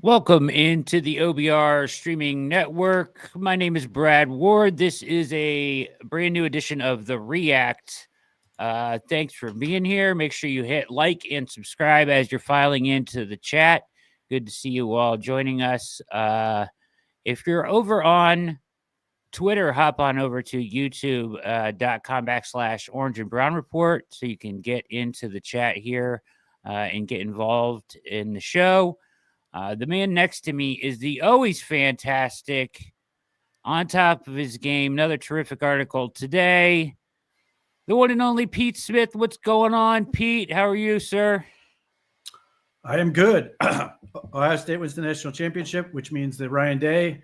Welcome into the OBR streaming network. My name is Brad Ward. This is a brand new edition of the React. Thanks for being here. Make sure you hit like and subscribe as you're filing into the chat. Good to see you all joining us. If you're over on Twitter, hop on over to youtube.com/Orange and Brown Report so you can get into the chat here and get involved in the show. The man next to me is the always fantastic, on top of his game, another terrific article today. The one and only Pete Smith. What's going on, Pete? How are you, sir? I am good. Ohio State wins the national championship, which means that Ryan Day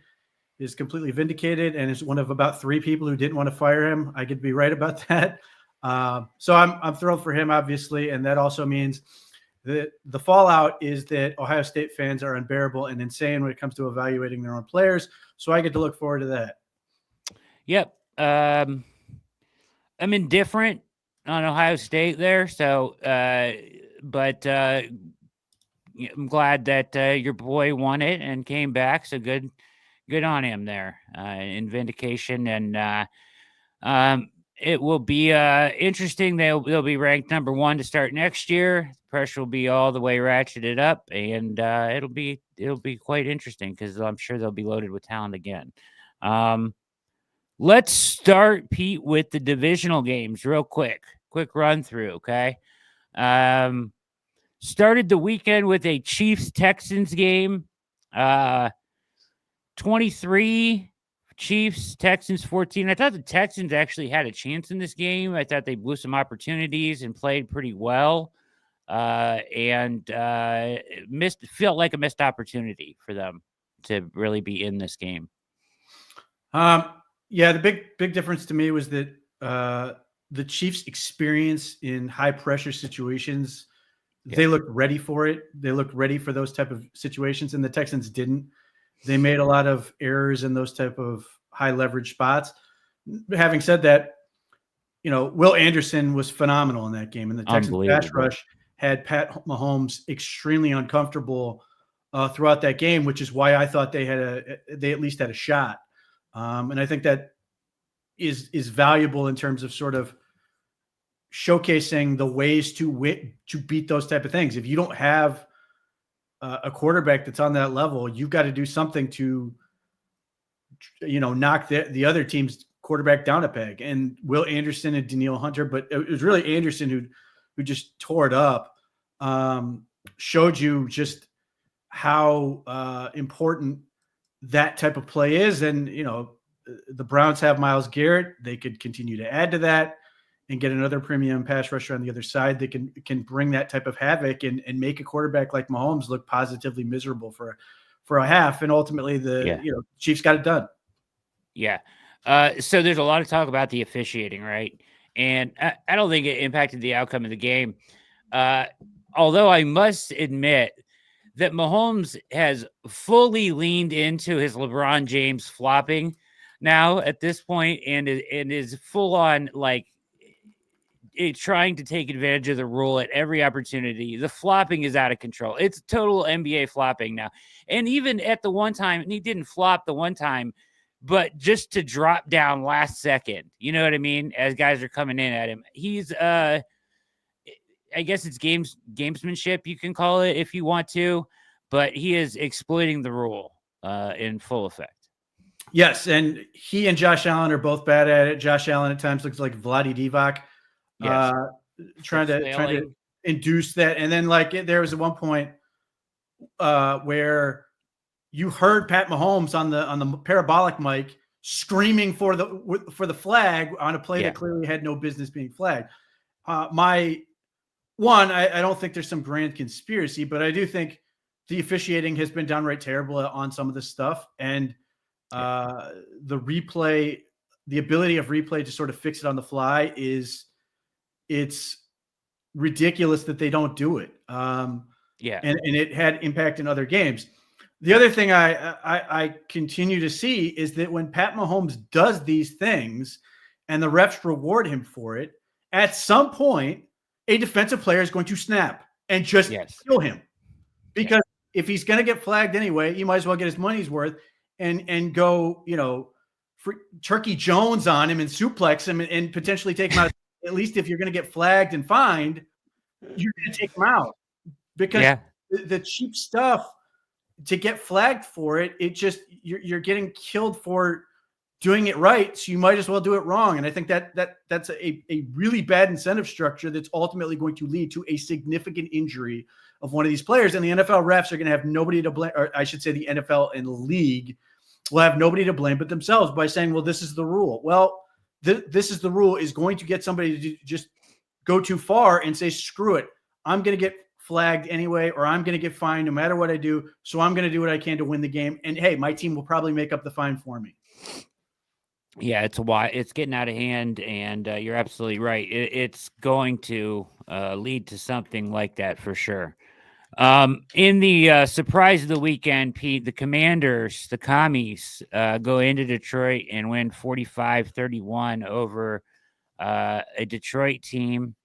is completely vindicated and is one of about three people who didn't want to fire him. I could be right about that. So I'm thrilled for him, obviously, and that also means the fallout is that Ohio State fans are unbearable and insane when it comes to evaluating their own players. So I get to look forward to that. Yep. I'm indifferent on Ohio State there. So, but I'm glad that your boy won it and came back. So good on him there in vindication. And it will be interesting. They'll be ranked number 1 to start next year. Pressure will be all the way ratcheted up, and it'll be quite interesting because I'm sure they'll be loaded with talent again. Let's start, Pete, with the divisional games real quick run through. Okay, started the weekend with a Chiefs-Texans game. 23 Chiefs, Texans 14. I thought the Texans actually had a chance in this game. I thought they blew some opportunities and played pretty well. And felt like a missed opportunity for them to really be in this game. Yeah, the big difference to me was that the Chiefs' experience in high pressure situations, they looked ready for it. They looked ready for those type of situations, and the Texans didn't. They made a lot of errors in those type of high leverage spots. Having said that, Will Anderson was phenomenal in that game, and the Texans pass rush had Pat Mahomes extremely uncomfortable throughout that game, which is why I thought they at least had a shot. And I think that is valuable in terms of sort of showcasing the ways to beat those type of things. If you don't have a quarterback that's on that level, you've got to do something to, knock the other team's quarterback down a peg. And Will Anderson and Danielle Hunter, but it was really Anderson who just tore it up, showed you just how important that type of play is. And, the Browns have Myles Garrett. They could continue to add to that and get another premium pass rusher on the other side. They can bring that type of havoc and make a quarterback like Mahomes look positively miserable for a half. And ultimately Chiefs got it done. Yeah. So there's a lot of talk about the officiating, right? And I don't think it impacted the outcome of the game. Although I must admit that Mahomes has fully leaned into his LeBron James flopping now at this point and is full on trying to take advantage of the rule at every opportunity. The flopping is out of control. It's total NBA flopping now. And even at the one time, and he didn't flop the one time, but just to drop down last second, you know what I mean? As guys are coming in at him, he's, I guess it's gamesmanship, you can call it if you want to, but he is exploiting the rule in full effect. Yes, and he and Josh Allen are both bad at it. Josh Allen at times looks like Vlade Divac, trying to induce that. And then there was at one point where you heard Pat Mahomes on the parabolic mic screaming for the flag on a play that clearly had no business being flagged. I don't think there's some grand conspiracy, but I do think the officiating has been downright terrible on some of this stuff. And the ability of replay to sort of fix it on the fly it's ridiculous that they don't do it. And it had impact in other games. The other thing I continue to see is that when Pat Mahomes does these things and the refs reward him for it, at some point, a defensive player is going to snap and just kill him because if he's going to get flagged anyway, you might as well get his money's worth and go, Turkey Jones on him and suplex him and potentially take him out. At least if you're going to get flagged and fined, you're going to take him out, because the cheap stuff to get flagged for it, you're getting killed for doing it right. So you might as well do it wrong. And I think that's a really bad incentive structure that's ultimately going to lead to a significant injury of one of these players. And the NFL refs are going to have nobody to blame, or I should say the NFL and league will have nobody to blame but themselves by saying, well, this is the rule. Well, this is the rule is going to get somebody to just go too far and say, screw it. I'm going to get flagged anyway, or I'm going to get fined no matter what I do. So I'm going to do what I can to win the game. And hey, my team will probably make up the fine for me. Yeah, it's getting out of hand, and you're absolutely right. It's going to lead to something like that for sure. In the surprise of the weekend, Pete, the Commanders, the Commies, go into Detroit and win 45-31 over a Detroit team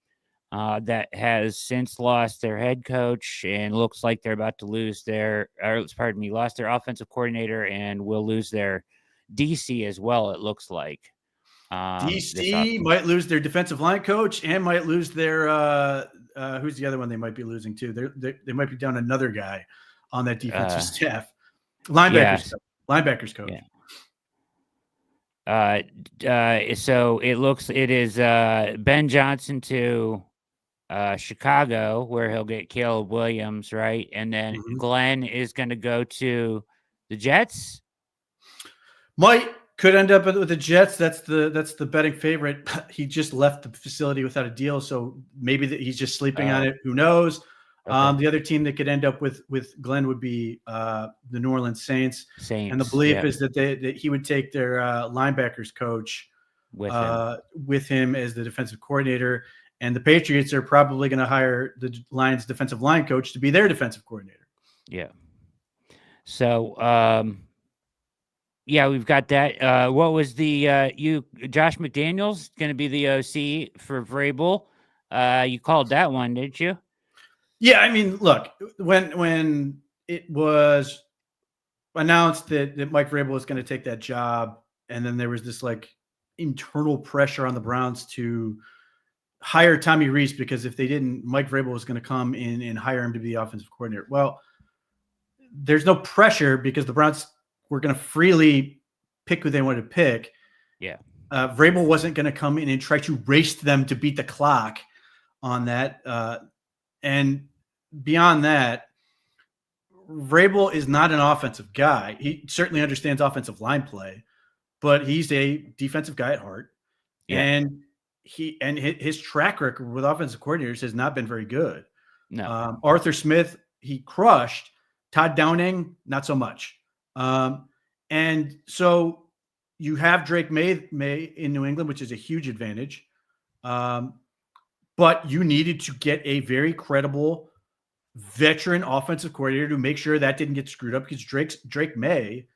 that has since lost their head coach and looks like they're about to lost their offensive coordinator and will lose their DC as well, it looks like. DC might lose their defensive line coach and might lose their who's the other one they might be losing too? They might be down another guy on that defensive staff. Linebackers coach. Yeah. So it is Ben Johnson to Chicago, where he'll get Caleb Williams, right? And then Glenn is going to go to the Jets. Could end up with the Jets. That's the betting favorite. He just left the facility without a deal, so maybe he's just sleeping on it. Who knows? Okay. The other team that could end up with Glenn would be the New Orleans Saints. And the belief is that he would take their linebackers coach with him as the defensive coordinator. And the Patriots are probably going to hire the Lions defensive line coach to be their defensive coordinator. Yeah. So, yeah, we've got that. What was Josh McDaniels going to be the OC for Vrabel? You called that one, didn't you? Yeah, I mean, look, when it was announced that Mike Vrabel was going to take that job, and then there was this like internal pressure on the Browns to hire Tommy Rees, because if they didn't, Mike Vrabel was going to come in and hire him to be the offensive coordinator. Well, there's no pressure because the Browns were going to freely pick who they wanted to pick. Yeah. Vrabel wasn't going to come in and try to race them to beat the clock on that. And beyond that, Vrabel is not an offensive guy. He certainly understands offensive line play, but he's a defensive guy at heart. Yeah. And his track record with offensive coordinators has not been very good. No. Arthur Smith, he crushed. Todd Downing, not so much. And so you have Drake May in New England, which is a huge advantage. But you needed to get a very credible veteran offensive coordinator to make sure that didn't get screwed up, because Drake May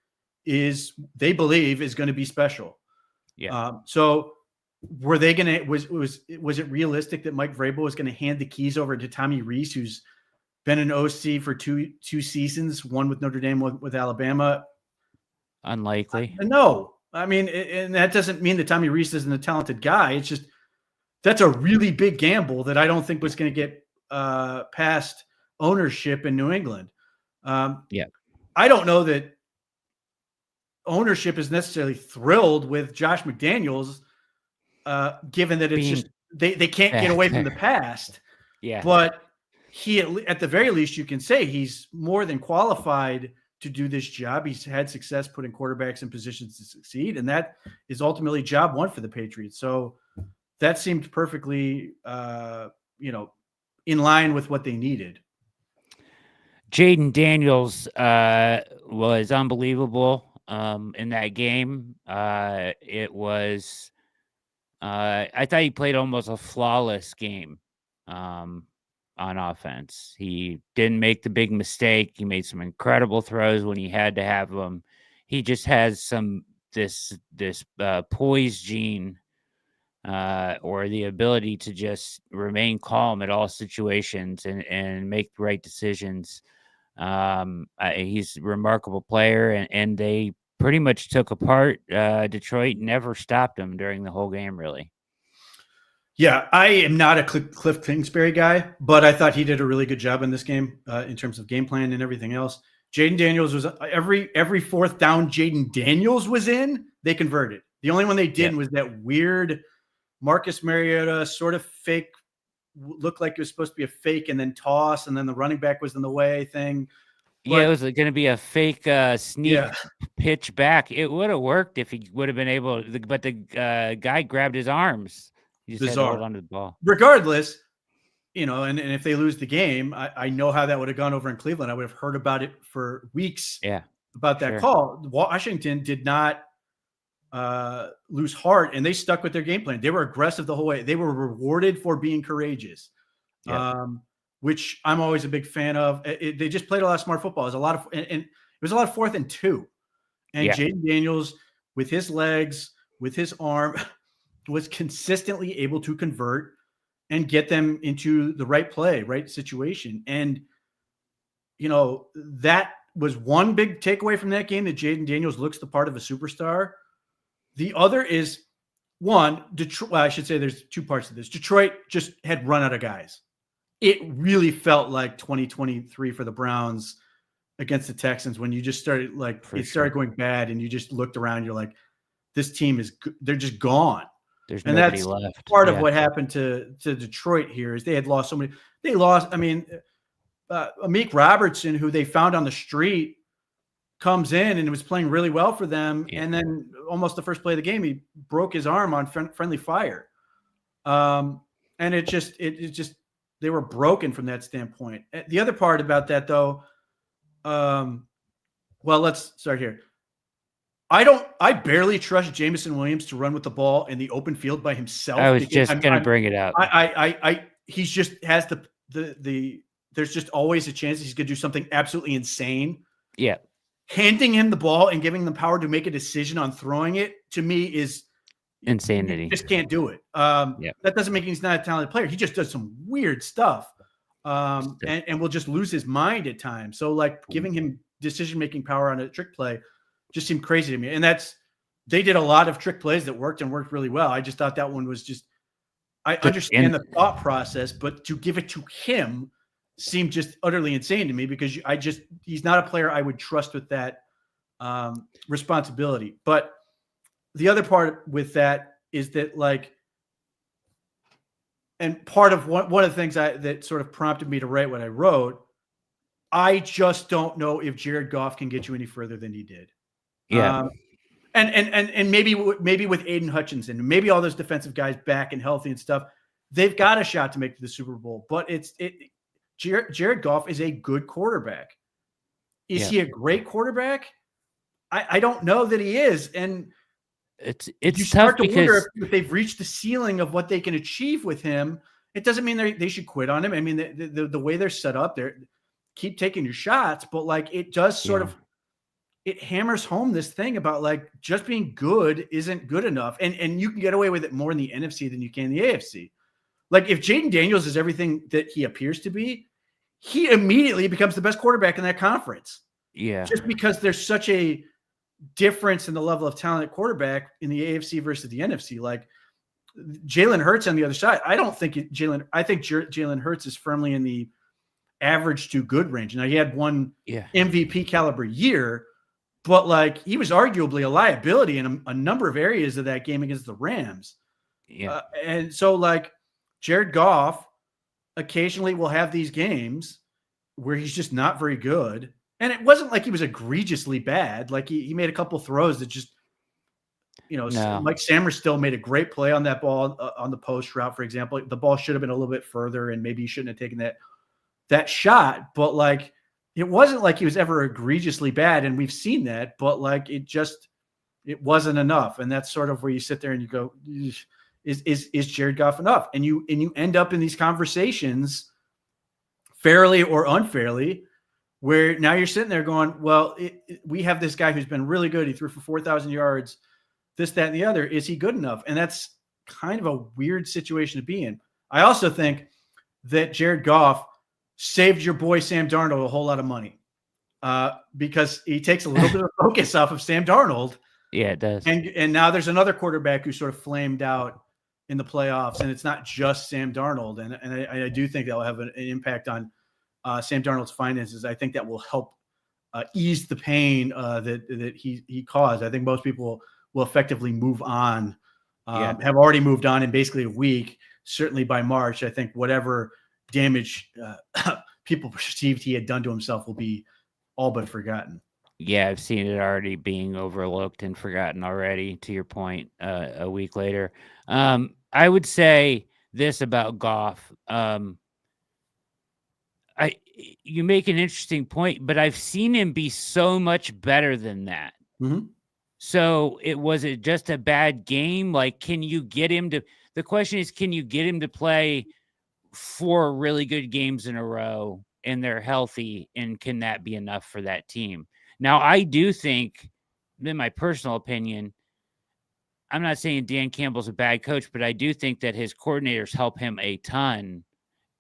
they believe is going to be special. Yeah. So were they going to, was it realistic that Mike Vrabel was going to hand the keys over to Tommy Rees, who's been an OC for two seasons, one with Notre Dame, one with Alabama? Unlikely. No. I mean, and that doesn't mean that Tommy Rees isn't a talented guy. It's just, that's a really big gamble that I don't think was going to get past ownership in New England. Yeah. I don't know that ownership is necessarily thrilled with Josh McDaniels, given that it's just, they can't get away from the past. Yeah. But he, at the very least, you can say he's more than qualified to do this job. He's had success putting quarterbacks in positions to succeed, and that is ultimately job one for the Patriots. So that seemed perfectly, in line with what they needed. Jaden Daniels was unbelievable in that game. It was, I thought he played almost a flawless game on offense. He didn't make the big mistake. He made some incredible throws when he had to have them. He just has this poise gene, or the ability to just remain calm at all situations and make the right decisions. He's a remarkable player, and they pretty much took apart Detroit. Never stopped him during the whole game, really. Yeah, I am not a Cliff Kingsbury guy, but I thought he did a really good job in this game in terms of game plan and everything else. Jaden Daniels was every fourth down Jaden Daniels was in, they converted. The only one they didn't was that weird Marcus Mariota sort of fake, looked like it was supposed to be a fake and then toss, and then the running back was in the way thing. But, it was going to be a fake sneak pitch back. It would have worked if he would have been able to, but the guy grabbed his arms. He just had to hold on to the ball. Regardless, and if they lose the game, I know how that would have gone over in Cleveland. I would have heard about it for weeks about that call. Washington did not lose heart, and they stuck with their game plan. They were aggressive the whole way. They were rewarded for being courageous, which I'm always a big fan of. They just played a lot of smart football. It was a lot of, and it was a lot of 4th and 2. And Jaden Daniels, with his legs, with his arm, was consistently able to convert and get them into the right play, right situation. And, that was one big takeaway from that game, that Jaden Daniels looks the part of a superstar. The other is, one, Detroit. Well, I should say there's two parts to this. Detroit just had run out of guys. It really felt like 2023 for the Browns against the Texans, when you just started started going bad, and you just looked around. You're like, this team they're just gone. There's nobody left. That's part of what happened to Detroit here, is they had lost so many. They lost. I mean, Amik Robertson, who they found on the street, comes in and was playing really well for them. And then almost the first play of the game, he broke his arm on friendly fire. And it just, they were broken from that standpoint. The other part about that, though, well, let's start here. I barely trust Jameson Williams to run with the ball in the open field by himself. I was just going to bring it up. He's just has there's just always a chance he's going to do something absolutely insane. Yeah. Handing him the ball and giving him the power to make a decision on throwing it, to me, is insanity. You just can't do it. That doesn't make he's not a talented player. He just does some weird stuff. And will just lose his mind at times. So giving him decision-making power on a trick play just seemed crazy to me. And they did a lot of trick plays that worked really well. I just thought that one was just, I understand the thought process, but to give it to him seemed just utterly insane to me, because he's not a player I would trust with that responsibility. But the other part with that is that, and part of one of the things that sort of prompted me to write what I wrote, I just don't know if Jared Goff can get you any further than he did. Yeah. And maybe with Aiden Hutchinson, maybe all those defensive guys back and healthy and stuff, they've got a shot to make the Super Bowl. But Jared Goff is a good quarterback. Is he a great quarterback? I don't know that he is. And it's you start to wonder if they've reached the ceiling of what they can achieve with him. It doesn't mean they should quit on him. I mean, the way they're set up, they keep taking your shots, but it does sort of, it hammers home this thing about just being good isn't good enough. And you can get away with it more in the NFC than you can in the AFC. If Jaden Daniels is everything that he appears to be, he immediately becomes the best quarterback in that conference. Yeah. Just because there's such a difference in the level of talent at quarterback in the AFC versus the NFC. Jalen Hurts on the other side, I think Jalen Hurts is firmly in the average to good range. Now, he had one MVP caliber year, but he was arguably a liability in a number of areas of that game against the Rams. Yeah. And so Jared Goff occasionally will have these games where he's just not very good. And it wasn't like he was egregiously bad. He made a couple throws that just, Mike Sammers still made a great play on that ball on the post route, for example. The ball should have been a little bit further, and maybe he shouldn't have taken that shot. But it wasn't like he was ever egregiously bad, and we've seen that. But it wasn't enough, and that's sort of where you sit there and you go, is Jared Goff enough? And you end up in these conversations, fairly or unfairly, where now you're sitting there going, well, we have this guy who's been really good. He threw for 4,000 yards, this, that, and the other. Is he good enough? And that's kind of a weird situation to be in. I also think that Jared Goff saved your boy Sam Darnold a whole lot of money. because he takes a little bit of focus off of Sam Darnold. Yeah, it does. And now there's another quarterback who sort of flamed out in the playoffs, and it's not just Sam Darnold. And I do think that will have an impact on Sam Darnold's finances. I think that will help ease the pain that he caused. I think most people will effectively move on, have already moved on in basically a week. Certainly by March, I think whatever damage people perceived he had done to himself will be all but forgotten. Yeah, I've seen it already being overlooked and forgotten already, to your point, a week later. I would say this about Goff. You make an interesting point, but I've seen him be so much better than that. Mm-hmm. So was it just a bad game? Like, can you get him to – the question is, can you get him to play 4 really good games in a row and they're healthy, and can that be enough for that team? Now, I do think, in my personal opinion, I'm not saying Dan Campbell's a bad coach, but I do think that his coordinators help him a ton,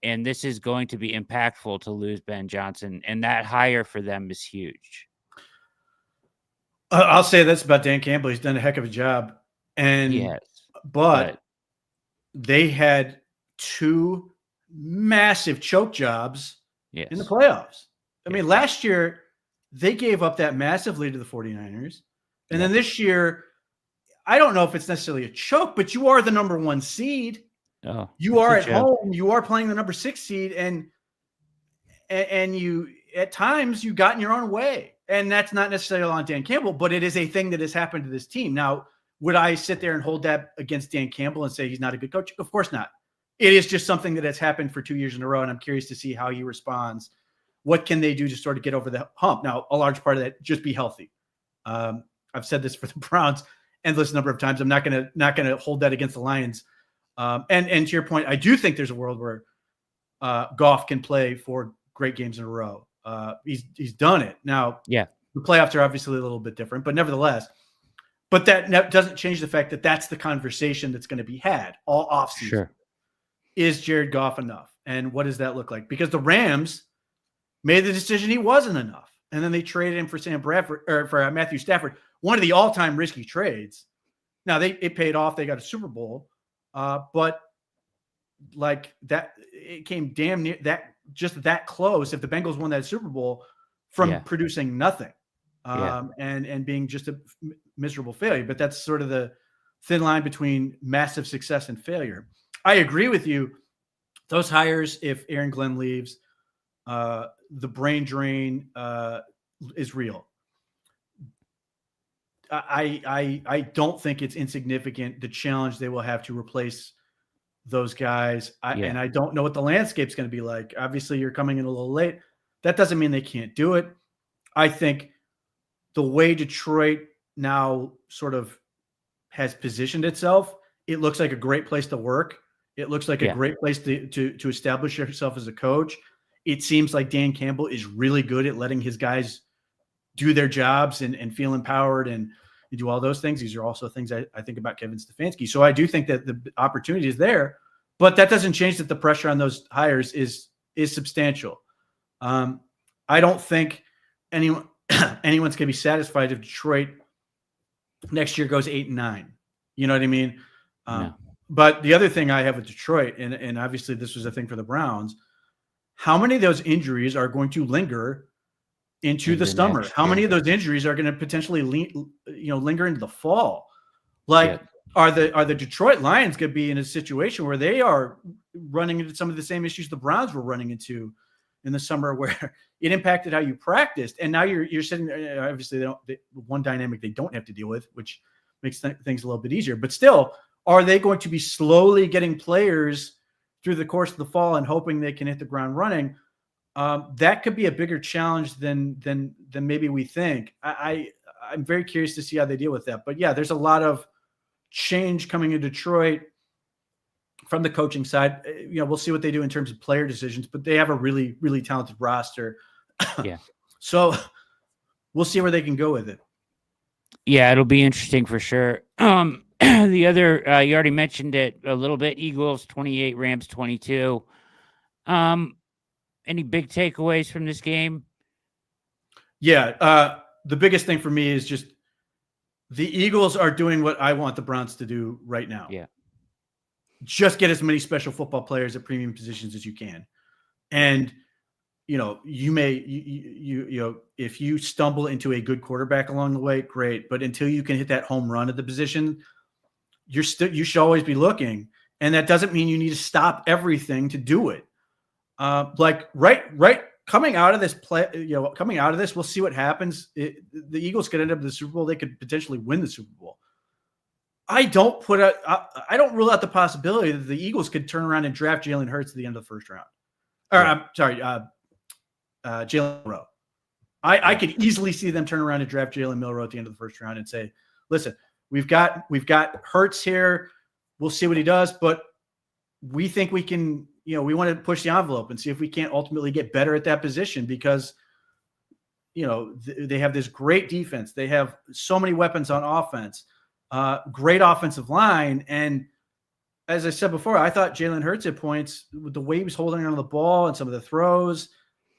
and this is going to be impactful to lose Ben Johnson, and that hire for them is huge. I'll say this about Dan Campbell. He's done a heck of a job. But they had 2 massive choke jobs in the playoffs. I mean, last year they gave up that massive lead to the 49ers. And then this year, I don't know if it's necessarily a choke, but you are the number 1 seed. Oh, you are at home. You are playing the number 6 seed, and you at times you got in your own way. And that's not necessarily on Dan Campbell, but it is a thing that has happened to this team. Now, would I sit there and hold that against Dan Campbell and say he's not a good coach? Of course not. It is just something that has happened for 2 years in a row, and I'm curious to see how he responds. What can they do to sort of get over the hump? Now, a large part of that, just be healthy. I've said this for the Browns endless number of times. I'm not gonna hold that against the Lions. And to your point, I do think there's a world where Goff can play 4 great games in a row. He's done it. Now, the playoffs are obviously a little bit different, but nevertheless, but that doesn't change the fact that that's the conversation that's going to be had all offseason. Sure. Is Jared Goff enough? And what does that look like? Because the Rams made the decision he wasn't enough. And then they traded him for Sam Bradford or for Matthew Stafford, one of the all-time risky trades. Now it paid off. They got a Super Bowl. But like that, it came damn near that, just that close. If the Bengals won that Super Bowl from producing nothing and being just a miserable failure. But that's sort of the thin line between massive success and failure. I agree with you. Those hires, if Aaron Glenn leaves, the brain drain is real. I don't think it's insignificant, the challenge they will have to replace those guys. And I don't know what the landscape's going to be like. Obviously, you're coming in a little late. That doesn't mean they can't do it. I think the way Detroit now sort of has positioned itself, it looks like a great place to work. It looks like a great place to establish yourself as a coach. It seems like Dan Campbell is really good at letting his guys do their jobs and feel empowered and do all those things. These are also things I think about Kevin Stefanski. So I do think that the opportunity is there, but that doesn't change that the pressure on those hires is substantial. I don't think anyone's going to be satisfied if Detroit next year goes 8-9. You know what I mean? No. But the other thing I have with Detroit, and obviously this was a thing for the Browns, how many of those injuries are going to linger into the summer? How many of those injuries are going to potentially linger into the fall? Like, are the Detroit Lions going to be in a situation where they are running into some of the same issues the Browns were running into in the summer, where it impacted how you practiced? And now you're sitting there. Obviously, one dynamic they don't have to deal with, which makes things a little bit easier. But still, are they going to be slowly getting players through the course of the fall and hoping they can hit the ground running? That could be a bigger challenge than maybe we think. I'm very curious to see how they deal with that. But yeah, there's a lot of change coming in Detroit from the coaching side. We'll see what they do in terms of player decisions, but they have a really, really talented roster. Yeah. So we'll see where they can go with it. Yeah, it'll be interesting for sure. The other, you already mentioned it a little bit. Eagles 28, Rams 22. Any big takeaways from this game? Yeah. The biggest thing for me is just the Eagles are doing what I want the Browns to do right now. Yeah. Just get as many special football players at premium positions as you can. And, you may, if you stumble into a good quarterback along the way, great. But until you can hit that home run at the position, you should always be looking. And that doesn't mean you need to stop everything to do it. Right. Coming out of this we'll see what happens. The Eagles could end up in the Super Bowl. They could potentially win the Super Bowl. I don't rule out the possibility that the Eagles could turn around and draft Jalen Hurts at the end of the first round. Or I'm sorry, Jalen Milroe. I could easily see them turn around and draft Jalen Milroe at the end of the first round and say, listen, we've got Hurts here. We'll see what he does, but we think we can, we want to push the envelope and see if we can't ultimately get better at that position because, they have this great defense. They have so many weapons on offense, great offensive line. And as I said before, I thought Jalen Hurts at points, with the way he was holding on the ball and some of the throws,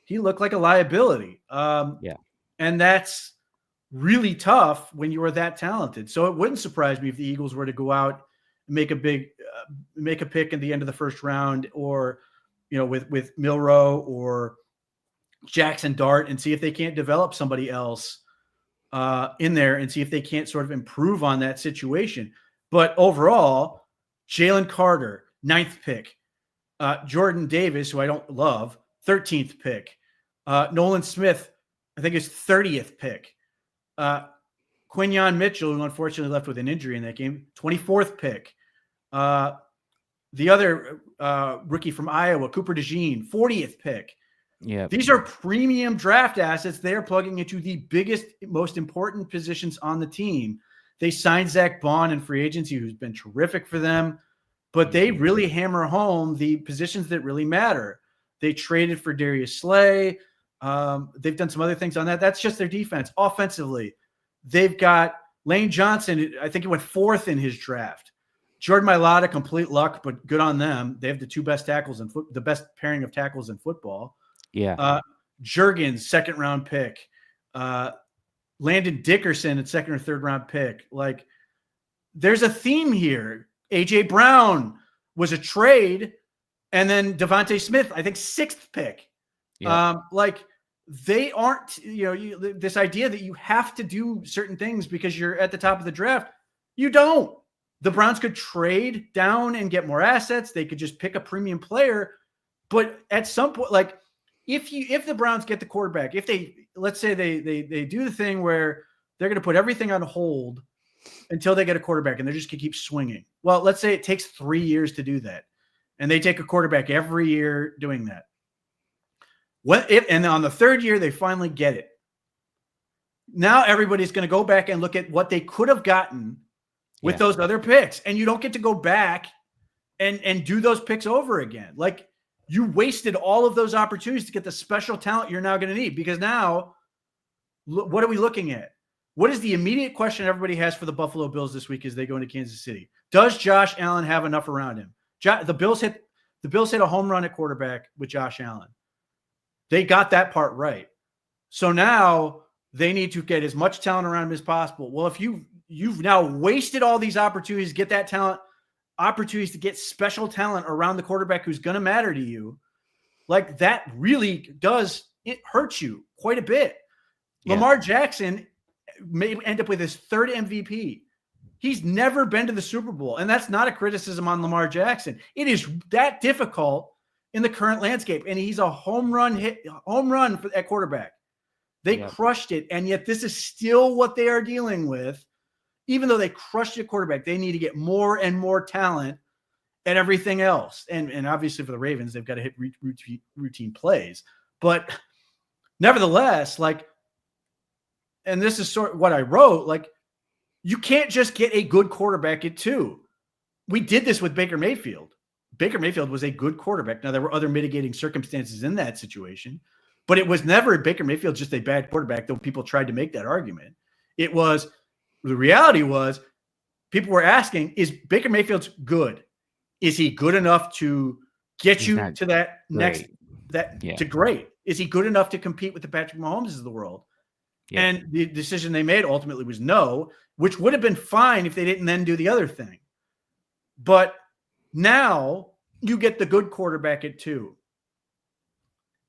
he looked like a liability. And that's really tough when you are that talented. So it wouldn't surprise me if the Eagles were to go out and make a pick in the end of the first round, or, with Milroe or Jackson Dart, and see if they can't develop somebody else in there and see if they can't sort of improve on that situation. But overall, Jalen Carter, 9th pick. Jordan Davis, who I don't love, 13th pick. Nolan Smith, I think, is 30th pick. Quinyon Mitchell, who unfortunately left with an injury in that game, 24th pick. The other rookie from Iowa, Cooper DeJean, 40th pick. Yeah, these are premium draft assets. They are plugging into the biggest, most important positions on the team. They signed Zach Bond in free agency, who's been terrific for them, but they really hammer home the positions that really matter. They traded for Darius Slay. They've done some other things on that. That's just their defense. Offensively, they've got Lane Johnson. I think he went 4th in his draft. Jordan Mailata, complete luck, but good on them. They have the two best tackles in the best pairing of tackles in football. Yeah. Juergens, 2nd round pick. Landon Dickerson, at 2nd or 3rd round pick. Like, there's a theme here. AJ Brown was a trade, and then Devontae Smith, I think, 6th pick. Yeah. They aren't, this idea that you have to do certain things because you're at the top of the draft. You don't. The Browns could trade down and get more assets. They could just pick a premium player. But at some point, if the Browns get the quarterback, let's say they do the thing where they're going to put everything on hold until they get a quarterback and they're just going to keep swinging. Well, let's say it takes 3 years to do that, and they take a quarterback every year doing that. And on the 3rd year, they finally get it. Now everybody's going to go back and look at what they could have gotten with those other picks. And you don't get to go back and do those picks over again. Like, you wasted all of those opportunities to get the special talent you're now going to need, because now what are we looking at? What is the immediate question everybody has for the Buffalo Bills this week as they go into Kansas City? Does Josh Allen have enough around him? The Bills hit a home run at quarterback with Josh Allen. They got that part right. So now they need to get as much talent around him as possible. Well, if you've now wasted all these opportunities to get that talent, opportunities to get special talent around the quarterback who's going to matter to you, like, that really does, it hurts you quite a bit. Yeah. Lamar Jackson may end up with his 3rd MVP. He's never been to the Super Bowl, and that's not a criticism on Lamar Jackson. It is that difficult in the current landscape, and he's a home run at quarterback. They crushed it, and yet this is still what they are dealing with. Even though they crushed a quarterback, they need to get more and more talent at everything else. And obviously for the Ravens, they've got to hit routine plays. But nevertheless, and this is sort of what I wrote, you can't just get a good quarterback at 2. We did this with Baker Mayfield. Baker Mayfield was a good quarterback. Now, there were other mitigating circumstances in that situation, but it was never Baker Mayfield just a bad quarterback, though people tried to make that argument. The reality was, people were asking, is Baker Mayfield's good? Is he good enough to get you to that great? To great? Is he good enough to compete with the Patrick Mahomes of the world? Yep. And the decision they made ultimately was no, which would have been fine if they didn't then do the other thing. But now you get the good quarterback at 2.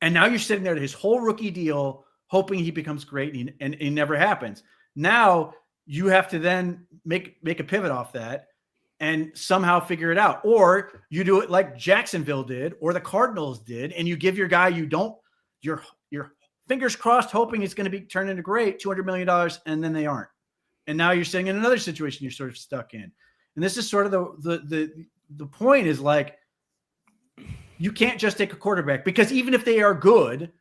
And now you're sitting there to his whole rookie deal, hoping he becomes great, and it never happens. Now you have to then make a pivot off that and somehow figure it out. Or you do it like Jacksonville did or the Cardinals did, and you give your guy your fingers crossed, hoping it's going to be turned into great, $200 million, and then they aren't. And now you're sitting in another situation you're sort of stuck in. And this is sort of the point is like, you can't just take a quarterback, because even if they are good,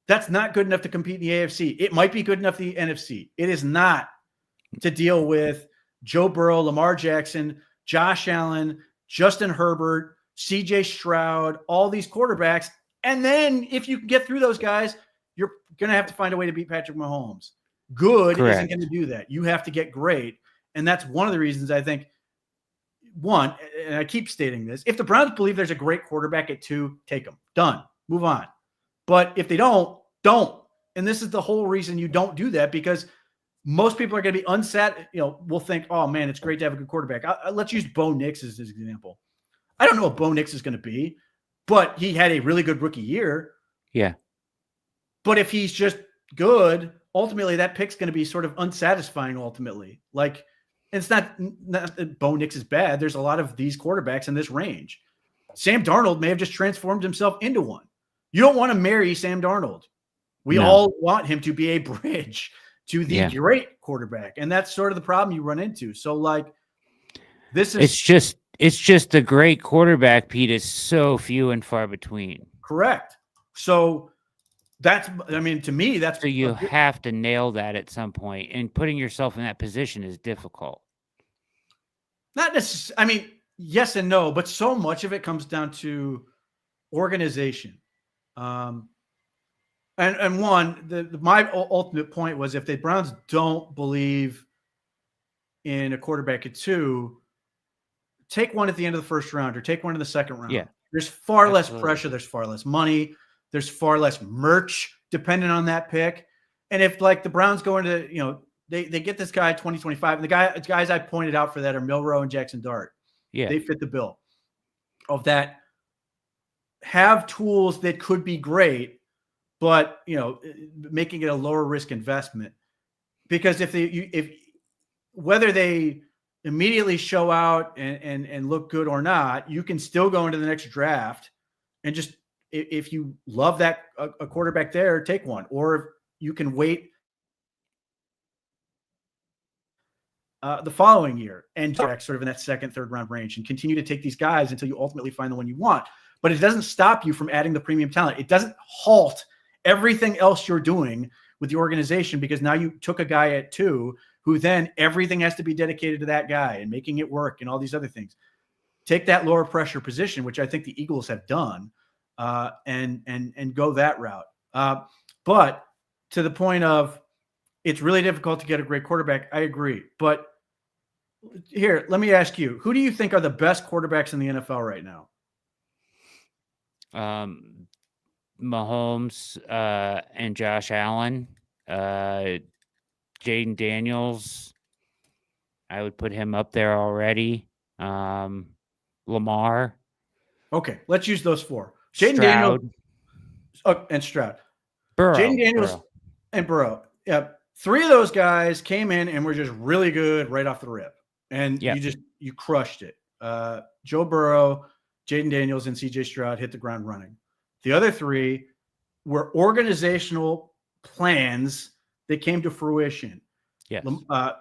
that's not good enough to compete in the AFC. It might be good enough in the NFC. It is not to deal with Joe Burrow, Lamar Jackson, Josh Allen, Justin Herbert, CJ Stroud, all these quarterbacks. And then if you can get through those guys, you're going to have to find a way to beat Patrick Mahomes. Good Correct. isn't going to do that. You have to get great. And that's one of the reasons I think, one, and I keep stating this, if the Browns believe there's a great quarterback at 2, take him. Done. Move on. But if they don't. And this is the whole reason you don't do that, because most people are going to be will think, oh, man, it's great to have a good quarterback. Let's use Bo Nix as an example. I don't know what Bo Nix is going to be, but he had a really good rookie year. Yeah. But if he's just good, ultimately that pick's going to be sort of unsatisfying ultimately. Like, it's not that Bo Nix is bad. There's a lot of these quarterbacks in this range. Sam Darnold may have just transformed himself into one. You don't want to marry Sam Darnold. We all want him to be a bridge to the great quarterback. And that's sort of the problem you run into. So like, it's just the great quarterback, Pete, is so few and far between. Correct. So to me, that's so you have to nail that at some point, and putting yourself in that position is difficult. Not necessarily. Yes and no, but so much of it comes down to organization. And my ultimate point was, if the Browns don't believe in a quarterback at 2, take one at the end of the first round or take one in the second round. Yeah. There's far less pressure. There's far less money. There's far less merch dependent on that pick. And if like the Browns go into, they get this guy 2025, and the guys I pointed out for that are Milroe and Jackson Dart. Yeah. They fit the bill of that, have tools that could be great, but making it a lower risk investment. Because whether they immediately show out and look good or not, you can still go into the next draft and just, if you love that a quarterback there, take one. Or you can wait the following year and sort of in that second, third round range, and continue to take these guys until you ultimately find the one you want. But it doesn't stop you from adding the premium talent. It doesn't halt everything else you're doing with the organization, because now you took a guy at 2 who then everything has to be dedicated to that guy and making it work and all these other things. Take that lower pressure position, which I think the Eagles have done, and go that route. But to the point of, it's really difficult to get a great quarterback. I agree. But here, let me ask you, who do you think are the best quarterbacks in the NFL right now? Mahomes and Josh Allen, Jaden Daniels. I would put him up there already. Lamar. Okay, let's use those 4. Jaden Daniels and Stroud. Burrow. Jaden Daniels and Burrow. Yeah, 3 of those guys came in and were just really good right off the rip. And you crushed it. Joe Burrow, Jaden Daniels, and CJ Stroud hit the ground running. The other 3 were organizational plans that came to fruition. Yes.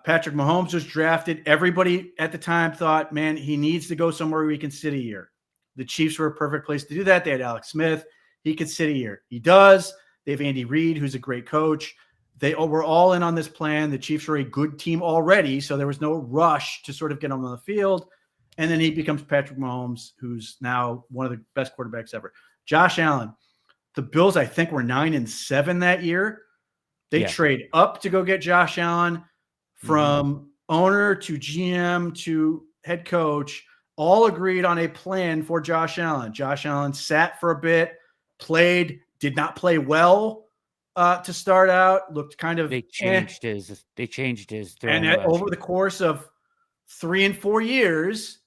Patrick Mahomes was drafted. Everybody at the time thought, man, he needs to go somewhere where he can sit a year. The Chiefs were a perfect place to do that. They had Alex Smith. He could sit a year. He does. They have Andy Reid, who's a great coach. They were all in on this plan. The Chiefs were a good team already, so there was no rush to sort of get him on the field. And then he becomes Patrick Mahomes, who's now one of the best quarterbacks ever. Josh Allen. The Bills, I think, were 9-7 that year. They trade up to go get Josh Allen, from owner to GM to head coach, all agreed on a plan for Josh Allen. Josh Allen sat for a bit, did not play well, to start out. Looked kind of They changed his and throwing over motion. the course of 3 and 4 years,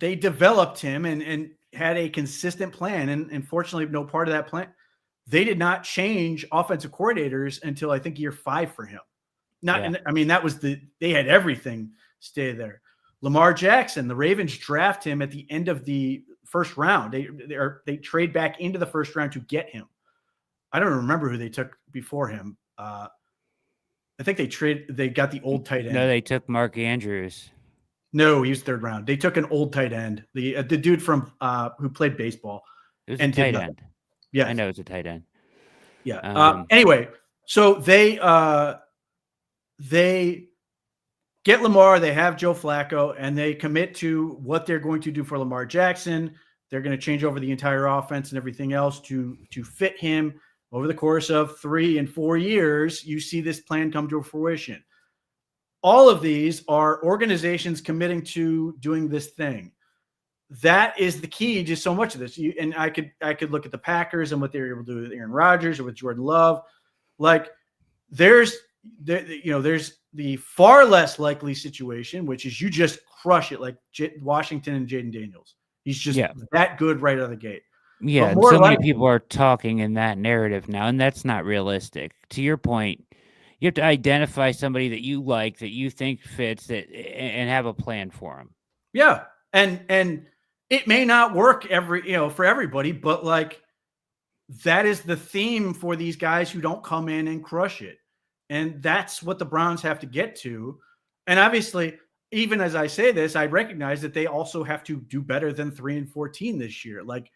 they developed him and had a consistent plan. And fortunately, no part of that plan. They did not change offensive coordinators until I think year 5 for him. That was they had everything stay there. Lamar Jackson, the Ravens draft him at the end of the first round. They trade back into the first round to get him. I don't remember who they took before him. I think they got the old tight end. No, they took Mark Andrews. No, he was third round. They took an old tight end, the dude from who played baseball. It was a tight end. Yeah, I know it's a tight end. Yeah. Anyway, so they get Lamar. They have Joe Flacco, and they commit to what they're going to do for Lamar Jackson. They're going to change over the entire offense and everything else to fit him. Over the course of 3 and 4 years, you see this plan come to fruition. All of these are organizations committing to doing this thing. That is the key to so much of this. And I could look at the Packers and what they were able to do with Aaron Rodgers or with Jordan Love. Like there's the far less likely situation, which is you just crush it like Washington and Jaden Daniels. He's just that good right out of the gate. Yeah, and so many people are talking in that narrative now, and that's not realistic. To your point, you have to identify somebody that you like, that you think fits, and have a plan for them. Yeah, and it may not work for everybody, but like that is the theme for these guys who don't come in and crush it, and that's what the Browns have to get to. And obviously, even as I say this, I recognize that they also have to do better than 3-14 this year. Like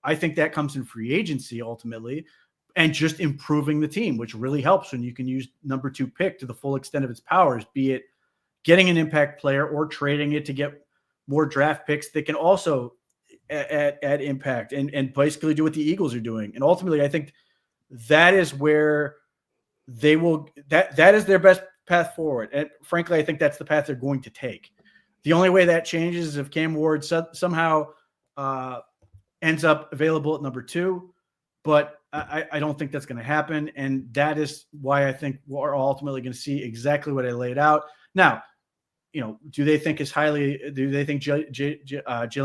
I think that comes in free agency ultimately. And just improving the team, which really helps when you can use number 2 pick to the full extent of its powers, be it getting an impact player or trading it to get more draft picks that can also add impact and basically do what the Eagles are doing. And ultimately, I think that is where they will that is their best path forward. And frankly, I think that's the path they're going to take. The only way that changes is if Cam Ward somehow ends up available at number 2. But I don't think that's going to happen. And that is why I think we're ultimately going to see exactly what I laid out. Now, do they think Jalen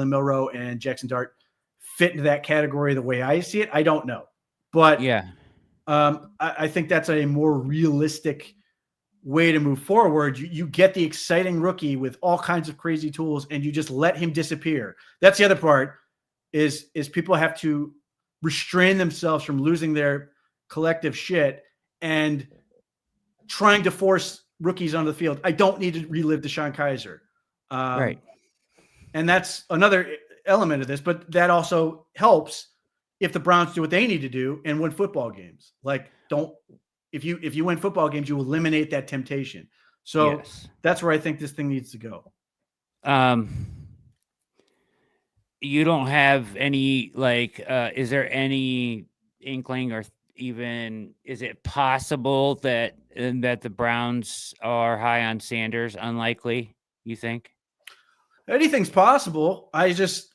Milroe and Jackson Dart fit into that category the way I see it? I don't know. But I think that's a more realistic way to move forward. You get the exciting rookie with all kinds of crazy tools and you just let him disappear. That's the other part is people have to restrain themselves from losing their collective shit and trying to force rookies onto the field. I don't need to relive Deshaun Kaiser. Right. And that's another element of this, but that also helps if the Browns do what they need to do and win football games. Like if you win football games, you eliminate that temptation. So that's where I think this thing needs to go. You don't have any is there any inkling or even is it possible that the Browns are high on Sanders? Unlikely, you think? Anything's possible. I just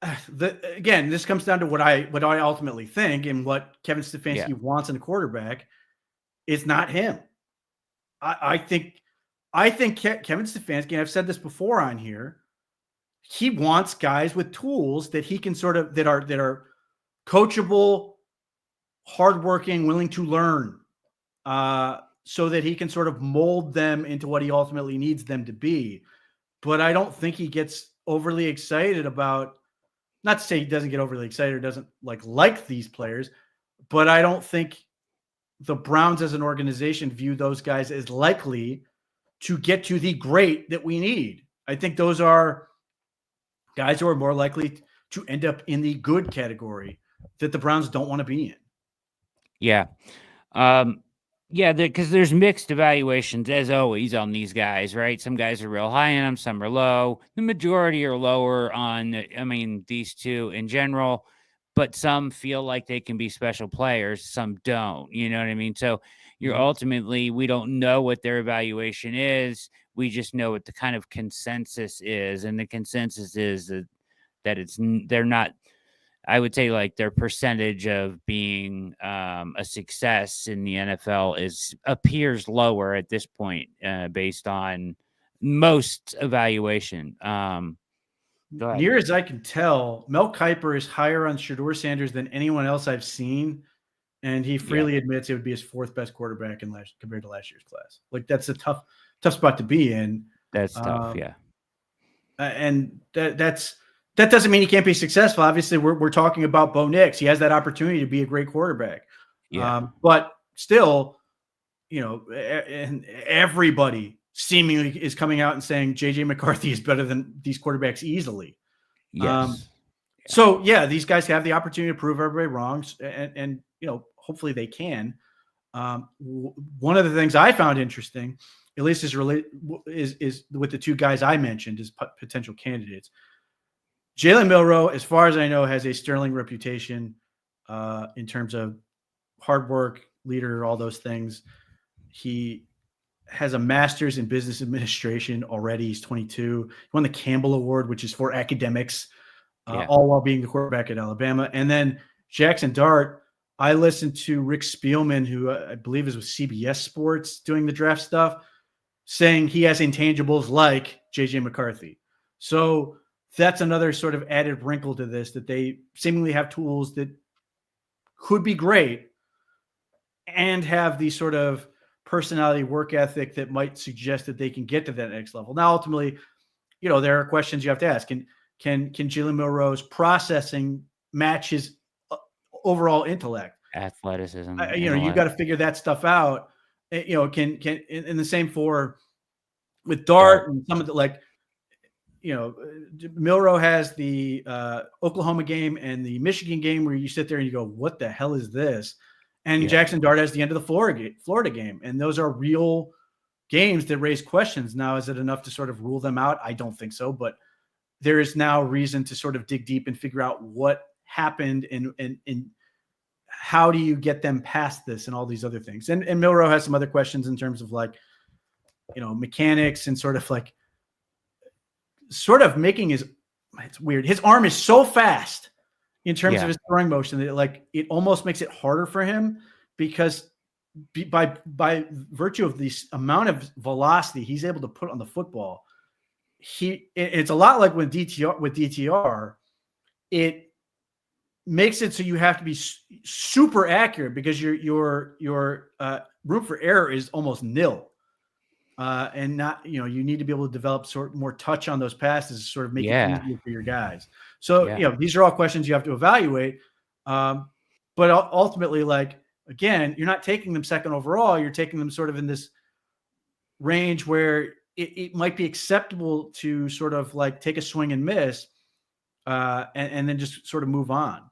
again, this comes down to what I ultimately think and what Kevin Stefanski wants in a quarterback. It's not him. I think Kevin Stefanski, and I've said this before on here, he wants guys with tools that he can that are coachable, hardworking, willing to learn, so that he can sort of mold them into what he ultimately needs them to be. But I don't think he gets overly excited about, not to say he doesn't get overly excited or doesn't like these players, but I don't think the Browns as an organization view those guys as likely to get to the great that we need. I think those are guys who are more likely to end up in the good category that the Browns don't want to be in. Yeah. Because there's mixed evaluations, as always, on these guys, right? Some guys are real high on them, some are low. The majority are lower on, these two in general, but some feel like they can be special players. Some don't, you know what I mean? So you're ultimately, we don't know what their evaluation is. We just know what the kind of consensus is. And the consensus is that they're not I would say like their percentage of being a success in the NFL appears lower at this point, based on most evaluation. Go ahead. Near as I can tell, Mel Kiper is higher on Shedeur Sanders than anyone else I've seen, and he Yeah, freely admits it would be his fourth best quarterback compared to last year's class. Like that's a tough spot to be in. that's tough. Yeah, And that doesn't mean he can't be successful. Obviously, we're talking about Bo Nix. He has that opportunity to be a great quarterback. yeah, But still, and everybody seemingly is coming out and saying JJ McCarthy is better than these quarterbacks easily. yes, So yeah, these guys have the opportunity to prove everybody wrong, and hopefully they can. One of the things I found interesting, at least is with the two guys I mentioned as potential candidates. Jalen Milroe, as far as I know, has a sterling reputation in terms of hard work, leader, all those things. He has a master's in business administration already. He's 22. He won the Campbell Award, which is for academics, all while being the quarterback at Alabama. And then Jackson Dart, I listened to Rick Spielman, who I believe is with CBS Sports doing the draft stuff, saying he has intangibles like JJ McCarthy. So that's another sort of added wrinkle to this, that they seemingly have tools that could be great and have the sort of personality, work ethic that might suggest that they can get to that next level. Now, ultimately, there are questions you have to ask. Can Jalen Milroe's processing match his overall intellect? athleticism. You got to figure that stuff out. Can in the same with Dart and some of the Milroe has the Oklahoma game and the Michigan game where you sit there and you go, what the hell is this? And Jackson Dart has the end of the Florida game. And those are real games that raise questions. Now, is it enough to sort of rule them out? I don't think so. But there is now reason to sort of dig deep and figure out what happened and how do you get them past this and all these other things. And Milroe has some other questions in terms of mechanics and sort of making it's weird. His arm is so fast in terms of his throwing motion that it almost makes it harder for him, because by virtue of this amount of velocity he's able to put on the football, it's a lot like with DTR, it makes it so you have to be super accurate because your room for error is almost nil. And not, you need to be able to develop more touch on those passes, sort of make it easier for your guys. So, these are all questions you have to evaluate. But ultimately, again, you're not taking them second overall. You're taking them sort of in this range where it might be acceptable to sort of take a swing and miss, and then just sort of move on.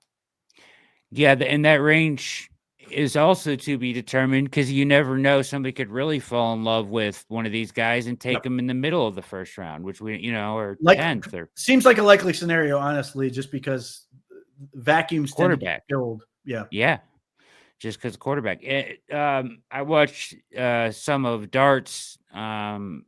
Yeah. And that range is also to be determined, because you never know, somebody could really fall in love with one of these guys and take them in the middle of the first round, which or 10th, or seems like a likely scenario, honestly, just because vacuums quarterback build. Yeah, just because quarterback. I watched some of Dart's film.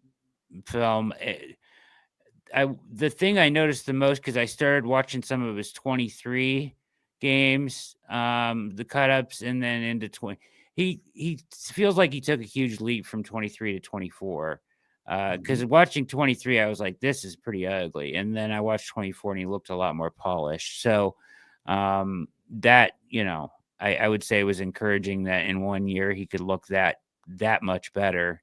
The thing I noticed the most, because I started watching some of his 23 games, the cut-ups, and then into 20. He feels like he took a huge leap from 23 to 24. Because watching 23, I was like, this is pretty ugly. And then I watched 24 and he looked a lot more polished. So that, I would say it was encouraging that in 1 year he could look that much better.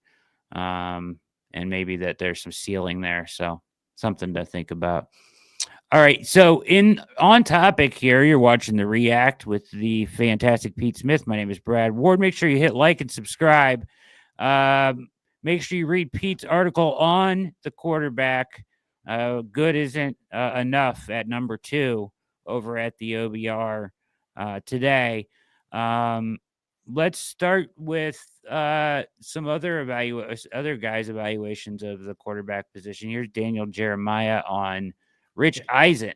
And maybe that there's some ceiling there. So something to think about. All right. So on topic here, you're watching The React with the fantastic Pete Smith. My name is Brad Ward. Make sure you hit like and subscribe. Make sure you read Pete's article on the quarterback. Good isn't enough at number 2 over at the OBR today. Let's start with some other guys' evaluations of the quarterback position. Here's Daniel Jeremiah on Rich Eisen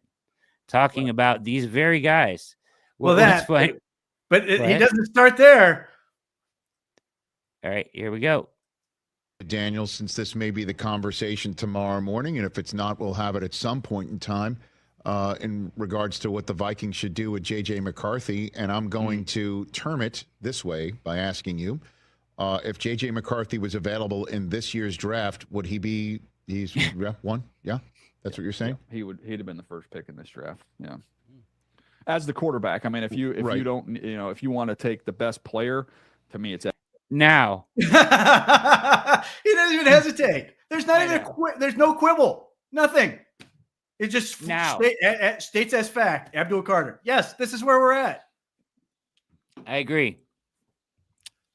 talking about these very guys. But he doesn't start there. All right, here we go. Daniel, since this may be the conversation tomorrow morning, and if it's not, we'll have it at some point in time. in regards to what the Vikings should do with J.J. McCarthy, and I'm going to term it this way by asking you, if J.J. McCarthy was available in this year's draft, would he be, one? Yeah? That's what you're saying? Yeah, he'd have been the first pick in this draft. Yeah. As the quarterback. I mean, if you don't, if you want to take the best player, to me, it's now. He doesn't even hesitate. There's not even there's no quibble. Nothing. It just now states as fact. Abdul Carter. Yes, this is where we're at. I agree.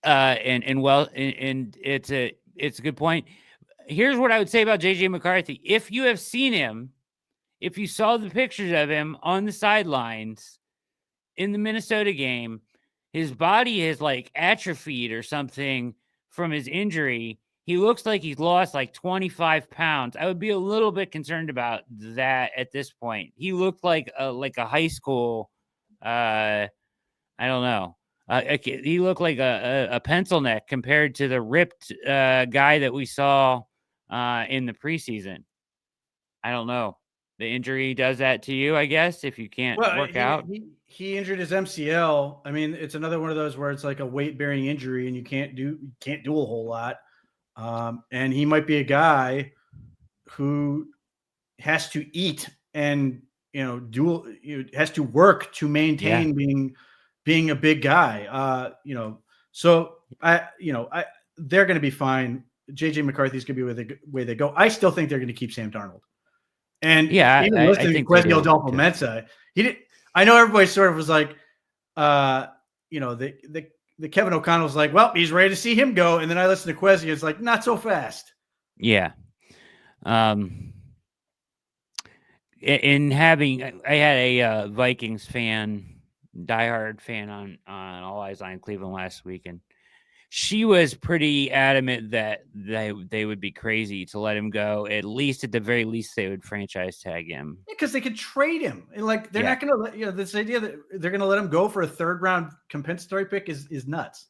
And it's a good point. Here's what I would say about JJ McCarthy. If you have seen him, if you saw the pictures of him on the sidelines in the Minnesota game, his body is like atrophied or something from his injury. He looks like he's lost like 25 pounds. I would be a little bit concerned about that at this point. He looked like a high school, I don't know. He looked like a pencil neck compared to the ripped guy that we saw in the preseason. I don't know. The injury does that to you, I guess, if you can't work out. He injured his MCL. I mean, it's another one of those where it's like a weight-bearing injury and you can't do a whole lot. And he might be a guy who has to eat and has to work to maintain being a big guy. So they're going to be fine. JJ McCarthy's going to be the way they go. I still think they're going to keep Sam Darnold. And even listening to Quezzy Adolfo-Mensah, he did. I know everybody sort of was like, the Kevin O'Connell was like, well, he's ready to see him go. And then I listened to Quezzy, it's like, not so fast. Yeah. In having, I had a Vikings fan, diehard fan on All Eyes on Cleveland last week, and she was pretty adamant that they would be crazy to let him go. At the very least, they would franchise tag him. Because they could trade him. And like they're not going to let this idea that they're going to let him go for a third-round compensatory pick is nuts.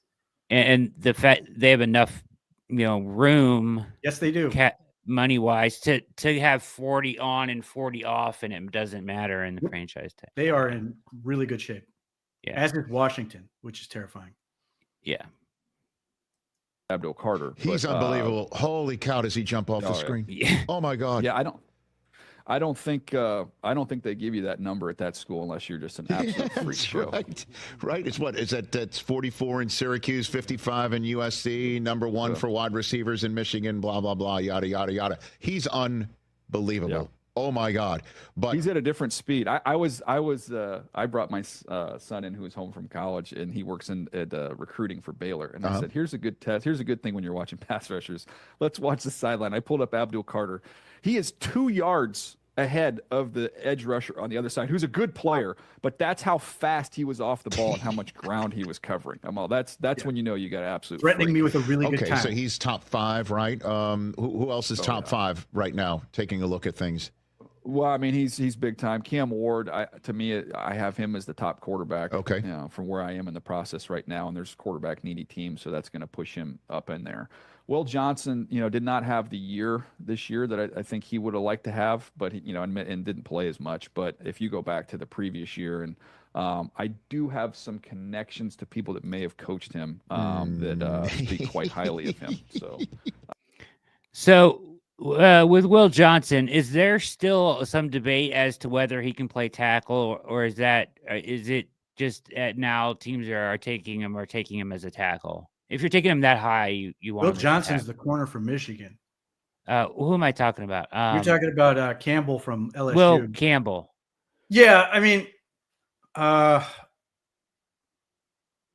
And the fact they have enough, room. Yes, they do. Money-wise to have 40 on and 40 off, and it doesn't matter in the franchise tag. They are in really good shape. Yeah. As is Washington, which is terrifying. Yeah. Abdul Carter. He's unbelievable. Holy cow, does he jump off the screen? Yeah. Oh my God. Yeah, I don't think they give you that number at that school unless you're just an absolute freak show. Right. It's what is that? That's 44 in Syracuse, 55 in USC, number one for wide receivers in Michigan. Blah blah blah. Yada yada yada. He's unbelievable. Yeah. Oh my God! But he's at a different speed. I brought my son in who was home from college, and he works at recruiting for Baylor. And I said, "Here's a good test. Here's a good thing when you're watching pass rushers. Let's watch the sideline." I pulled up Abdul Carter. He is 2 yards ahead of the edge rusher on the other side, who's a good player, but that's how fast he was off the ball and how much ground he was covering. That's when you know you got absolute threatening me with a really good time. So he's top 5, right? Who else is top 5 right now? Taking a look at things. Well, I mean, he's big time. Cam Ward, to me, I have him as the top quarterback. Okay. From where I am in the process right now, and there's quarterback needy teams, so that's going to push him up in there. Will Johnson, did not have the year this year that I think he would have liked to have, but and didn't play as much. But if you go back to the previous year, and I do have some connections to people that may have coached him that speak quite highly of him. So. With Will Johnson, is there still some debate as to whether he can play tackle, or is it just now teams are taking him as a tackle? If you're taking him that high, you want Will Johnson's the corner from Michigan. Who am I talking about? You're talking about Campbell from LSU. Will Campbell. Yeah, I mean,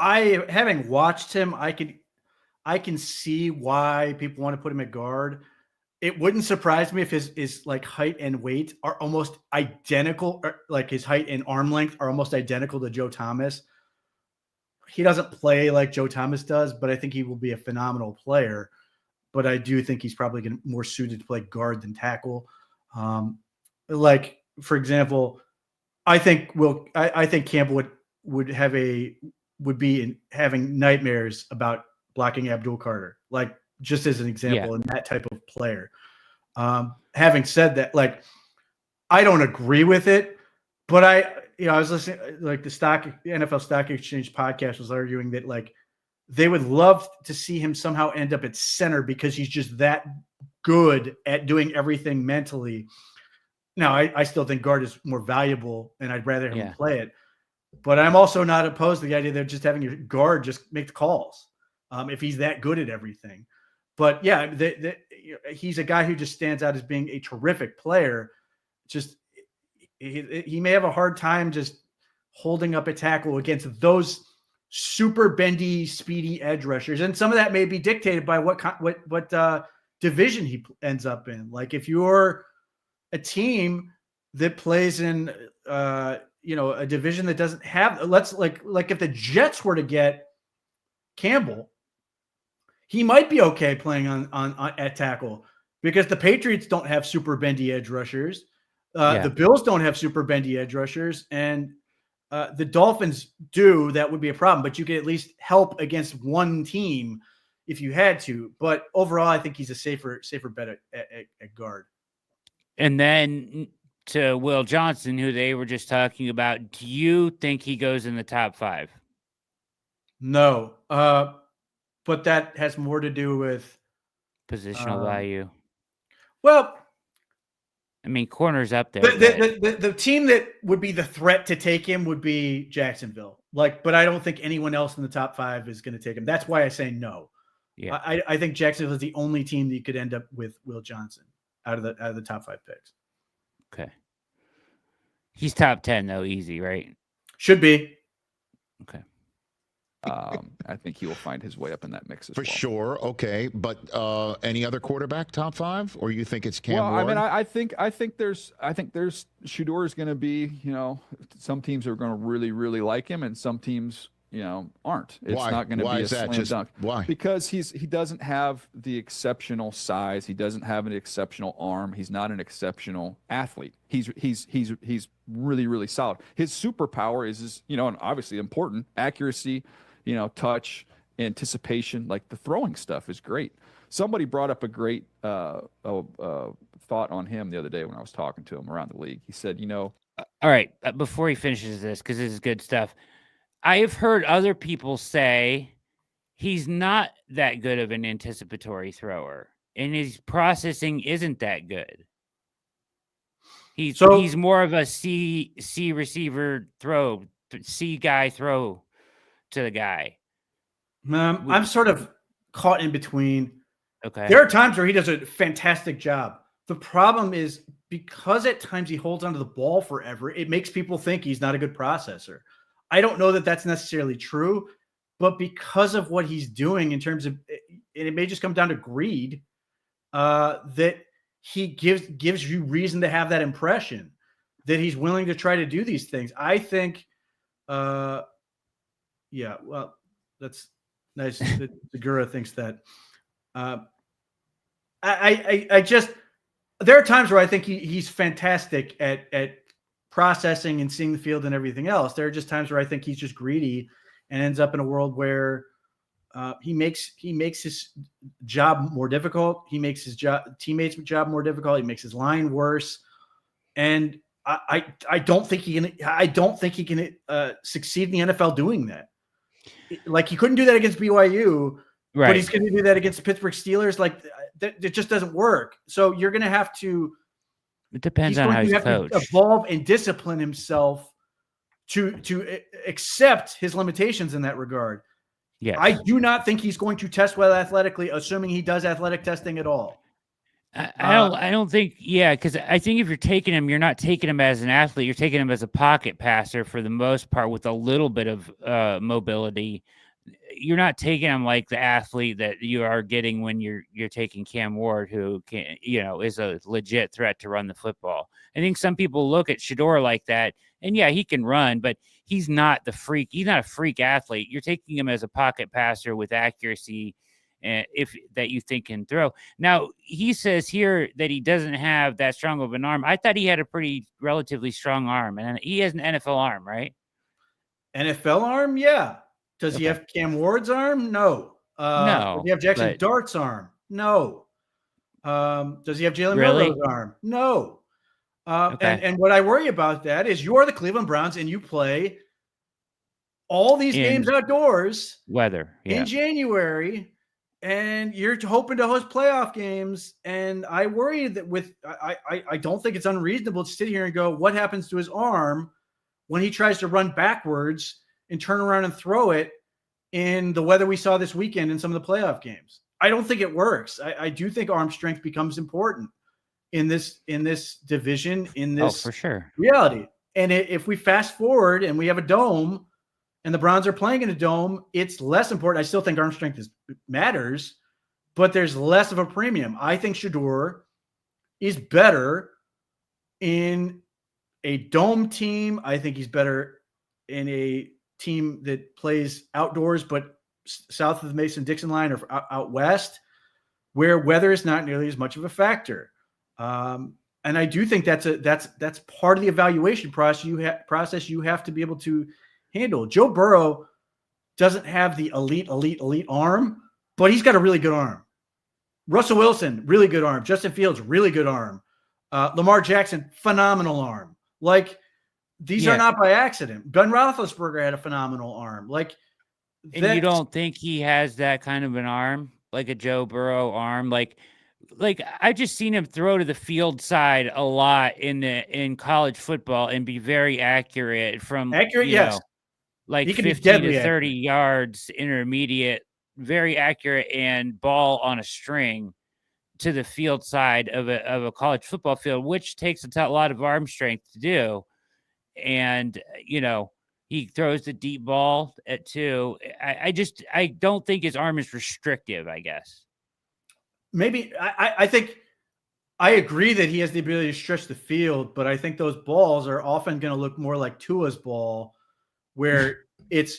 having watched him, I can see why people want to put him at guard. It wouldn't surprise me if his like height and weight are almost identical, or like his height and arm length are almost identical to Joe Thomas. He doesn't play like Joe Thomas does, but I think he will be a phenomenal player. But I do think he's probably more suited to play guard than tackle. Like for example, I think Campbell would be having nightmares about blocking Abdul Carter. Like, just as an example, in that type of player. Having said that, like I don't agree with it, but I was listening, like the NFL Stock Exchange podcast was arguing that like they would love to see him somehow end up at center because he's just that good at doing everything mentally. Now, I still think guard is more valuable, and I'd rather him play it. But I'm also not opposed to the idea that just having your guard just make the calls if he's that good at everything. But yeah, he's a guy who just stands out as being a terrific player. Just he may have a hard time just holding up a tackle against those super bendy, speedy edge rushers, and some of that may be dictated by what division he ends up in. Like if you're a team that plays in a division that doesn't have, let's like if the Jets were to get Campbell, he might be okay playing on at tackle because the Patriots don't have super bendy edge rushers. The Bills don't have super bendy edge rushers, and the Dolphins do. That would be a problem, but you could at least help against one team if you had to. But overall, I think he's a safer bet at guard. And then to Will Johnson, who they were just talking about, do you think he goes in the top 5? No, but that has more to do with positional value. Well, I mean, corner's up there. The team that would be the threat to take him would be Jacksonville. But I don't think anyone else in the top 5 is going to take him. That's why I say no. Yeah, I think Jacksonville is the only team that you could end up with Will Johnson out of the top 5 picks. Okay. He's top 10 though, easy, right? Should be. Okay. I think he will find his way up in that mix as For well. sure. Okay. But any other quarterback top 5, or you think it's Cam Ward? I mean, I think there's Shedeur is going to be, some teams are going to really, really like him, and some teams, aren't. It's why? not going to be a slam dunk. Why? Because he doesn't have the exceptional size. He doesn't have an exceptional arm. He's not an exceptional athlete. He's really, really solid. His superpower is and obviously important accuracy, touch, anticipation, like the throwing stuff is great. Somebody brought up a great thought on him the other day when I was talking to him around the league. He said, all right, before he finishes this, because this is good stuff, I have heard other people say he's not that good of an anticipatory thrower, and his processing isn't that good. He's more of a C receiver throw, C guy throw to the guy. I'm sort of caught in between. Okay. There are times where he does a fantastic job. The problem is because at times he holds onto the ball forever, it makes people think he's not a good processor. I don't know that that's necessarily true, but because of what he's doing in terms of, and it may just come down to greed, that he gives you reason to have that impression that he's willing to try to do these things. I think, well, that's nice that Segura thinks that. I just, there are times where I think he's fantastic at processing and seeing the field and everything else. There are just times where I think he's just greedy and ends up in a world where he makes his job more difficult. He makes his teammates' job more difficult. He makes his line worse. And I don't think he can succeed in the NFL doing that. Like he couldn't do that against BYU, right? But he's going to do that against the Pittsburgh Steelers. Like it just doesn't work. So you're going to have to. It depends on how he's coached. To evolve and discipline himself to accept his limitations in that regard. Yeah, I do not think he's going to test well athletically, assuming he does athletic testing at all. I don't think, because I think if you're taking him, you're not taking him as an athlete. You're taking him as a pocket passer for the most part, with a little bit of mobility. You're not taking him like the athlete that you are getting when you're taking Cam Ward, who can, is a legit threat to run the football. I think some people look at Shedeur like that, and he can run, but he's not the freak. He's not a freak athlete. You're taking him as a pocket passer with accuracy, and if that you think can throw. Now he says here that he doesn't have that strong of an arm. I thought he had a pretty relatively strong arm, and he has an NFL arm, right? NFL arm, yeah. Does he have Cam Ward's arm? No. No. Does he have Jackson Dart's arm? No. Does he have Jalen Milroe's arm? No. Okay. And what I worry about that is you're the Cleveland Browns and you play all these games In outdoors weather. in Yeah. January, and you're hoping to host playoff games. And I worry that I don't think it's unreasonable to sit here and go, what happens to his arm when he tries to run backwards and turn around and throw it in the weather we saw this weekend in some of the playoff games? I don't think it works. I do think arm strength becomes important in this division, in this for sure. reality. And if we fast forward and we have a dome and the Browns are playing in a dome, it's less important. I still think arm strength matters, but there's less of a premium. I think Shedeur is better in a dome team. I think he's better in a team that plays outdoors, but south of the Mason-Dixon line or out west, where weather is not nearly as much of a factor. And I do think that's part of the evaluation process you have to be able to handle. Joe Burrow doesn't have the elite arm, but he's got a really good arm. Russell Wilson, really good arm. Justin Fields, really good arm. Lamar Jackson, phenomenal arm. Like, these are not by accident. Ben Roethlisberger had a phenomenal arm. Like, and you don't think he has that kind of an arm, like a Joe Burrow arm? Like I just seen him throw to the field side a lot in college football and be very accurate from yes. Like he 15 to 30 yards intermediate, very accurate, and ball on a string to the field side of a college football field, which takes a lot of arm strength to do. And, he throws the deep ball at 2. I don't think his arm is restrictive, I guess. Maybe I think I agree that he has the ability to stretch the field, but I think those balls are often going to look more like Tua's ball, where you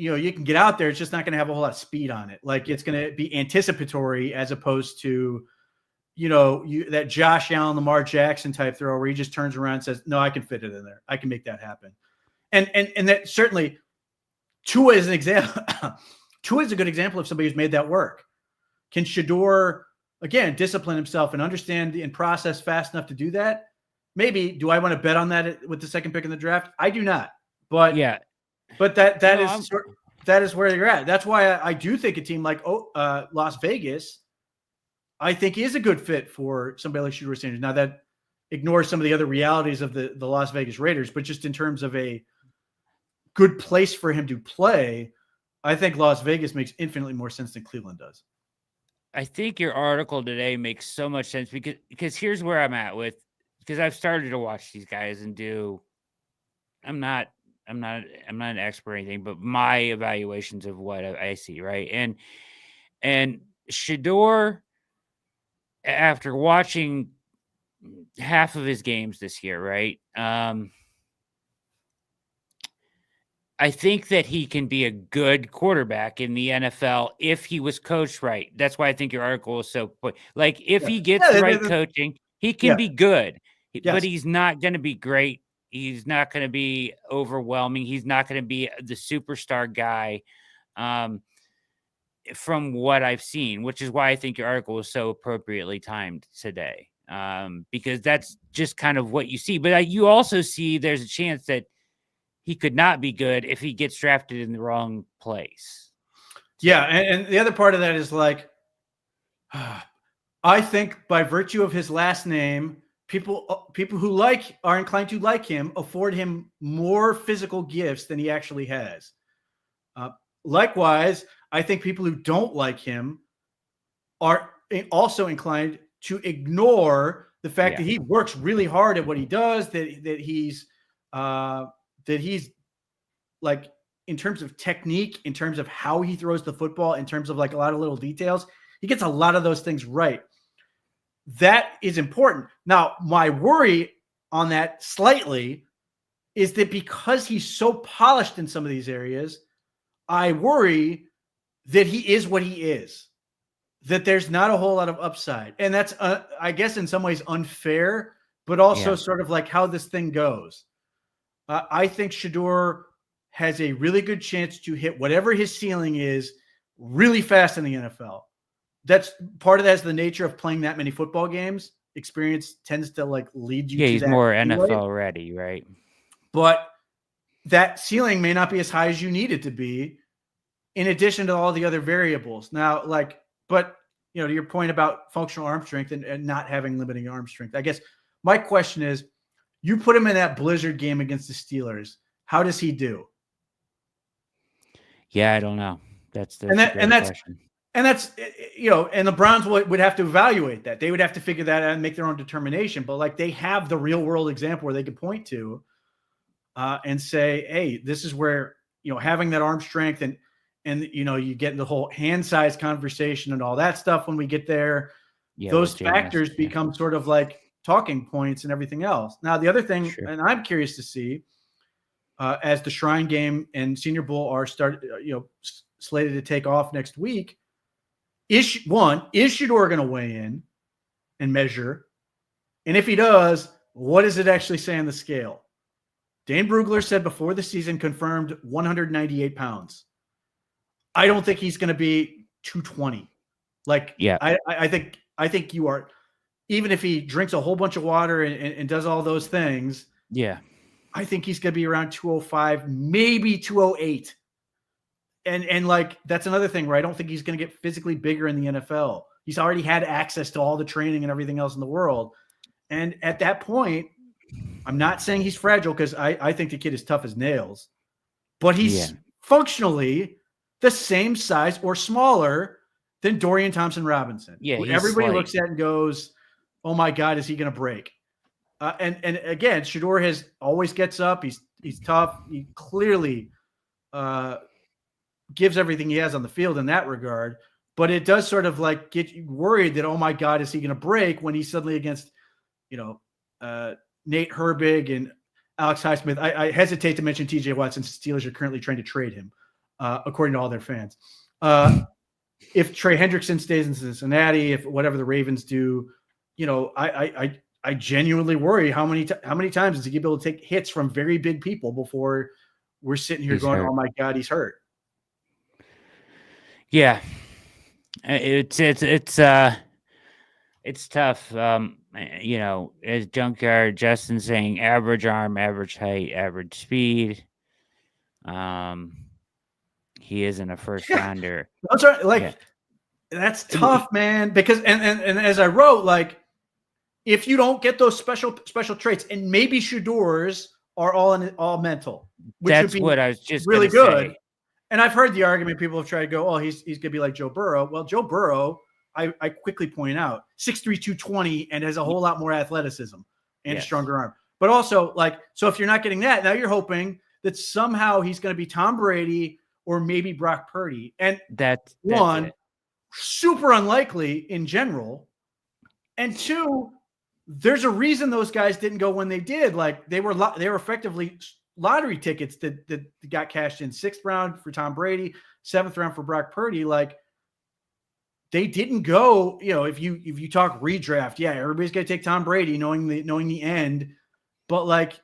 can get out there. It's just not going to have a whole lot of speed on it. Like, it's going to be anticipatory as opposed to, that Josh Allen, Lamar Jackson type throw where he just turns around and says, no, I can fit it in there. I can make that happen. And that certainly Tua is an example. Tua is a good example of somebody who's made that work. Can Shedeur, again, discipline himself and understand and process fast enough to do that? Maybe. Do I want to bet on that with the second pick in the draft? I do not. But that is where you're at. That's why I do think a team like Las Vegas, I think, is a good fit for somebody like Shedeur Sanders. Now, that ignores some of the other realities of the Las Vegas Raiders, but just in terms of a good place for him to play, I think Las Vegas makes infinitely more sense than Cleveland does. I think your article today makes so much sense because here's where I'm at with, because I've started to watch these guys and I'm not an expert or anything, but my evaluations of what I see, right? And Shedeur, after watching half of his games this year, right? I think that he can be a good quarterback in the NFL if he was coached right. That's why I think your article is so like, if he gets the right coaching, he can be good, but he's not going to be great. He's not going to be overwhelming. He's not going to be the superstar guy from what I've seen, which is why I think your article is so appropriately timed today, because that's just kind of what you see. But you also see there's a chance that he could not be good if he gets drafted in the wrong place. Yeah, and the other part of that is like, I think by virtue of his last name, people who are inclined to like him afford him more physical gifts than he actually has. Likewise, I think people who don't like him are also inclined to ignore the fact that he works really hard at what he does, that he's like, in terms of technique, in terms of how he throws the football, in terms of like a lot of little details, he gets a lot of those things right. That is important. Now, my worry on that slightly is that because he's so polished in some of these areas, I worry that he is what he is, that there's not a whole lot of upside. And that's, I guess, in some ways unfair, but also sort of like how this thing goes. I think Shedeur has a really good chance to hit whatever his ceiling is really fast in the NFL. That's part of that is the nature of playing that many football games, experience tends to like lead you Yeah, to he's that more anyway. NFL ready, right? But that ceiling may not be as high as you need it to be, in addition to all the other variables. Now, like, but to your point about functional arm strength and not having limiting arm strength, I guess my question is, you put him in that blizzard game against the Steelers. How does he do? Yeah, I don't know. That's a that's great question. And that's, and the Browns would have to evaluate that. They would have to figure that out and make their own determination. But like, they have the real world example where they could point to and say, hey, this is where, having that arm strength and you get the whole hand size conversation and all that stuff when we get there. Yeah, those factors become sort of like talking points and everything else. Now, the other thing, and I'm curious to see, as the Shrine Game and Senior Bowl are slated to take off next week, is Shedeur going to weigh in and measure? And if he does, what does it actually say on the scale? Dane Brugler said before the season, confirmed 198 pounds. I don't think he's going to be 220. Like, yeah, I think you are, even if he drinks a whole bunch of water and does all those things. Yeah. I think he's going to be around 205, maybe 208. And like, that's another thing where I don't think he's going to get physically bigger in the NFL. He's already had access to all the training and everything else in the world. And at that point, I'm not saying he's fragile, because I think the kid is tough as nails, but he's functionally the same size or smaller than Dorian Thompson-Robinson. Yeah, everybody looks at and goes, oh my God, is he going to break? And again, Shedeur has always gets up. He's tough. He clearly gives everything he has on the field in that regard. But it does sort of like get you worried that, oh my God, is he going to break when he's suddenly against, Nate Herbig and Alex Highsmith. I hesitate to mention TJ Watt, since the Steelers are currently trying to trade him, according to all their fans. If Trey Hendrickson stays in Cincinnati, if whatever the Ravens do, I genuinely worry how many times is he going to be able to take hits from very big people before we're sitting here going, oh my God, he's hurt. Yeah, it's tough. As Junkyard Justin saying, average arm, average height, average speed. He isn't a first rounder. That's right. Like, that's tough, man. Because and as I wrote, like, if you don't get those special traits, and maybe Shedeur's are all mental, which that's would be what I was just really good. say. And I've heard the argument, people have tried to go, oh, he's going to be like Joe Burrow. Well, Joe Burrow, I quickly point out, 6'3", 220, and has a whole lot more athleticism and a stronger arm. But also, like, so if you're not getting that, now you're hoping that somehow he's going to be Tom Brady or maybe Brock Purdy. And that's one, super unlikely in general. And two, there's a reason those guys didn't go when they did. Like, they were effectively lottery tickets that got cashed in. 6th round for Tom Brady, 7th round for Brock Purdy. Like, they didn't go, if you talk redraft, everybody's going to take Tom Brady knowing the end. But like,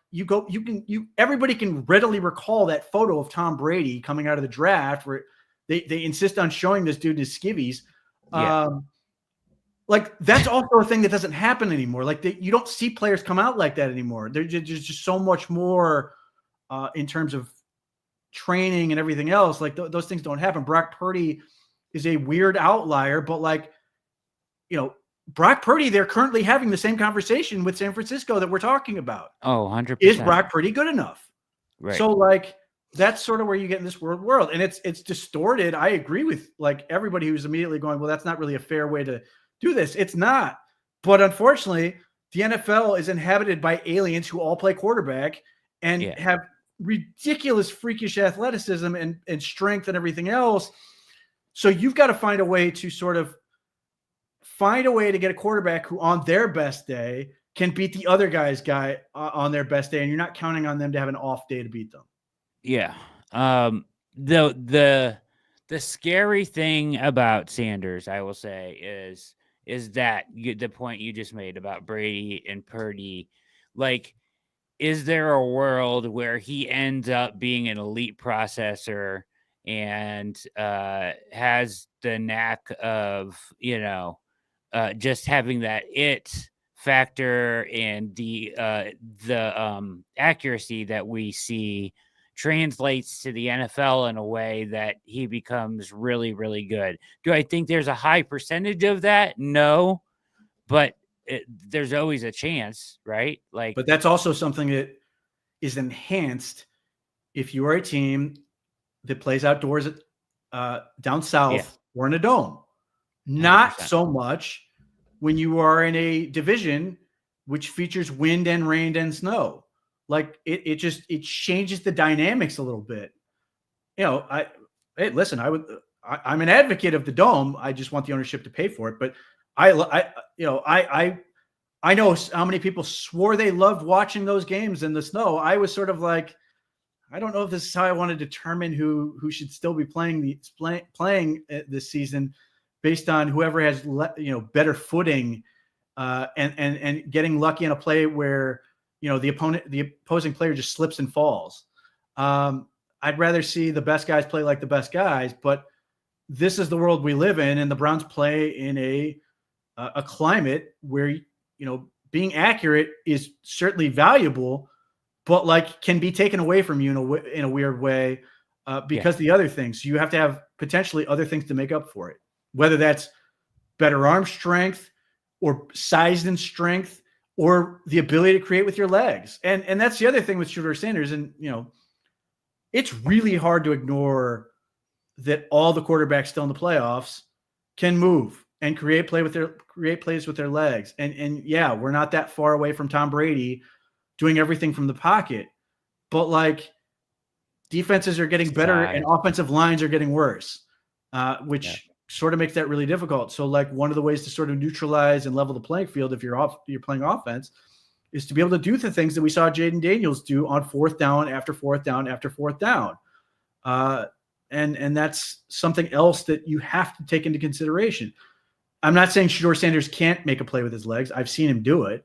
everybody can readily recall that photo of Tom Brady coming out of the draft where they insist on showing this dude his skivvies. Like, that's also a thing that doesn't happen anymore. Like, you don't see players come out like that anymore. There's just so much more in terms of training and everything else. Like, those things don't happen. Brock Purdy is a weird outlier, but like, Brock Purdy, they're currently having the same conversation with San Francisco that we're talking about. Oh, 100%. Is Brock Purdy good enough? Right. So like, that's sort of where you get in this world. And it's distorted. I agree with like everybody who's immediately going, well, that's not really a fair way to do this. It's not. But unfortunately, the NFL is inhabited by aliens who all play quarterback and have ridiculous freakish athleticism and strength and everything else. So you've got to find a way to get a quarterback who on their best day can beat the other guy's on their best day. And you're not counting on them to have an off day to beat them. Yeah. The scary thing about Sanders, I will say, is that the point you just made about Brady and Purdy. Like, is there a world where he ends up being an elite processor and has the knack of, just having that it factor and the accuracy that we see translates to the NFL in a way that he becomes really, really good. Do I think there's a high percentage of that? No, but there's always a chance, right? Like, but that's also something that is enhanced if you are a team that plays outdoors down south or in a dome. 100%. Not so much when you are in a division which features wind and rain and snow. Like it changes the dynamics a little bit. I'm an advocate of the dome. I just want the ownership to pay for it. But I know how many people swore they loved watching those games in the snow. I was sort of like, I don't know if this is how I want to determine who should still be playing this season, based on whoever has better footing and getting lucky in a play where the opposing player just slips and falls. I'd rather see the best guys play like the best guys, but this is the world we live in, and the Browns play in a climate where being accurate is certainly valuable, but like can be taken away from you in a weird way because the other things. You have to have potentially other things to make up for it, whether that's better arm strength or size and strength or the ability to create with your legs. And that's the other thing with Shedeur Sanders. And, it's really hard to ignore that all the quarterbacks still in the playoffs can move and create plays with their legs. And yeah, we're not that far away from Tom Brady doing everything from the pocket, but like defenses are getting better and offensive lines are getting worse, which sort of makes that really difficult. So like one of the ways to sort of neutralize and level the playing field if you're playing offense is to be able to do the things that we saw Jaden Daniels do on fourth down after fourth down after fourth down. And that's something else that you have to take into consideration. I'm not saying Shedeur Sanders can't make a play with his legs. I've seen him do it,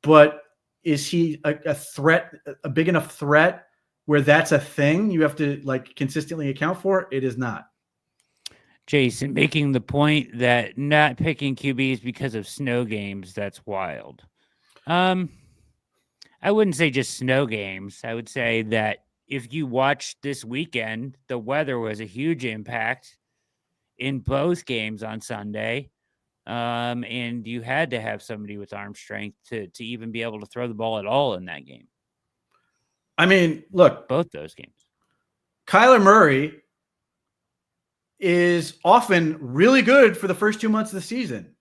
but is he a threat, a big enough threat where that's a thing you have to like consistently account for? It is not. Jason, making the point that not picking QBs because of snow games, that's wild. I wouldn't say just snow games. I would say that if you watched this weekend, the weather was a huge impact in both games on Sunday. And you had to have somebody with arm strength to even be able to throw the ball at all in that game. I mean, look, both those games. Kyler Murray is often really good for the first 2 months of the season,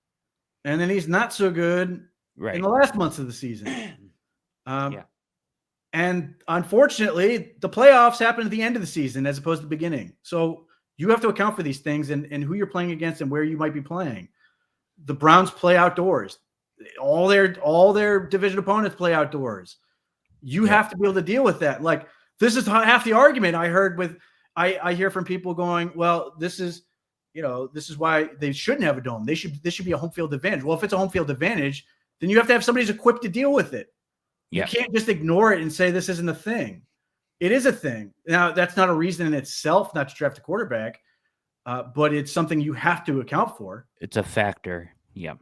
and then he's not so good in the last months of the season. And unfortunately, the playoffs happen at the end of the season as opposed to the beginning. So you have to account for these things and who you're playing against and where you might be playing. The Browns play outdoors. All their division opponents play outdoors. You have to be able to deal with that. Like, this is half the argument I heard with I hear from people going, well, this is why they shouldn't have a dome. This should be a home field advantage. Well, if it's a home field advantage, then you have to have somebody who's equipped to deal with it. You can't just ignore it and say this isn't a thing. It is a thing. Now, that's not a reason in itself not to draft a quarterback, but it's something you have to account for. It's a factor. Yeah.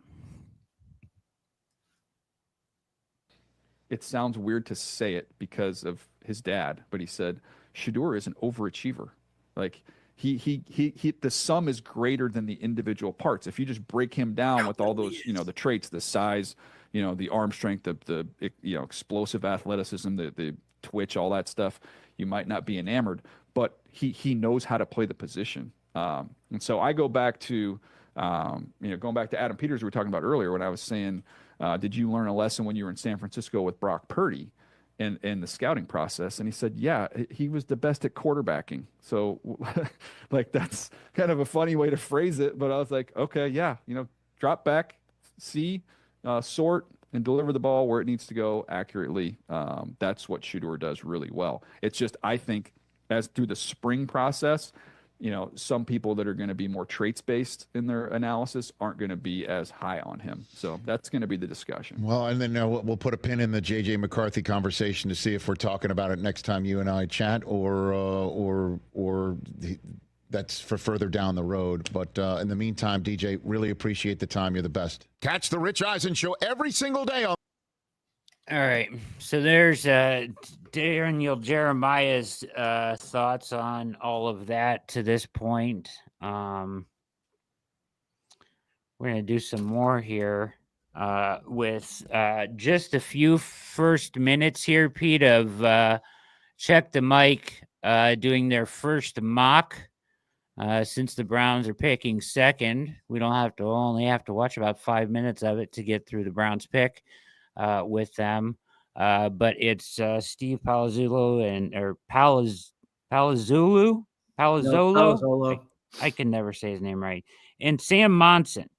It sounds weird to say it because of his dad, but he said Shedeur is an overachiever. Like he the sum is greater than the individual parts. If you just break him down with all those, the traits, the size, the arm strength, the explosive athleticism, the twitch, all that stuff, you might not be enamored, but he knows how to play the position. And so I go back to, going back to Adam Peters, we were talking about earlier when I was saying, did you learn a lesson when you were in San Francisco with Brock Purdy in the scouting process? And he said, yeah, he was the best at quarterbacking. So like, that's kind of a funny way to phrase it, but I was like, okay, yeah, drop back, see, sort, and deliver the ball where it needs to go accurately. That's what Shedeur does really well. It's just, I think, as through the spring process, some people that are going to be more traits-based in their analysis aren't going to be as high on him. So that's going to be the discussion. Well, and then we'll put a pin in the J.J. McCarthy conversation to see if we're talking about it next time you and I chat, or that's for further down the road. But in the meantime, DJ, really appreciate the time. You're the best. Catch the Rich Eisen Show every single day on. All right. So there's Daniel Jeremiah's thoughts on all of that to this point. We're going to do some more here with just a few first minutes here, Pete, of Check the Mic doing their first mock. Since the Browns are picking second, we don't only have to watch about 5 minutes of it to get through the Browns pick with them. But it's Steve Palazzolo Palazzolo. I can never say his name right. And Sam Monson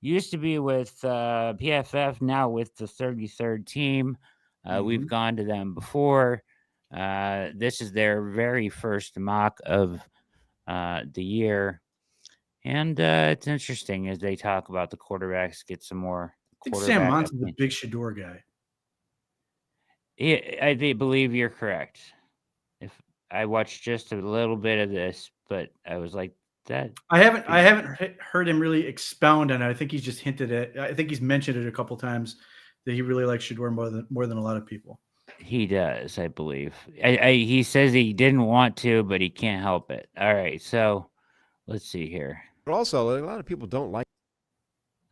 used to be with PFF, now with the 33rd team. We've gone to them before. This is their very first mock of the year. And it's interesting as they talk about the quarterbacks, get some more. I think Sam Monson's a big Shador guy. I believe you're correct. If I watched just a little bit of this, but I was like that. I haven't heard him really expound on it. I think he's just hinted at. I think he's mentioned it a couple times that he really likes Shador more than a lot of people. He does, I believe. He says he didn't want to, but he can't help it. All right, so let's see here. But also, a lot of people don't like.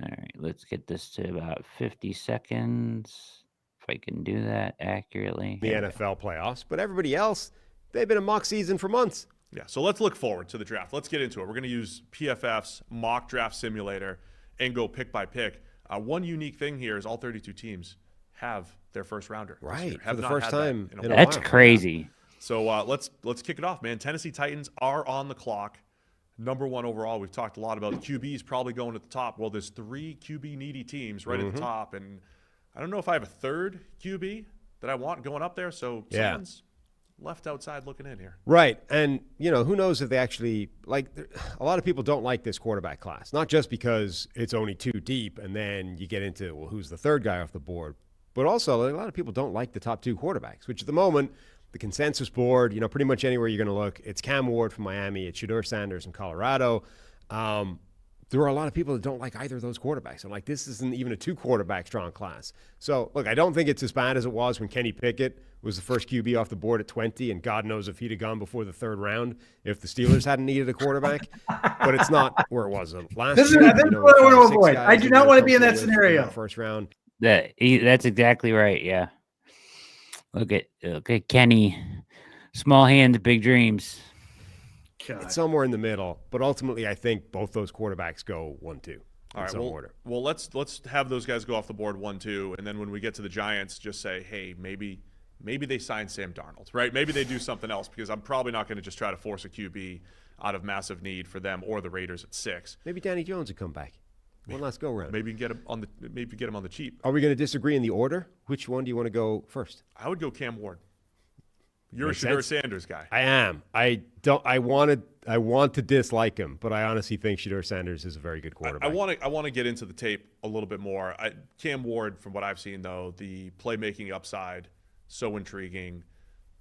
All right, let's get this to about 50 seconds. If I can do that accurately. The NFL playoffs, but everybody else, they've been in mock season for months. Yeah, so let's look forward to the draft. Let's get into it. We're going to use PFF's mock draft simulator and go pick by pick. One unique thing here is all 32 teams have their first rounder. Right, for the first time in a while. That's crazy. So let's kick it off, man. Tennessee Titans are on the clock. Number one overall. We've talked a lot about QBs probably going at the top. Well, there's 3 QB needy teams right at the top, and I don't know if I have a third QB that I want going up there. So someone's left outside looking in here. Right, and who knows if they actually like. A lot of people don't like this quarterback class, not just because it's only 2 deep, and then you get into who's the third guy off the board, but also a lot of people don't like the top 2 quarterbacks, which at the moment. The consensus board, pretty much anywhere you're going to look, it's Cam Ward from Miami, it's Shador Sanders in Colorado. There are a lot of people that don't like either of those quarterbacks. I'm like, this isn't even a 2-quarterback strong class. So, look, I don't think it's as bad as it was when Kenny Pickett was the first QB off the board at 20, and God knows if he'd have gone before the 3rd round if the Steelers hadn't needed a quarterback. But it's not where it was last year. This is what I want to avoid. I do not want to be in that scenario. First round. That's exactly right, yeah. Look at Kenny. Small hands, big dreams. God. It's somewhere in the middle, but ultimately, I think both those quarterbacks go 1-2. All right. Order. Well, let's have those guys go off the board 1-2, and then when we get to the Giants, just say, hey, maybe they sign Sam Darnold, right? Maybe they do something else because I'm probably not going to just try to force a QB out of massive need for them or the Raiders at 6. Maybe Danny Jones would come back. One last go round. Maybe get him on the cheap. Are we going to disagree in the order? Which one do you want to go first? I would go Cam Ward. You're a Shador Sanders guy. I am. I want to dislike him, but I honestly think Shador Sanders is a very good quarterback. I want to get into the tape a little bit more. Cam Ward, from what I've seen though, the playmaking upside, so intriguing.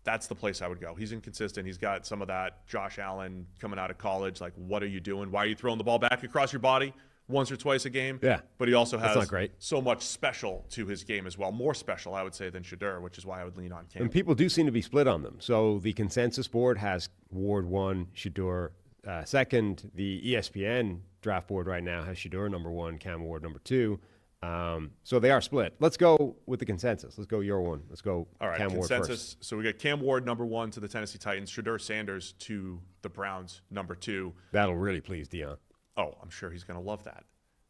That's the place I would go. He's inconsistent. He's got some of that Josh Allen coming out of college. Like, what are you doing? Why are you throwing the ball back across your body once or twice a game? Yeah. But he also has not great. So much special to his game as well. More special, I would say, than Shador, which is why I would lean on Cam. And people do seem to be split on them. So the consensus board has Ward 1, Shador 2nd. The ESPN draft board right now has Shador number 1, Cam Ward number 2. So they are split. Let's go with the consensus. Let's go your one. Let's go All right, Cam consensus. Ward first. So we got Cam Ward number 1 to the Tennessee Titans, Shador Sanders to the Browns number 2. That'll really please Dion. Oh, I'm sure he's going to love that.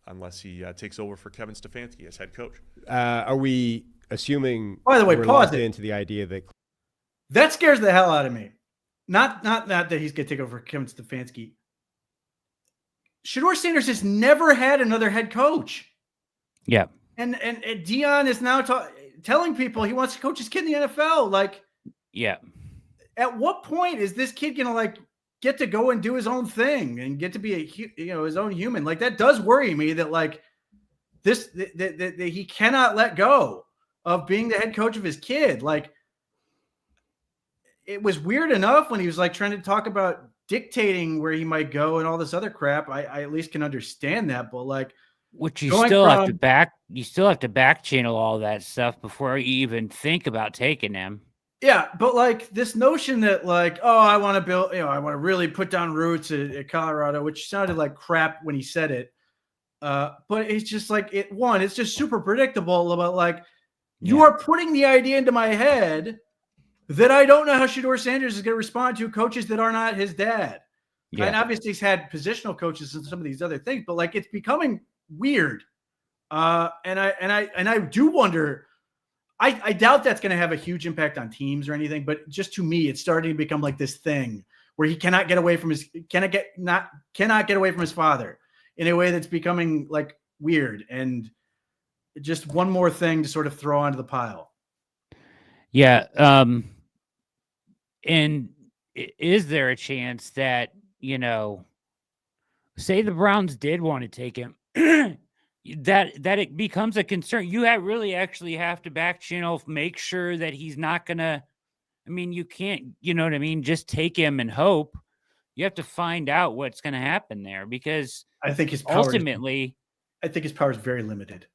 Unless he takes over for Kevin Stefanski as head coach. Are we assuming? By the way, we're pause locked it. into the idea that scares the hell out of me. Not that he's going to take over for Kevin Stefanski. Shador Sanders has never had another head coach. Yeah, and Dion is now telling people he wants to coach his kid in the NFL. Like, yeah. At what point is this kid going to get to go and do his own thing and get to be his own human? Like, that does worry me that that he cannot let go of being the head coach of his kid. Like, it was weird enough when he was trying to talk about dictating where he might go and all this other crap, I at least can understand that. But like, Which you going still have to from- back channel all that stuff before you even think about taking him. yeah, but like this notion that like, oh, I want to build, I want to really put down roots at Colorado, which sounded like crap when he said it. But it's just like it's just super predictable about like, you are putting the idea into my head that I don't know how Shedeur Sanders is going to respond to coaches that are not his dad. Yeah. And obviously he's had positional coaches and some of these other things, but like it's becoming weird. And I do wonder, I doubt that's going to have a huge impact on teams or anything, but just to me, it's starting to become like this thing where he cannot get away from his father in a way that's becoming like weird, and just one more thing to sort of throw onto the pile. Yeah. And is there a chance that, say the Browns did want to take him, that it becomes a concern? You really actually have to back channel, make sure that he's not going to, you can't, you know what I mean? Just take him and hope. You have to find out what's going to happen there, because I think his power is very limited.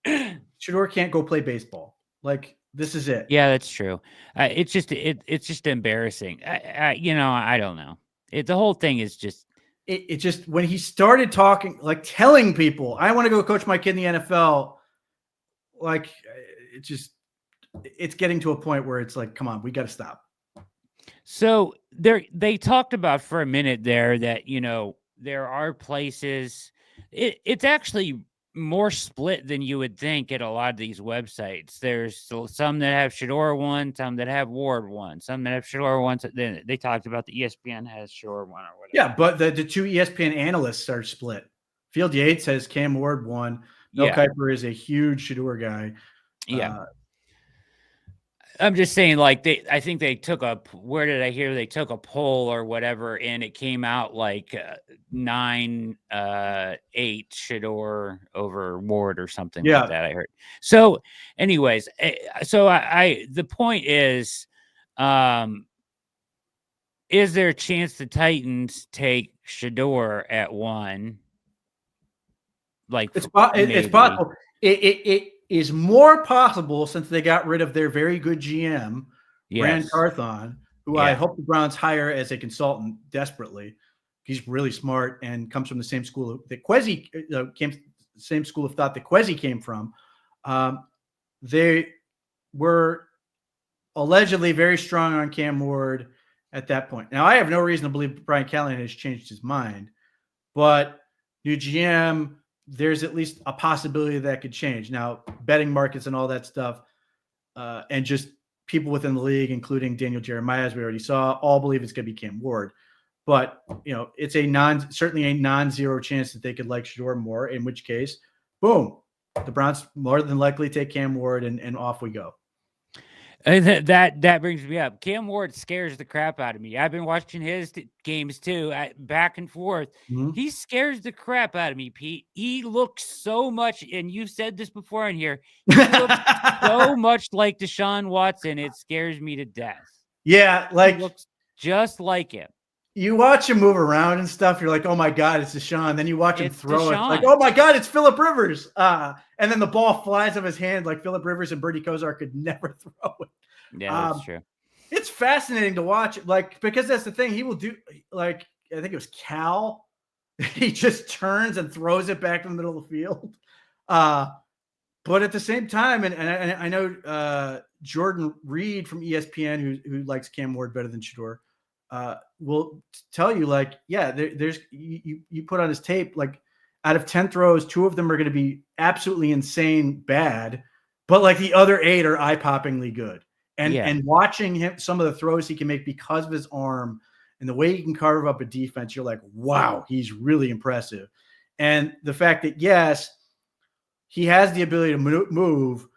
Shedeur can't go play baseball. Like, this is it. Yeah, that's true. It's just embarrassing. I don't know. The whole thing is just. It just, when he started talking, like telling people, I want to go coach my kid in the NFL. Like, it's getting to a point where it's like, come on, we got to stop. So they talked about for a minute there that, there are places. It's actually more split than you would think at a lot of these websites. There's some that have Shedeur one, some that have Ward one, some that have Shedeur one. Then they talked about the ESPN has Shedeur one or whatever. Yeah, but the two ESPN analysts are split. Field Yates has Cam Ward one. Mel Kiper is a huge Shedeur guy. Yeah. I'm just saying, like, I think they took where did I hear they took a poll or whatever, and it came out like 9-8 Shedeur over Ward or something like that, I heard. So anyways, the point is there a chance the Titans take Shedeur at 1? Like, it's possible. It is more possible since they got rid of their very good GM, Brand Carthon, who I hope the Browns hire as a consultant desperately. He's really smart and comes from the same school that Kwesi same school of thought that Kwesi came from. They were allegedly very strong on Cam Ward at that point. Now, I have no reason to believe Brian Callahan has changed his mind, but new GM, there's at least a possibility that could change. Now, betting markets and all that stuff, and just people within the league, including Daniel Jeremiah, as we already saw, all believe it's going to be Cam Ward. But, it's certainly a non-zero chance that they could like Shedeur more, in which case, boom, the Browns more than likely take Cam Ward and off we go. That brings me up. Cam Ward scares the crap out of me. I've been watching his games too, back and forth. Mm-hmm. He scares the crap out of me, Pete. He looks so much, and you've said this before in here, he looks so much like Deshaun Watson. It scares me to death. Yeah, like he looks just like him. You watch him move around and stuff. You're like, oh my God, it's Deshaun. Then you watch him throw it. Like, oh my God, it's Phillip Rivers. And then the ball flies off his hand like Phillip Rivers and Bertie Kosar could never throw it. Yeah, that's true. It's fascinating to watch, like, because that's the thing. He will do, like, I think it was Cal. He just turns and throws it back in the middle of the field. But at the same time, and I know Jordan Reed from ESPN, who likes Cam Ward better than Shedeur, will tell you, like, yeah, there's you put on his tape, like, out of 10 throws, 2 of them are going to be absolutely insane bad, but like the other 8 are eye-poppingly good. And watching him, some of the throws he can make because of his arm and the way he can carve up a defense, you're like, wow, he's really impressive. And the fact that, yes, he has the ability to move,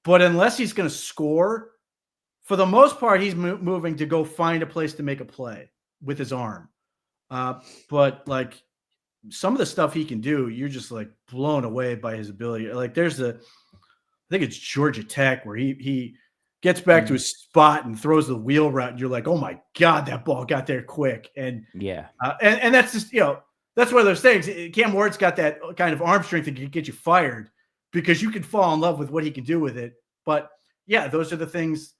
but unless he's going to score, for the most part, he's moving to go find a place to make a play with his arm. But like some of the stuff he can do, you're just like blown away by his ability. Like I think it's Georgia Tech where he gets back to his spot and throws the wheel route, and you're like, oh my God, that ball got there quick. And and that's just, that's one of those things. Cam Ward's got that kind of arm strength that can get you fired because you can fall in love with what he can do with it. But yeah, those are the things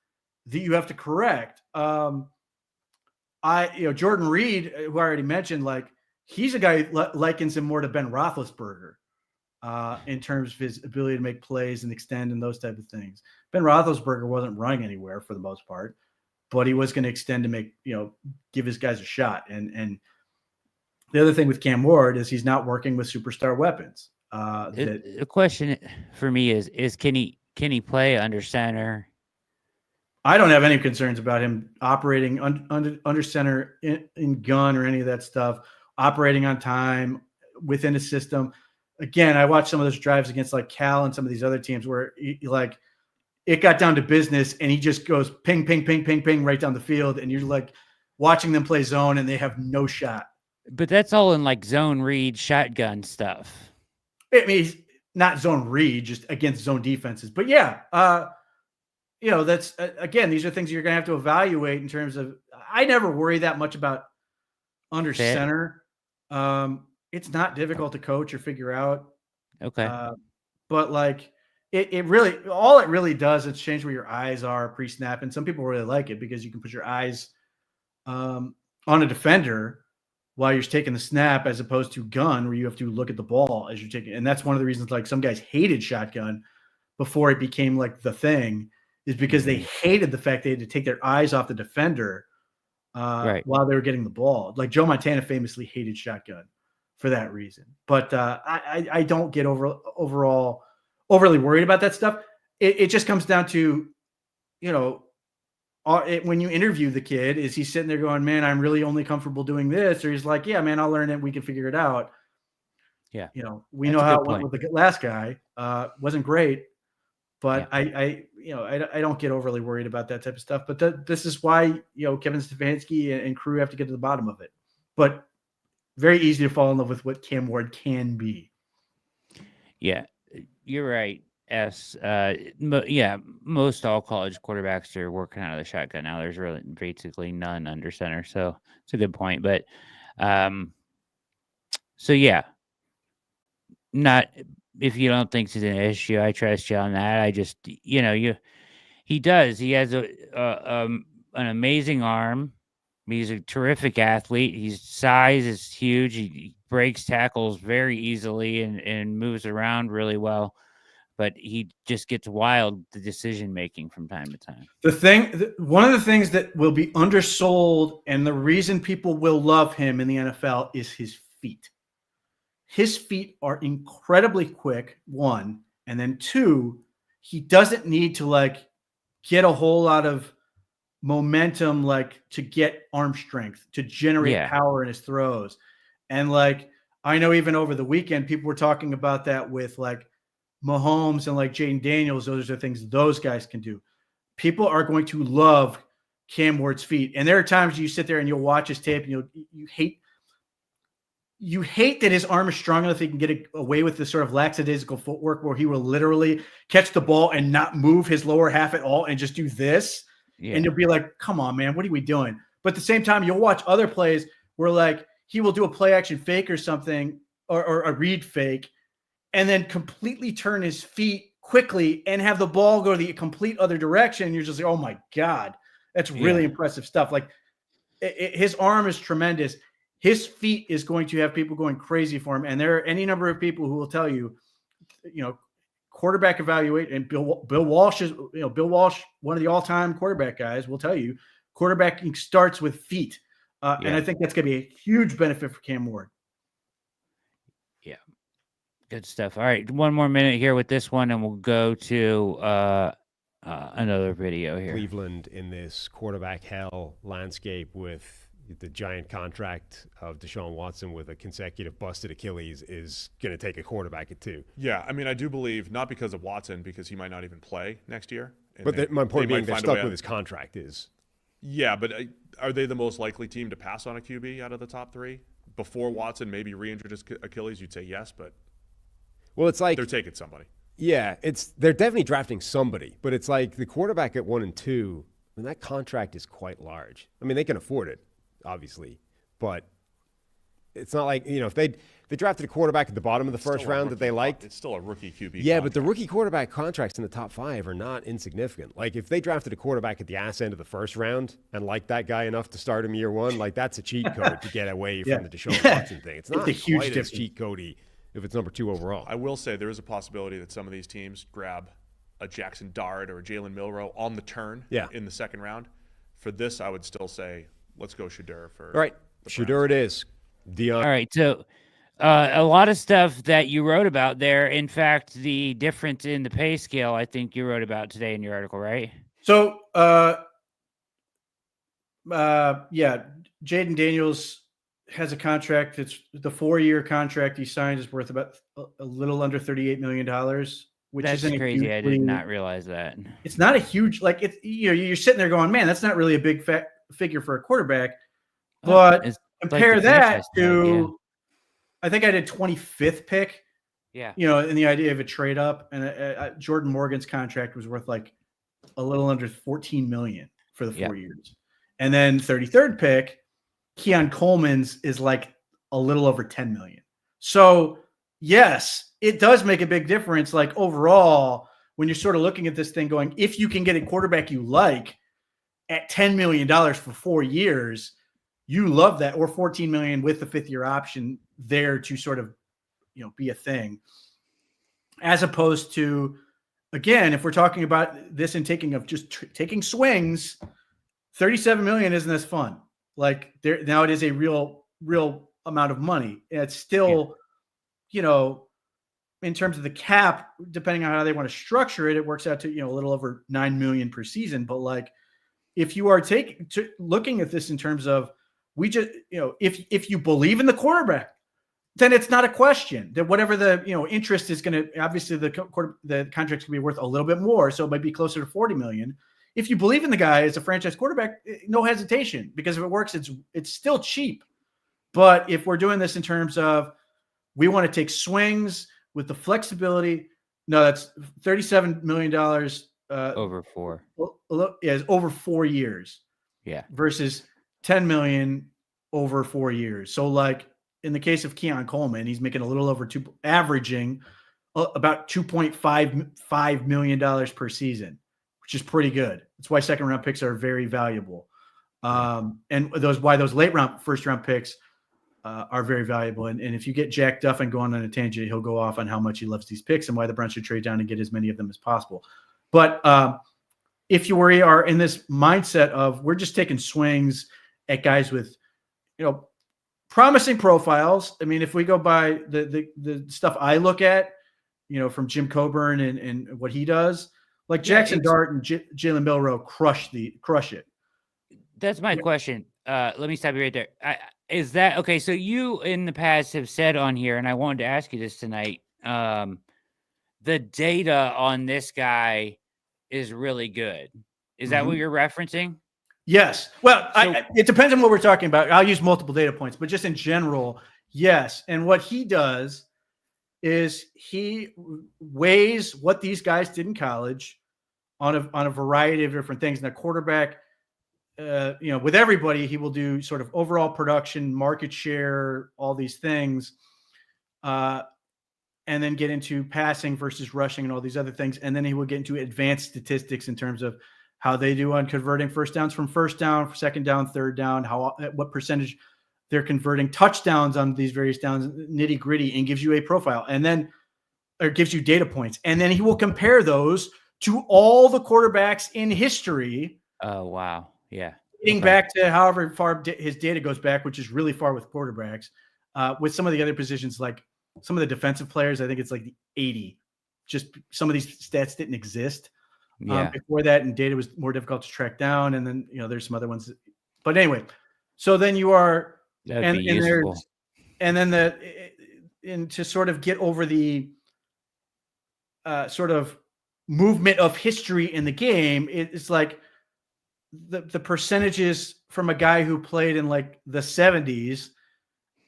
that you have to correct. Jordan Reed, who I already mentioned, like, he's a guy who likens him more to Ben Roethlisberger in terms of his ability to make plays and extend and those type of things. Ben Roethlisberger wasn't running anywhere for the most part, but he was going to extend to make, give his guys a shot. And the other thing with Cam Ward is he's not working with superstar weapons. The question for me is can he play under center? I don't have any concerns about him operating under center in gun or any of that stuff, operating on time within a system. Again, I watched some of those drives against like Cal and some of these other teams where it got down to business and he just goes ping, ping, ping, ping, ping right down the field. And you're like watching them play zone and they have no shot. But that's all in like zone read, shotgun stuff. I mean, not zone read, just against zone defenses. But yeah, that's again, these are things you're going to have to evaluate in terms of. I never worry that much about under center. It's not difficult to coach or figure out. Okay, but like it really, all it really does is change where your eyes are pre-snap, and some people really like it because you can put your eyes on a defender while you're taking the snap, as opposed to gun, where you have to look at the ball as you're taking. And that's one of the reasons, like, some guys hated shotgun before it became like the thing, is because they hated the fact they had to take their eyes off the defender while they were getting the ball. Like Joe Montana famously hated shotgun for that reason. But I don't get overall overly worried about that stuff. It just comes down to, when you interview the kid, is he sitting there going, man, I'm really only comfortable doing this? Or he's like, yeah, man, I'll learn it. We can figure it out. Yeah. We know how it went with the last guy. Wasn't great, but I don't get overly worried about that type of stuff. But this is why, Kevin Stefanski and crew have to get to the bottom of it. But very easy to fall in love with what Cam Ward can be. Yeah, you're right. Most all college quarterbacks are working out of the shotgun now. There's really basically none under center, so it's a good point. But not if you don't think it's an issue, I trust you on that. I just he does. He has an amazing arm. He's a terrific athlete. His size is huge. He breaks tackles very easily and moves around really well. But he just gets wild, the decision-making from time to time. One of the things that will be undersold, and the reason people will love him in the NFL, is his feet. His feet are incredibly quick, one. And then two, he doesn't need to get a whole lot of momentum, to get arm strength, to generate power in his throws. And I know even over the weekend, people were talking about that with Mahomes and Jaden Daniels. Those are things those guys can do. People are going to love Cam Ward's feet. And there are times you sit there and you'll watch his tape and you hate that his arm is strong enough that he can get away with this sort of lackadaisical footwork where he will literally catch the ball and not move his lower half at all and just do this. Yeah. And you'll be like, come on, man, what are we doing? But at the same time, you'll watch other plays where he will do a play action fake or something, or a read fake, and then completely turn his feet quickly and have the ball go the complete other direction. And you're just like, oh my God, that's really impressive stuff. His arm is tremendous. His feet is going to have people going crazy for him. And there are any number of people who will tell you, quarterback evaluate, and Bill Walsh is, Bill Walsh, one of the all-time quarterback guys, will tell you quarterbacking starts with feet. And I think that's going to be a huge benefit for Cam Ward. Yeah. Good stuff. All right. One more minute here with this one, and we'll go to another video here. Cleveland in this quarterback hell landscape with the giant contract of Deshaun Watson with a consecutive busted Achilles is going to take a quarterback at 2. Yeah, I mean, I do believe, not because of Watson, because he might not even play next year. But my point being, they're stuck with his contract is. Yeah, but are they the most likely team to pass on a QB out of the top 3? Before Watson maybe re-injured his Achilles, you'd say yes, but well, it's like they're taking somebody. Yeah, they're definitely drafting somebody, but it's like the quarterback at 1 and 2, and that contract is quite large. I mean, they can afford it, obviously, but it's not like, if they drafted a quarterback at the bottom of the first round that they liked. It's still a rookie QB. Yeah, contract. but the rookie quarterback contracts in the top 5 are not insignificant. Like, if they drafted a quarterback at the ass end of the first round and liked that guy enough to start him year 1, like, that's a cheat code to get away from the Deshaun Watson thing. It's not a huge quite as difference. cheat codey if it's number 2 overall. I will say there is a possibility that some of these teams grab a Jackson Dart or a Jalen Milroe on the turn in the second round. For this, I would still say let's go Shedeur for. All right, Shedeur it is. Dion. All right, so a lot of stuff that you wrote about there. In fact, the difference in the pay scale, I think you wrote about today in your article, right? So, Jaden Daniels has a contract. It's the 4-year contract he signed is worth about a little under $38 million, which That's isn't crazy. I did not realize that. It's not a huge, like, it's, you're sitting there going, man, that's not really a big figure for a quarterback. But compare that to, I think I did 25th pick. Yeah. In the idea of a trade up, and Jordan Morgan's contract was worth like a little under $14 million for the 4 years. And then 33rd pick, Keon Coleman's is like a little over 10 million. So yes, it does make a big difference. Like overall, when you're sort of looking at this thing going, if you can get a quarterback you like at $10 million for 4 years, you love that, or 14 million with the 5th-year option there to sort of, be a thing. As opposed to, again, if we're talking about this and taking swings, 37 million isn't as fun. Like now it is a real amount of money. And it's still, in terms of the cap, depending on how they want to structure it, it works out to, a little over 9 million per season. But like, if you are looking at this in terms of, we just, if you believe in the quarterback, then it's not a question that whatever the, interest is going to, obviously the contract's going to be worth a little bit more. So it might be closer to 40 million. If you believe in the guy as a franchise quarterback, no hesitation, because if it works, it's still cheap. But if we're doing this in terms of, we want to take swings with the flexibility, no, that's $37 million. Over 4. Is over 4 years. Yeah. Versus 10 million over 4 years. So like in the case of Keon Coleman, he's making a little over averaging about $2.55 million per season, which is pretty good. That's why second round picks are very valuable. And why those late round, first round picks are very valuable. And if you get Jack Duffin going on a tangent, he'll go off on how much he loves these picks and why the Browns should trade down and get as many of them as possible. But if you are in this mindset of, we're just taking swings at guys with, promising profiles. I mean, if we go by the stuff I look at, from Jim Coburn and what he does, like Jackson Dart and Jalen Milroe crush it. That's my question. Let me stop you right there. Is that okay? So you in the past have said on here, and I wanted to ask you this tonight. The data on this guy is really good. Is that what you're referencing? Yes. Well, it depends on what we're talking about. I'll use multiple data points, but just in general, yes. And what he does is he weighs what these guys did in college on a variety of different things. And a quarterback, with everybody, he will do sort of overall production, market share, all these things, and then get into passing versus rushing and all these other things. And then he will get into advanced statistics in terms of how they do on converting first downs from first down, second down, third down, what percentage they're converting touchdowns on these various downs, nitty gritty, and gives you a profile, and then gives you data points. And then he will compare those to all the quarterbacks in history. Oh, wow. Yeah. Getting back to however far his data goes back, which is really far with quarterbacks. With some of the other positions, like some of the defensive players, I think it's like the 80. Just some of these stats didn't exist. Before that, and data was more difficult to track down. And then, there's some other ones. But anyway, so then you are, and to sort of get over the sort of movement of history in the game, it's like the percentages from a guy who played in like the 70s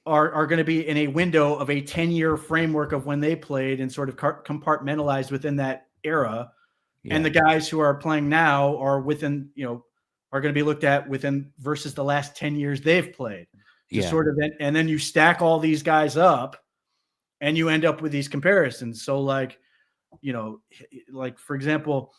are going to be in a window of a 10-year framework of when they played and sort of compartmentalized within that era. Yeah. And the guys who are playing now are within, are going to be looked at within versus the last 10 years they've played. Sort of, and then you stack all these guys up and you end up with these comparisons. So like for example,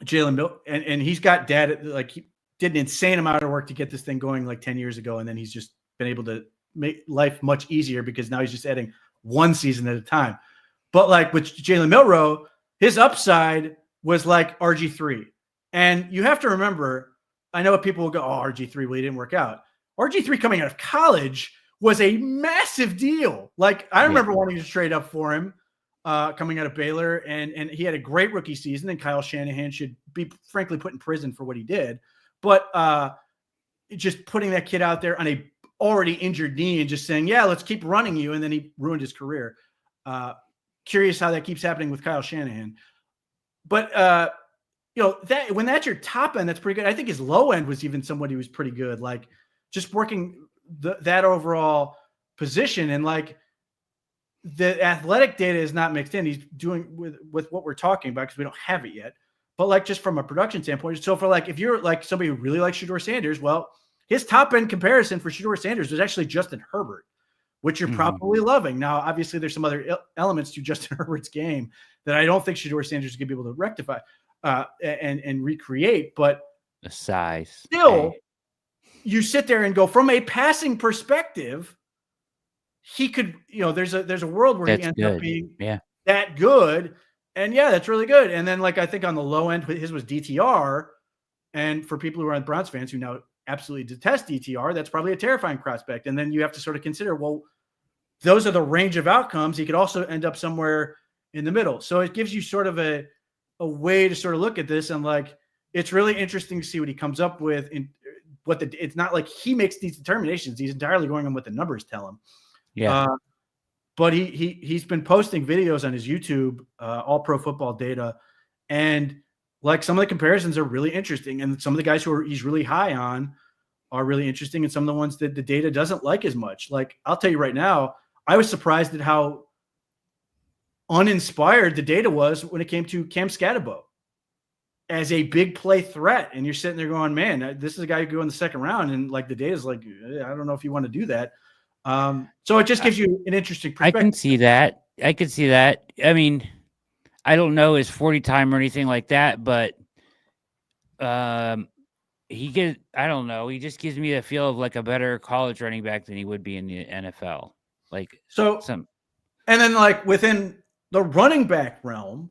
Jalen Milton, and he's got data, like he did an insane amount of work to get this thing going like 10 years ago. And then he's just been able to make life much easier because now he's just adding one season at a time. But like with Jalen Milroe, his upside was like RG3. And you have to remember, I know people will go, oh, RG3, well, he didn't work out. RG3 coming out of college was a massive deal. Like I remember wanting to trade up for him coming out of Baylor, and he had a great rookie season, and Kyle Shanahan should be frankly put in prison for what he did. But just putting that kid out there on a already injured knee and just saying, yeah, let's keep running you. And then he ruined his career. Curious how that keeps happening with Kyle Shanahan. But, that when that's your top end, that's pretty good. I think his low end was even somebody who was pretty good, like just working that overall position. And like the athletic data is not mixed in. He's doing with what we're talking about because we don't have it yet. But like just from a production standpoint. So for like, if you're like somebody who really likes Shedeur Sanders, well, his top end comparison for Shedeur Sanders was actually Justin Herbert, which you're probably loving. Now, obviously, there's some other elements to Justin Herbert's game that I don't think Shedeur Sanders is going to be able to rectify and recreate. But the size, still, you sit there and go from a passing perspective, he could, there's a world where he ends up being that good. And yeah, that's really good. And then like, I think on the low end, his was DTR. And for people who are Browns fans who now absolutely detest DTR, that's probably a terrifying prospect. And then you have to sort of consider, well, those are the range of outcomes. He could also end up somewhere in the middle. So it gives you sort of a way to sort of look at this. And like, it's really interesting to see what he comes up with. And it's not like he makes these determinations. He's entirely going on what the numbers tell him. Yeah. But he's been posting videos on his YouTube, All Pro Football Data. And like some of the comparisons are really interesting. And some of the guys who he's really high on are really interesting. And some of the ones that the data doesn't like as much. Like I'll tell you right now, I was surprised at how uninspired the data was when it came to Cam Scatterbo as a big play threat. And you're sitting there going, man, this is a guy who go in the second round. And like the data is like, I don't know if you want to do that. So it just gives you an interesting perspective. I can see that. I mean, I don't know his 40 time or anything like that, but I don't know. He just gives me the feel of like a better college running back than he would be in the NFL. Like and then like within the running back realm,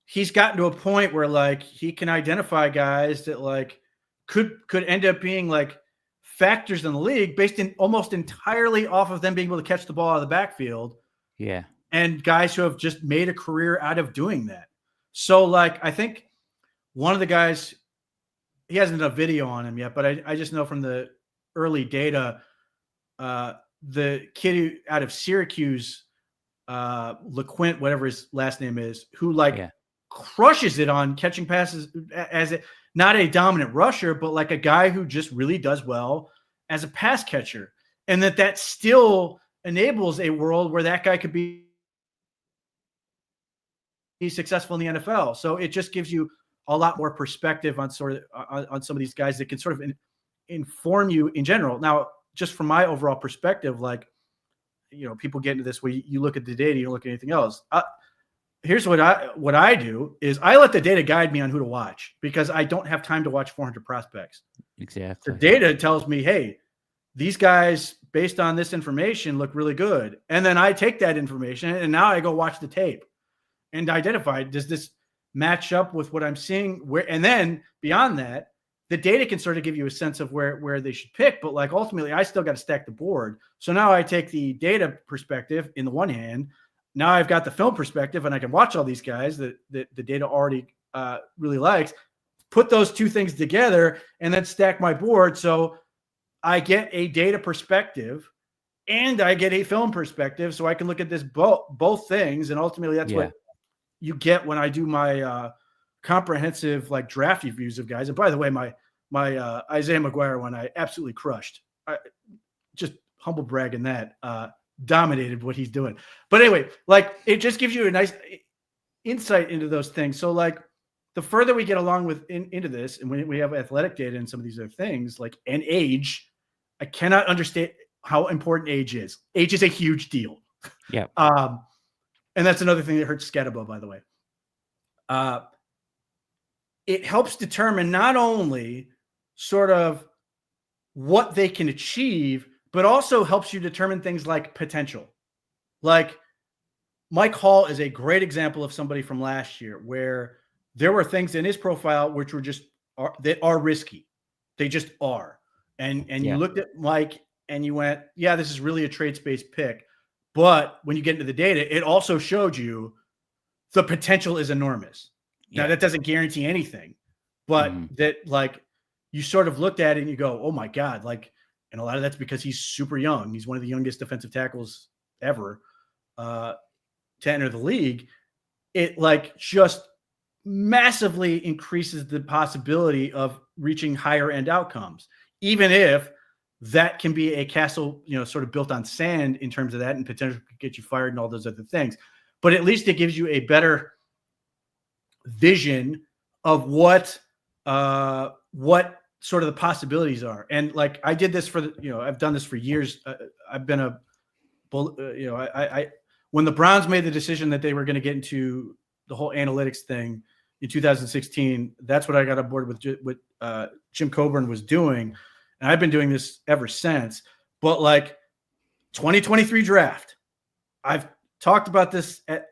he's gotten to a point where like he can identify guys that like could end up being like factors in the league based in almost entirely off of them being able to catch the ball out of the backfield. Yeah. And guys who have just made a career out of doing that. So like, I think one of the guys, he hasn't done a video on him yet, but I just know from the early data, the kid out of Syracuse, LeQuint, whatever his last name is, who crushes it on catching passes as not a dominant rusher, but like a guy who just really does well as a pass catcher. And that still enables a world where that guy could be successful in the NFL. So it just gives you a lot more perspective on on some of these guys that can sort of inform you in general. Now, just from my overall perspective, like, people get into this where you look at the data, you don't look at anything else. Here's what I do is I let the data guide me on who to watch because I don't have time to watch 400 prospects. Exactly. The data tells me, hey, these guys based on this information look really good. And then I take that information and now I go watch the tape and identify, does this match up with what I'm seeing? And then beyond that, the data can sort of give you a sense of where they should pick. But like ultimately, I still got to stack the board. So now I take the data perspective in the one hand. Now I've got the film perspective and I can watch all these guys that the data already really likes, put those two things together and then stack my board. So I get a data perspective and I get a film perspective. So I can look at this both things. And ultimately that's what you get when I do my comprehensive like draft reviews of guys. And by the way, my Isaiah McGuire one, I absolutely crushed. Just humble brag in that, dominated what he's doing. But anyway, like it just gives you a nice insight into those things. So like the further we get along with into this, and when we have athletic data and some of these other things, like and age, I cannot understand how important age is. Age is a huge deal. Yeah. And that's another thing that hurts Scatabo, by the way. It helps determine not only sort of what they can achieve, but also helps you determine things like potential. Like Mike Hall is a great example of somebody from last year where there were things in his profile which were just that are risky. They just are. And you looked at Mike and you went, yeah, this is really a trade space pick. But when you get into the data, it also showed you the potential is enormous. Yeah. Now that doesn't guarantee anything, but that like you sort of looked at it and you go, oh my God, like, and a lot of that's because he's super young. He's one of the youngest defensive tackles ever to enter the league. It like just massively increases the possibility of reaching higher end outcomes, even if that can be a castle, sort of built on sand in terms of that and potentially could get you fired and all those other things. But at least it gives you a better vision of what sort of the possibilities are. And like I did this for I've done this for years. I've been when the Browns made the decision that they were going to get into the whole analytics thing in 2016, that's what I got on board with Jim Coburn was doing. And I've been doing this ever since. But like 2023 draft, I've talked about this at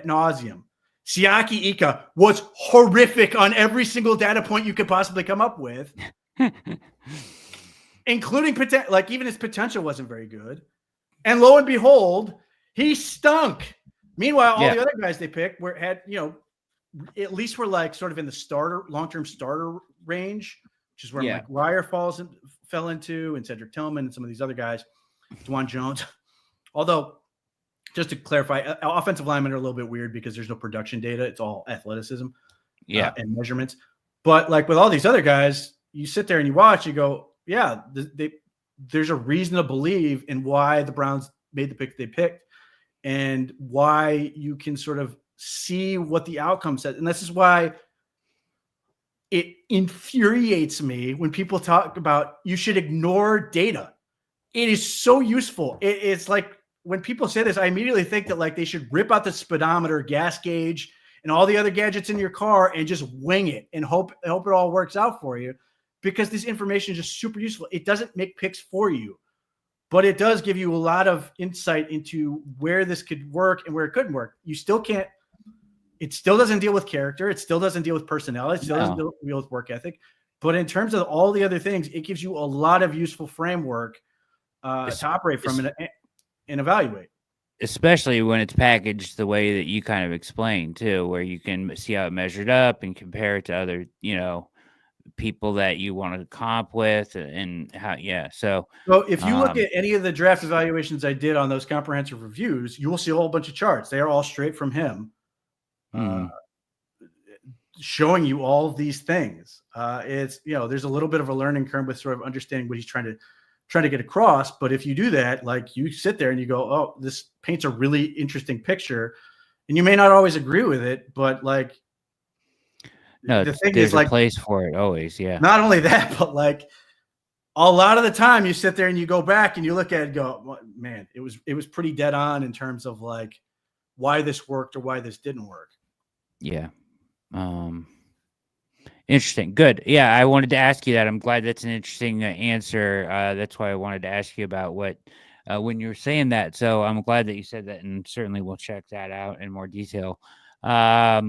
nauseum. Siaki Ika was horrific on every single data point you could possibly come up with, including like even his potential wasn't very good. And lo and behold, he stunk. Meanwhile, all the other guys they picked had at least were like sort of in the long-term starter range, which is where Mike Ryer fell into, and Cedric Tillman and some of these other guys, Dwan Jones. Although, just to clarify, offensive linemen are a little bit weird because there's no production data. It's all athleticism and measurements. But like with all these other guys, you sit there and you watch, you go, yeah, there's a reason to believe in why the Browns made the pick they picked and why you can sort of see what the outcome says. And this is why it infuriates me when people talk about you should ignore data. It is so useful. It's like when people say this, I immediately think that like they should rip out the speedometer, gas gauge, and all the other gadgets in your car and just wing it and hope it all works out for you, because this information is just super useful. It doesn't make picks for you, but it does give you a lot of insight into where this could work and where it couldn't work. You still can't. It still doesn't deal with character. It still doesn't deal with personality. It still doesn't deal with work ethic. But in terms of all the other things, it gives you a lot of useful framework to operate from and evaluate. Especially when it's packaged the way that you kind of explained too, where you can see how it measured up and compare it to other, people that you want to comp with and how, So if you look at any of the draft evaluations I did on those comprehensive reviews, you will see a whole bunch of charts. They are all straight from him. Showing you all of these things. It's there's a little bit of a learning curve with sort of understanding what he's trying to get across. But if you do that, like you sit there and you go, oh, this paints a really interesting picture, and you may not always agree with it, but like the thing is, like, a place for it always. Yeah. Not only that, but like a lot of the time you sit there and you go back and you look at it and go, well, man, it was pretty dead on in terms of like why this worked or why this didn't work. Yeah. Interesting. Good. Yeah. I wanted to ask you that. I'm glad that's an interesting answer. That's why I wanted to ask you about what, when you were saying that. So I'm glad that you said that, and certainly we'll check that out in more detail. All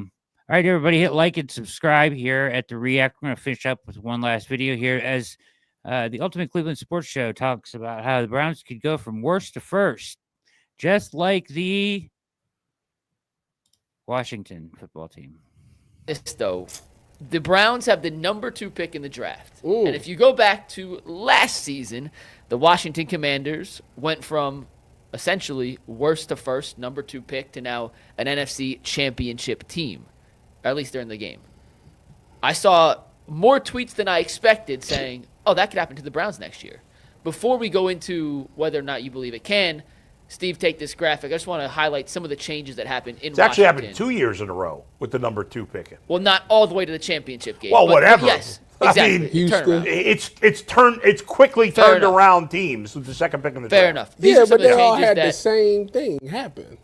right, everybody, hit like and subscribe here at The React. We're going to finish up with one last video here as the Ultimate Cleveland Sports Show talks about how the Browns could go from worst to first, just like the Washington football team. Though, the Browns have the number 2 pick in the draft. Ooh. And if you go back to last season, the Washington Commanders went from essentially worst to first, number 2 pick, to now an NFC championship team, or at least during the game. I saw more tweets than I expected saying, oh, that could happen to the Browns next year. before we go into whether or not you believe it can, Steve, take this graphic. I just want to highlight some of the changes that happened in It's actually Washington. happened 2 years in a row with the number 2 picking. Well, not all the way to the championship game. Well, but whatever. Yes, I exactly. mean, Houston. Turnaround. It's quickly Fair turned enough. around teams with the second pick in the draft. Fair enough. These Yeah, are some but of the they all changes had that the same thing happen.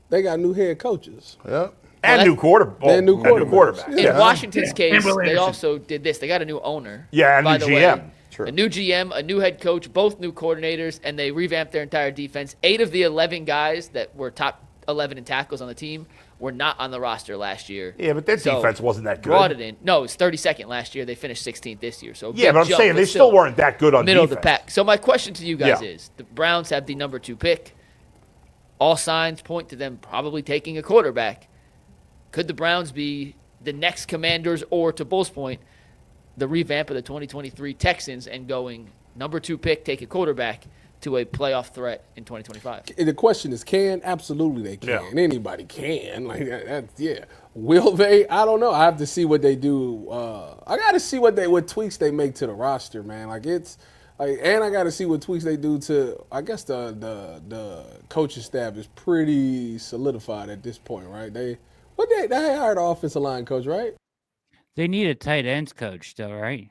They got new head coaches. Yeah. Well, And new quarterback. And new quarterbacks. in Yeah. Washington's case, Will they Anderson. also did this. They got a new owner. Yeah, and by new the GM. way. Sure. A new GM, a new head coach, both new coordinators, and they revamped their entire defense. 8 of the 11 guys that were top 11 in tackles on the team were not on the roster last year. Yeah, but their So, defense wasn't that good. Brought it in. No, it was 32nd last year. They finished 16th this year. So a Yeah, big but I'm jump, saying they still weren't that good on middle defense. of the pack. So my question to you guys Yeah. is: the Browns have the number 2 pick. All signs point to them probably taking a quarterback. Could the Browns be the next Commanders, or to Bull's point, the revamp of the 2023 Texans and going number 2 pick, take a quarterback to a playoff threat in 2025? The question is, can? Absolutely they can. Yeah. Anybody can. Like that's yeah. Will they? I don't know. I have to see what they do. I got to see what tweaks they make to the roster, man. Like it's like, and I got to see what tweaks they do to. I guess the coaching staff is pretty solidified at this point, right? They hired an offensive line coach, right? They need a tight ends coach still, right?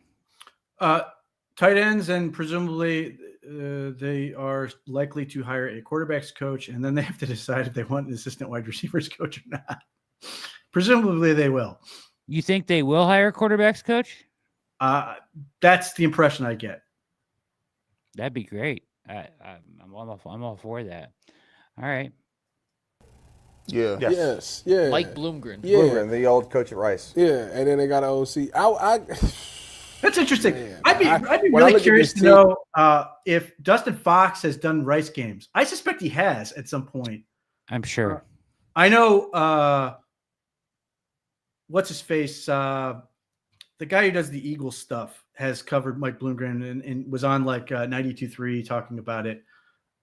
Tight ends, and presumably they are likely to hire a quarterbacks coach, and then they have to decide if they want an assistant wide receivers coach or not. Presumably they will. You think they will hire a quarterbacks coach? That's the impression I get. That'd be great. I'm all for that. All right. Yeah. Yes. Yes. Yeah. Mike Bloomgren. Yeah. Bluegrain, the old coach at Rice. Yeah. And then they got an OC. That's interesting. Man, I'd be when I really look at curious this to know if Dustin Fox has done Rice games. I suspect he has at some point. I'm sure. I know what's his face? The guy who does the Eagles stuff has covered Mike Bloomgren and was on like 92.3 talking about it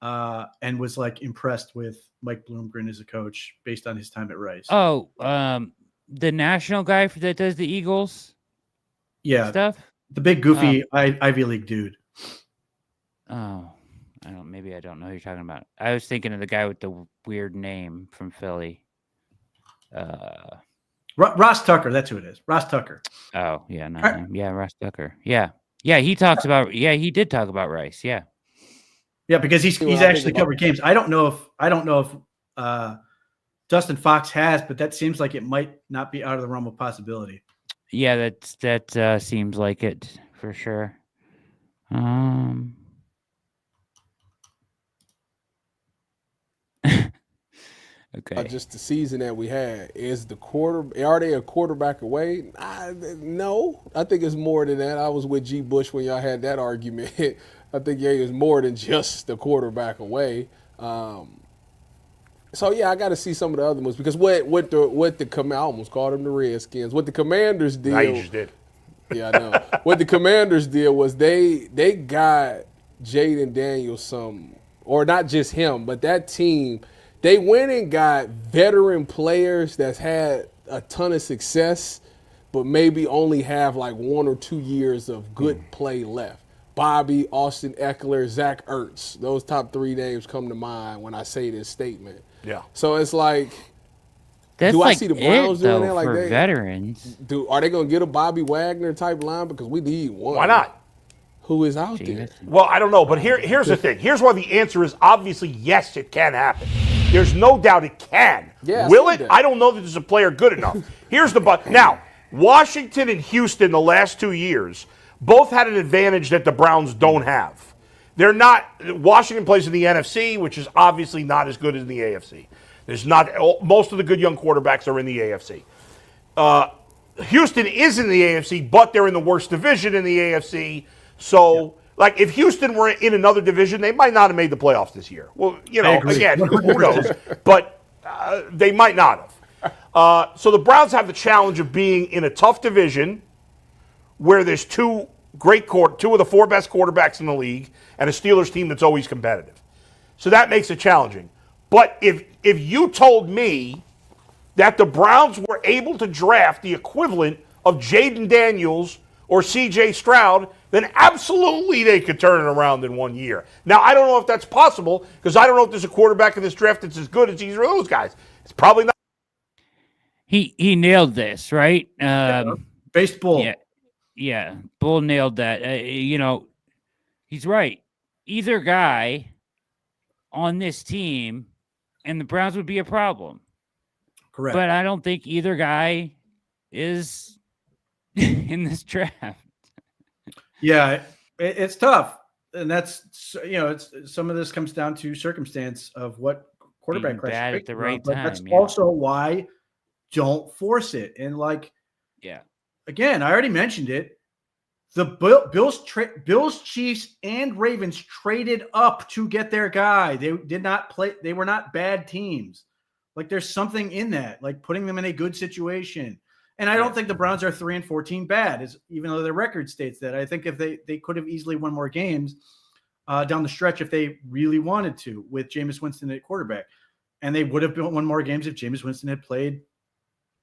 and was like impressed with Mike Bloomgren as a coach based on his time at Rice. Oh, the national guy that does the Eagles yeah, stuff. the big goofy Ivy League dude. Oh, maybe I don't know who you're talking about. I was thinking of the guy with the weird name from Philly. Ross Tucker, that's who it is. Ross Tucker. Oh, yeah, not him. Yeah, Ross Tucker. Yeah. Yeah, he talks about he did talk about Rice. Yeah. Yeah, because he's Well, I actually think covered games. I don't know if Dustin Fox has, but that seems like it might not be out of the realm of possibility. Yeah, that seems like it for sure. Okay. Just the season that we had is are they a quarterback away? No, I think it's more than that. I was with G. Bush when y'all had that argument. I think it's more than just the quarterback away. So yeah, I got to see some of the other ones because what I almost called them the Redskins. What the Commanders did. Now you just did. Yeah, I know. What the Commanders did was they got Jaden Daniels or not just him, but that team. They went and got veteran players that's had a ton of success, but maybe only have like 1 or 2 years of good play left. Bobby, Austin Eckler, Zach Ertz. Those top 3 names come to mind when I say this statement. Yeah. So it's like, That's do I like see the Browns doing though, that? Like for veterans. Are they going to get a Bobby Wagner type line? Because we need one. Why not? Who is out there? Well, I don't know, but here's the thing. Here's why the answer is obviously yes, it can happen. There's no doubt it can. Yeah, Will I it? see that. I don't know that there's a player good enough. Here's the but. Now, Washington and Houston the last 2 years both had an advantage that the Browns don't have. They're not. Washington plays in the NFC, which is obviously not as good as the AFC. There's not. Most of the good young quarterbacks are in the AFC. Houston is in the AFC, but they're in the worst division in the AFC. So, like, if Houston were in another division, they might not have made the playoffs this year. Well, again, who knows? But they might not have. So the Browns have the challenge of being in a tough division where there's two of the 4 best quarterbacks in the league and a Steelers team that's always competitive. So that makes it challenging. But if you told me that the Browns were able to draft the equivalent of Jaden Daniels or C.J. Stroud, then absolutely they could turn it around in 1 year. Now, I don't know if that's possible because I don't know if there's a quarterback in this draft that's as good as either of those guys. It's probably not. He nailed this, right? Based Bull. Yeah. Bull nailed that. He's right. Either guy on this team and the Browns would be a problem. Correct. But I don't think either guy is in this draft. Yeah, it's tough. And that's, it's some of this comes down to circumstance of what quarterback Being class bad you're at the picking right from, but time. that's Yeah. also why don't force it. And again, I already mentioned it. The Bills, Chiefs, and Ravens traded up to get their guy. They did not play. They were not bad teams. There's something in that, putting them in a good situation. And I don't think the Browns are 3-14 bad, even though their record states that. I think if they could have easily won more games down the stretch if they really wanted to with Jameis Winston at quarterback. And they would have won more games if Jameis Winston had played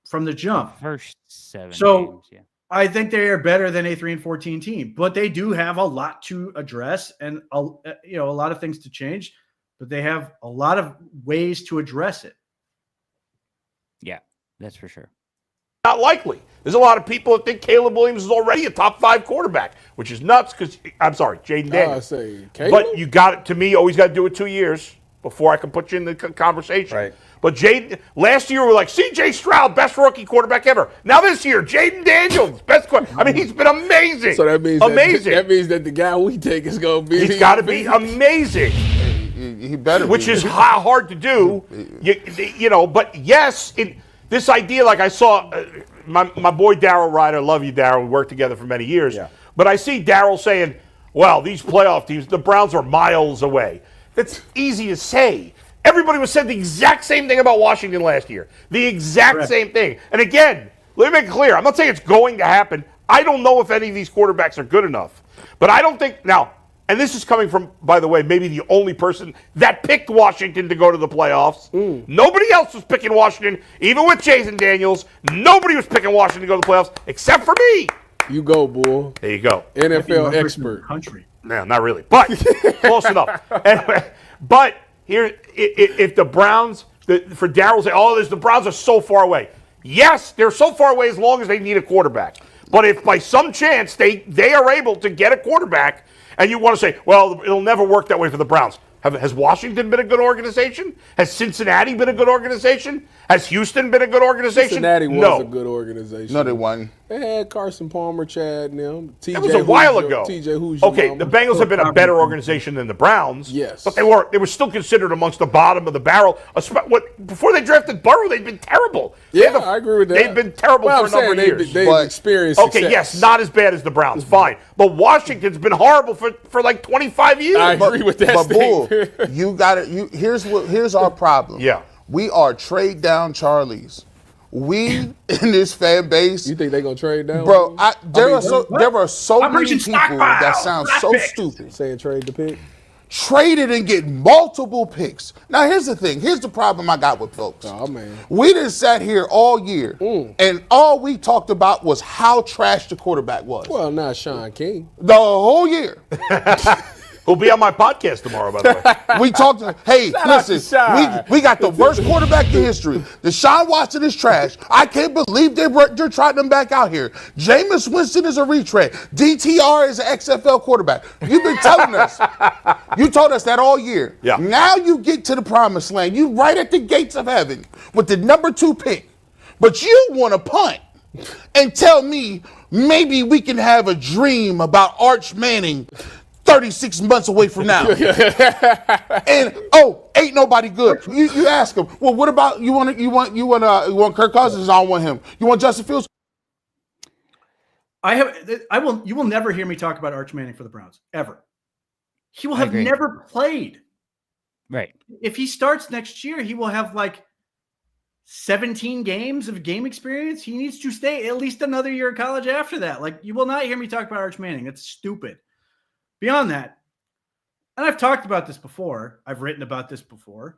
from the jump. First 7 So, games, yeah. I think they are better than a 3-14 team, but they do have a lot to address and a lot of things to change, but they have a lot of ways to address it. Yeah, that's for sure. Not likely. There's a lot of people that think Caleb Williams is already a top 5 quarterback, which is nuts because, I'm sorry, Jaden Daniels. But you got it, to me, always got to do it 2 years before I can put you in the conversation. Right. But Jaden, last year we were like, C.J. Stroud, best rookie quarterback ever. Now this year, Jaden Daniels, best quarterback. I mean, he's been amazing. So that means amazing. That means that the guy we take is going to be. He's got to be amazing. He better Which be. is hard to do. But yes, this idea, like I saw my boy Darryl Ryder, love you, Darryl. We worked together for many years. Yeah. But I see Darryl saying, well, these playoff teams, the Browns are miles away. That's easy to say. Everybody was said the exact same thing about Washington last year. The exact same thing. And again, let me make it clear. I'm not saying it's going to happen. I don't know if any of these quarterbacks are good enough. But I don't think, now, and this is coming from, by the way, maybe the only person that picked Washington to go to the playoffs. Nobody else was picking Washington, even with Jason Daniels. Nobody was picking Washington to go to the playoffs, except for me. You go, bull. There you go. NFL expert. Country. No, not really, but close enough. Anyway, but here, if the Browns, for Darryl say, the Browns are so far away. Yes, they're so far away as long as they need a quarterback. But if by some chance they are able to get a quarterback, and you want to say, well, it'll never work that way for the Browns. Has Washington been a good organization? Has Cincinnati been a good organization? Has Houston been a good organization? Cincinnati was a good organization. No, they won. They had Carson Palmer, Chad, and them. That was a while ago. TJ, who's okay, the Bengals have been a better organization than the Browns. Yes. But they were still considered amongst the bottom of the barrel. Before they drafted Burrow, they'd been terrible. Yeah, I agree with that. They've been terrible for a number of years. They've experienced success. Okay, yes, not as bad as the Browns, fine. But Washington's been horrible for like 25 years. I agree with that Bull, you got it. Here's our problem. Yeah. We are trade down Charlies. We in this fan base. You think they're gonna trade down? Bro, there are so many people that sound so stupid. Saying trade the pick. Trade it and get multiple picks. Now here's the thing. Here's the problem I got with folks. Oh man. We done sat here all year and all we talked about was how trash the quarterback was. Well, not Sean King. The whole year. Who'll be on my podcast tomorrow, by the way. We talked to, hey, listen, we got the worst quarterback in history. Deshaun Watson is trash. I can't believe they're trotting him back out here. Jameis Winston is a retread. DTR is an XFL quarterback. You've been telling us. You told us that all year. Yeah. Now you get to the promised land. You right at the gates of heaven with the number 2 pick. But you want to punt and tell me maybe we can have a dream about Arch Manning 36 months away from now. And ain't nobody good. You ask him, well, what about you want Kirk Cousins? I don't want him. You want Justin Fields? You will never hear me talk about Arch Manning for the Browns ever. He will have never played. Right. If he starts next year, he will have 17 games of game experience. He needs to stay at least another year in college after that. You will not hear me talk about Arch Manning. That's stupid. Beyond that, and I've talked about this before, I've written about this before,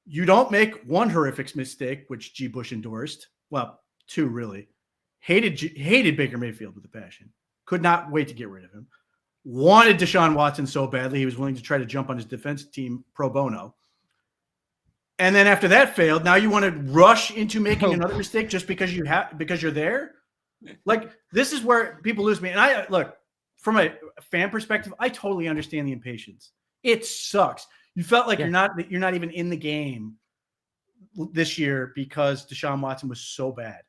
you don't make one horrific mistake, which G. Bush endorsed. Well, 2 really. hated Baker Mayfield with a passion. Could not wait to get rid of him. Wanted Deshaun Watson so badly he was willing to try to jump on his defense team pro bono. And then after that failed, now you want to rush into making another mistake just because you're there. Like, this is where people lose me. And I look, from a fan perspective, I totally understand the impatience. It sucks. You felt like you're not even in the game this year because Deshaun Watson was so bad.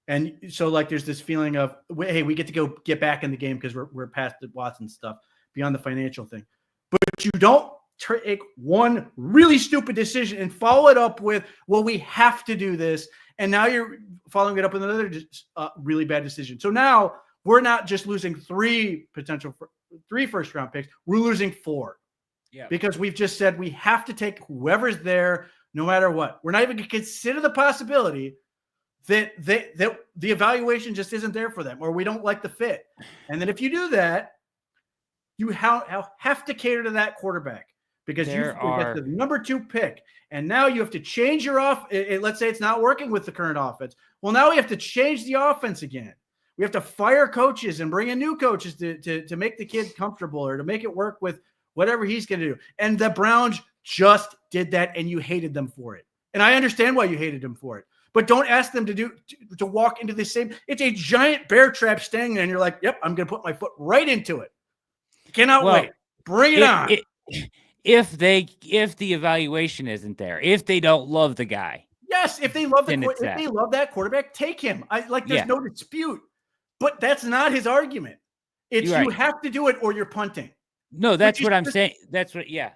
And so, like, there's this feeling of, hey, we get to get back in the game because we're past the Watson stuff, beyond the financial thing. But you don't take one really stupid decision and follow it up with, well, we have to do this. And now you're following it up with another really bad decision. So now we're not just losing three first-round picks. We're losing 4. Yeah. Because we've just said we have to take whoever's there no matter what. We're not even going to consider the possibility that the evaluation just isn't there for them, or we don't like the fit. And then if you do that, you have to cater to that quarterback because you get the number 2 pick. And now you have to change your let's say it's not working with the current offense. Well, now we have to change the offense again. We have to fire coaches and bring in new coaches to make the kid comfortable or to make it work with whatever he's going to do. And the Browns just did that, and you hated them for it. And I understand why you hated them for it. But don't ask them to walk into the same. It's a giant bear trap standing there, and you're like, yep, I'm going to put my foot right into it. Cannot wait. Bring it on. If the evaluation isn't there, if they don't love the guy. Yes, if they love that quarterback, take him. There's no dispute. But that's not his argument. It's you have to do it or you're punting. No, that's what I'm saying. That's what, yeah.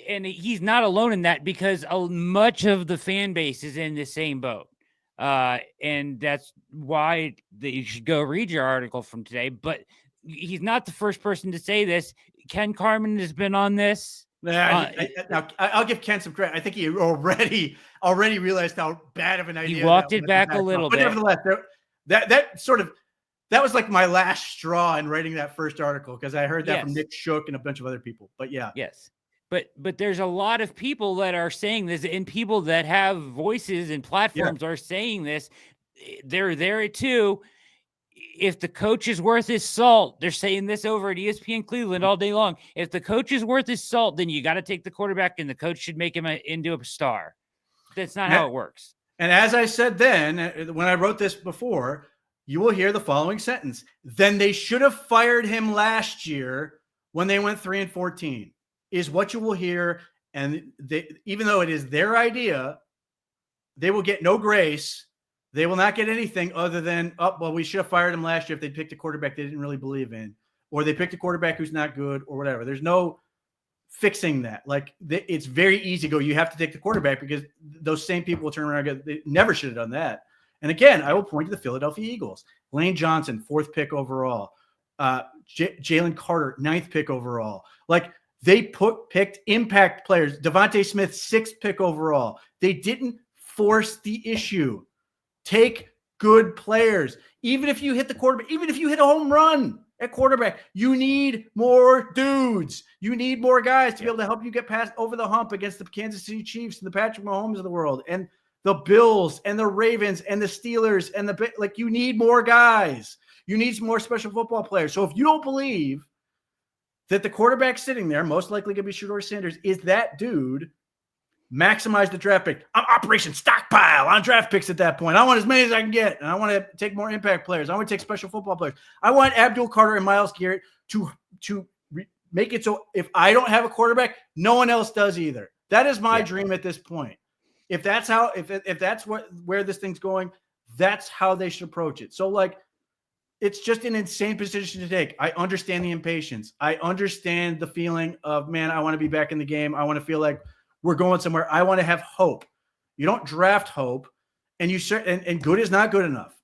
And he's not alone in that because much of the fan base is in the same boat. And that's why you should go read your article from today. But he's not the first person to say this. Ken Carman has been on this. I'll give Ken some credit. I think he already realized how bad of an idea. He walked it back a little bit. But nevertheless, that was like my last straw in writing that first article because I heard that from Nick Shook and a bunch of other people. But yeah. Yes. But there's a lot of people that are saying this, and people that have voices and platforms are saying this. They're there too. If the coach is worth his salt, they're saying this over at ESPN Cleveland all day long. If the coach is worth his salt, then you got to take the quarterback, and the coach should make him into a star. That's not how it works. And as I said then, when I wrote this before, you will hear the following sentence. Then they should have fired him last year when they went 3-14. Is what you will hear, and even though it is their idea, they will get no grace. They will not get anything other than, we should have fired him last year if they picked a quarterback they didn't really believe in, or they picked a quarterback who's not good, or whatever. There's no fixing that. It's very easy to go, you have to take the quarterback because those same people will turn around and go, they never should have done that. And again, I will point to the Philadelphia Eagles. Lane Johnson, 4th pick overall. Jalen Carter, 9th pick overall. They picked impact players. Devontae Smith, 6th pick overall. They didn't force the issue. Take good players. Even if you hit the quarterback, even if you hit a home run at quarterback, you need more dudes. You need more guys to be able to help you get past over the hump against the Kansas City Chiefs and the Patrick Mahomes of the world and the Bills and the Ravens and the Steelers and you need more guys. You need some more special football players. So if you don't believe that the quarterback sitting there, most likely going to be Shedeur Sanders, is that dude, maximize the draft pick. I'm Operation Stockpile on draft picks at that point. I want as many as I can get, and I want to take more impact players. I want to take special football players. I want Abdul Carter and Myles Garrett to make it so if I don't have a quarterback, no one else does either. That is my dream at this point. If that's where this thing's going, that's how they should approach it. So it's just an insane position to take. I understand the impatience. I understand the feeling of, man, I want to be back in the game. I want to feel like we're going somewhere. I want to have hope. You don't draft hope, and good is not good enough.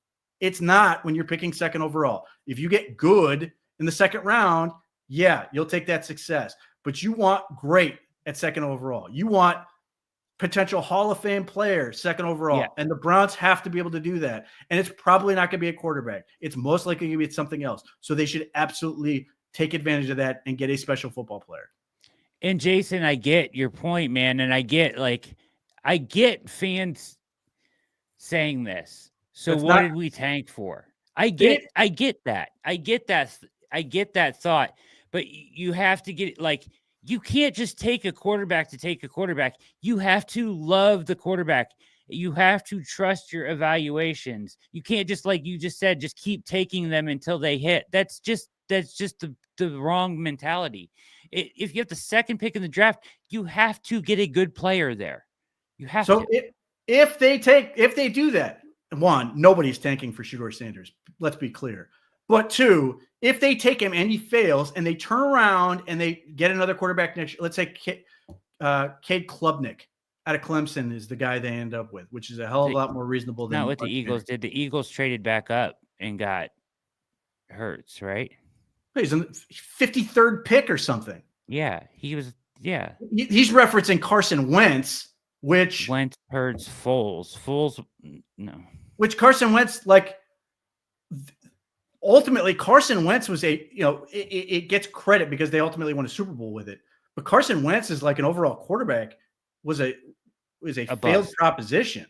It's not when you're picking 2nd overall. If you get good in the 2nd round, you'll take that success. But you want great at 2nd overall. You want potential Hall of Fame player 2nd overall. And the Browns have to be able to do that. And it's probably not going to be a quarterback. It's most likely going to be something else. So they should absolutely take advantage of that and get a special football player. And Jason, I get your point, man. And I get fans saying this. So what did we tank for? I get that. I get that thought, but you have to get like you can't just take a quarterback to take a quarterback. You have to love the quarterback. You have to trust your evaluations. You can't just like you just said, just keep taking them until they hit. That's just the wrong mentality. If you have the second pick in the draft, you have to get a good player there. You have to. If they do that, one, nobody's tanking for Shedeur Sanders. Let's be clear. But two, if they take him and he fails and they turn around and they get another quarterback next year, let's say Cade Klubnik out of Clemson is the guy they end up with, which is a hell of a lot more reasonable than not what the Eagles did. The Eagles traded back up and got Hurts, right? He's on the 53rd pick or something. Yeah, he was. Yeah, he's referencing Carson Wentz, which Wentz, Hurts, Foles. No, which Carson Wentz like. Ultimately, Carson Wentz was it gets credit because they ultimately won a Super Bowl with it. But Carson Wentz is like an overall quarterback was a failed bust. proposition.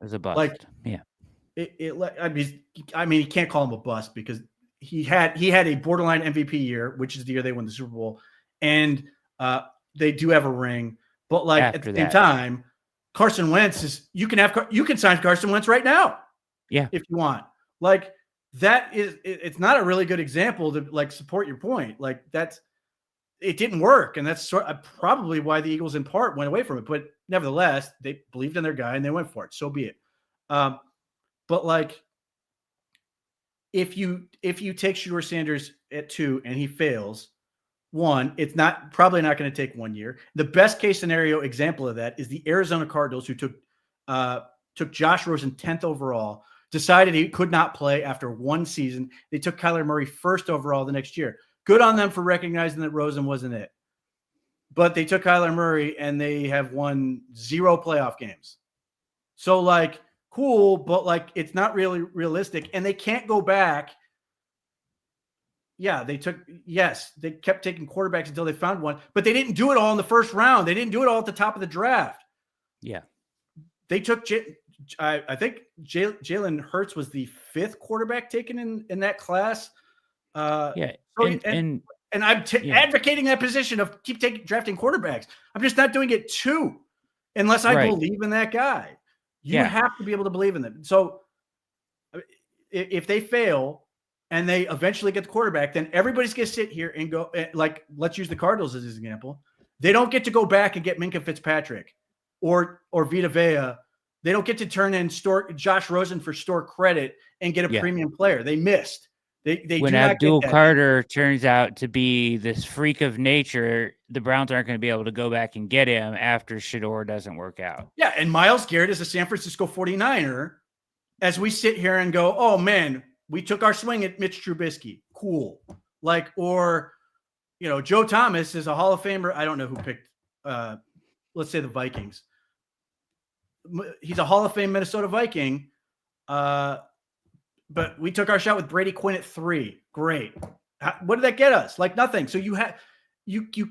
It was a bust. Like, yeah. I mean, you can't call him a bust because he had a borderline MVP year, which is the year they won the Super Bowl, and they do have a ring. But like at the same time, Carson Wentz is you can sign Carson Wentz right now, if you want. Like that it's not a really good example to like support your point. Like it didn't work, and that's probably why the Eagles in part went away from it. But nevertheless, they believed in their guy and they went for it. So be it. But like, if you take Shedeur Sanders at 2 and he fails, one, it's probably not going to take 1 year. The best case scenario example of that is the Arizona Cardinals, who took Josh Rosen 10th overall, decided he could not play after 1 season. They took Kyler Murray 1st overall the next year. Good on them for recognizing that Rosen wasn't it. But they took Kyler Murray and they have won 0 playoff games. So like, cool, but like it's not really realistic, and they can't go back. Yeah, they kept taking quarterbacks until they found one, but they didn't do it all in the first round. They didn't do it all at the top of the draft. Yeah, they took I think Jalen Hurts was the 5th quarterback taken in that class. And I'm advocating that position of keep drafting quarterbacks. I'm just not doing it 2 unless I believe in that guy. You have to be able to believe in them. So if they fail and they eventually get the quarterback, then everybody's going to sit here and go, like, let's use the Cardinals as an example. They don't get to go back and get Minkah Fitzpatrick or Vita Vea. They don't get to turn in Josh Rosen for store credit and get a premium player. They missed. When Abdul Carter turns out to be this freak of nature, the Browns aren't going to be able to go back and get him after Shedeur doesn't work out. Yeah, and Myles Garrett is a San Francisco 49er. As we sit here and go, oh, man, we took our swing at Mitch Trubisky. Cool. Like, or, Joe Thomas is a Hall of Famer. I don't know who picked, let's say the Vikings. He's a Hall of Fame Minnesota Viking. But we took our shot with Brady Quinn at 3. Great. What did that get us? Like nothing. So you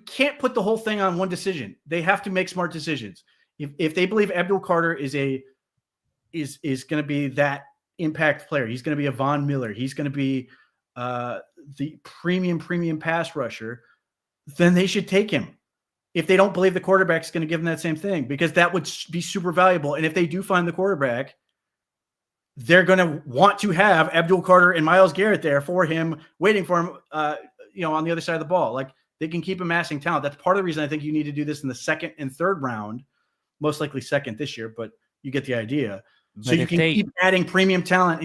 can't put the whole thing on one decision. They have to make smart decisions. If they believe Abdul Carter is going to be that impact player, he's going to be a Von Miller, he's going to be the premium pass rusher, then they should take him. If they don't believe the quarterback's going to give them that same thing, because that would be super valuable. And if they do find the quarterback, they're going to want to have Abdul Carter and Myles Garrett there for him, waiting for him, on the other side of the ball. Like they can keep amassing talent. That's part of the reason I think you need to do this in the 2nd and 3rd round, most likely 2nd this year, but you get the idea. So you can keep adding premium talent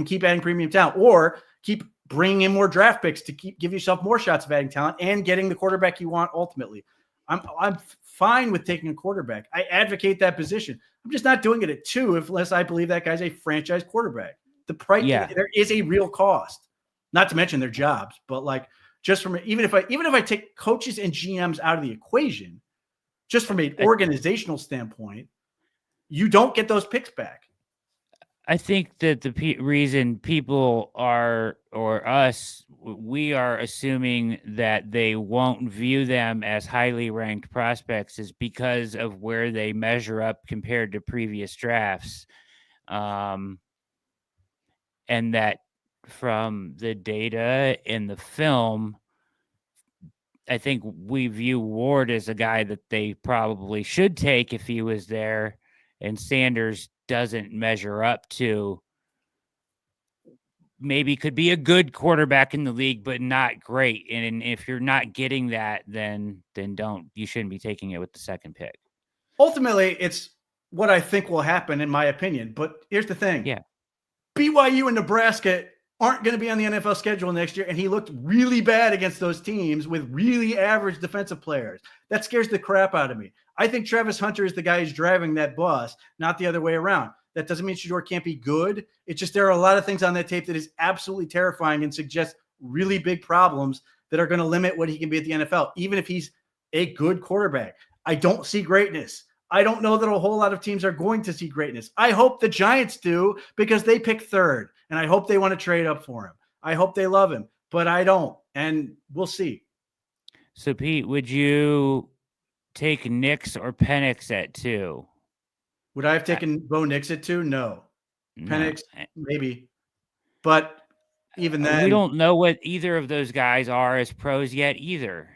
or keep bringing in more draft picks to give yourself more shots of adding talent and getting the quarterback you want ultimately. I'm fine with taking a quarterback. I advocate that position. I'm just not doing it at 2 unless I believe that guy's a franchise quarterback. The price, there is a real cost, not to mention their jobs, but like just from even if I take coaches and GMs out of the equation, just from an organizational standpoint, you don't get those picks back. I think that the reason people are, or us, we are assuming that they won't view them as highly ranked prospects is because of where they measure up compared to previous drafts. And that from the data in the film, I think we view Ward as a guy that they probably should take if he was there, and Sanders doesn't measure up to, maybe could be a good quarterback in the league, but not great. And if you're not getting that, then you shouldn't be taking it with the second pick. Ultimately, it's what I think will happen, in my opinion. But here's the thing. Yeah. BYU and Nebraska aren't going to be on the NFL schedule next year, and he looked really bad against those teams with really average defensive players. That scares the crap out of me. I think Travis Hunter is the guy who's driving that bus, not the other way around. That doesn't mean Shedeur can't be good. It's just there are a lot of things on that tape that is absolutely terrifying and suggests really big problems that are going to limit what he can be at the NFL, even if he's a good quarterback. I don't see greatness. I don't know that a whole lot of teams are going to see greatness. I hope the Giants do, because they pick third, and I hope they want to trade up for him. I hope they love him, but I don't, and we'll see. So, Pete, would you take Nix or Penix at 2? Would I have taken Bo Nix at 2? No. Penix, maybe. But even then, we don't know what either of those guys are as pros yet either.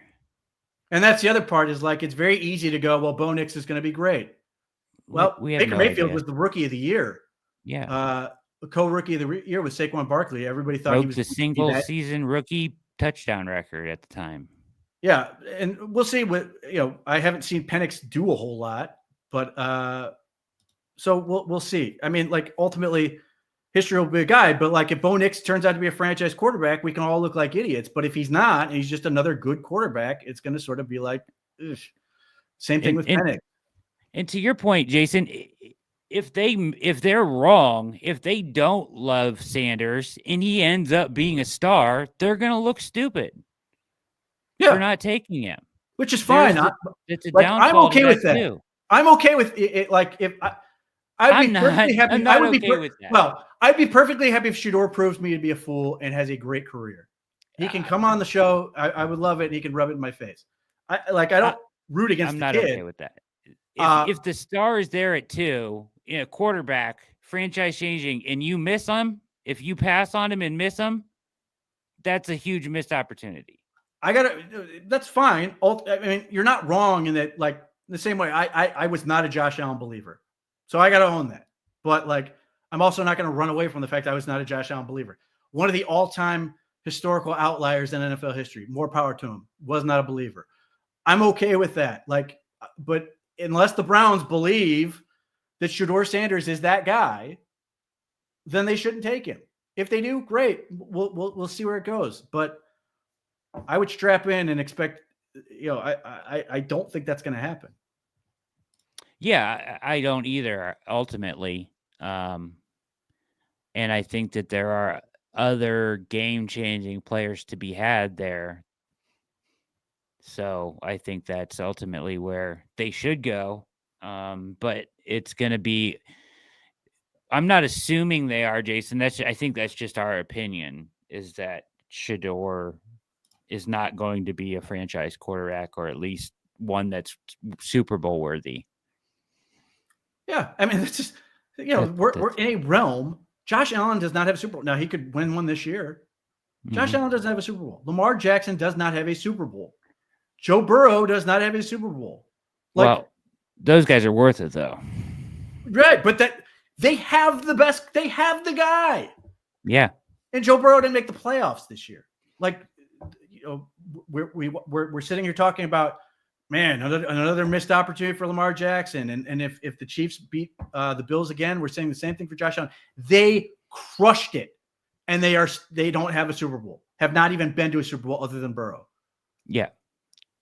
And that's the other part, is like, it's very easy to go, well, Bo Nix is going to be great. Well, Baker Mayfield was the rookie of the year. Yeah. Co-rookie of the year with Saquon Barkley. Everybody thought he was the single season rookie touchdown record at the time. Yeah. And we'll see what, I haven't seen Penix do a whole lot, but so we'll see. I mean, like, ultimately history will be a guide, but like, if Bo Nix turns out to be a franchise quarterback, we can all look like idiots. But if he's not, and he's just another good quarterback, it's going to sort of be like, ugh. Same thing with Penix. And to your point, Jason, if they're wrong, if they don't love Sanders and he ends up being a star, they're going to look stupid. Yeah. They're not taking him. Which is fine. It's a downfall. I'm okay with that too. I'm okay with it. Like, if I'd be perfectly happy. I'm not okay with that. Well, I'd be perfectly happy if Shedeur proves me to be a fool and has a great career. He can come on the show. I would love it. And he can rub it in my face. I don't root against the kid. I'm not okay with that. If the star is there at 2, quarterback, franchise changing, and you miss him, if you pass on him and miss him, that's a huge missed opportunity. That's fine. I mean, you're not wrong in that, like, the same way I was not a Josh Allen believer. So I got to own that. But like, I'm also not going to run away from the fact I was not a Josh Allen believer. One of the all-time historical outliers in NFL history, more power to him, was not a believer. I'm okay with that. Like, but unless the Browns believe that Shedeur Sanders is that guy, then they shouldn't take him. If they do, great. We'll see where it goes. But I would strap in and expect, I don't think that's going to happen. Yeah, I don't either, ultimately. And I think that there are other game-changing players to be had there. So I think that's ultimately where they should go. But it's going to be – I'm not assuming they are, Jason. I think that's just our opinion, is that Shedeur is not going to be a franchise quarterback, or at least one that's Super Bowl worthy. Yeah, I mean, it's just, we're in a realm. Josh Allen does not have a Super Bowl. Now, he could win one this year. Josh Allen doesn't have a Super Bowl. Lamar Jackson does not have a Super Bowl. Joe Burrow does not have a Super Bowl. Well, those guys are worth it, though. Right, but they have the best. They have the guy. Yeah. And Joe Burrow didn't make the playoffs this year. Like, we're sitting here talking about, man, another missed opportunity for Lamar Jackson. And if the Chiefs beat the Bills again, we're saying the same thing for Josh Allen. They crushed it, and they don't have a Super Bowl. Have not even been to a Super Bowl other than Burrow. Yeah,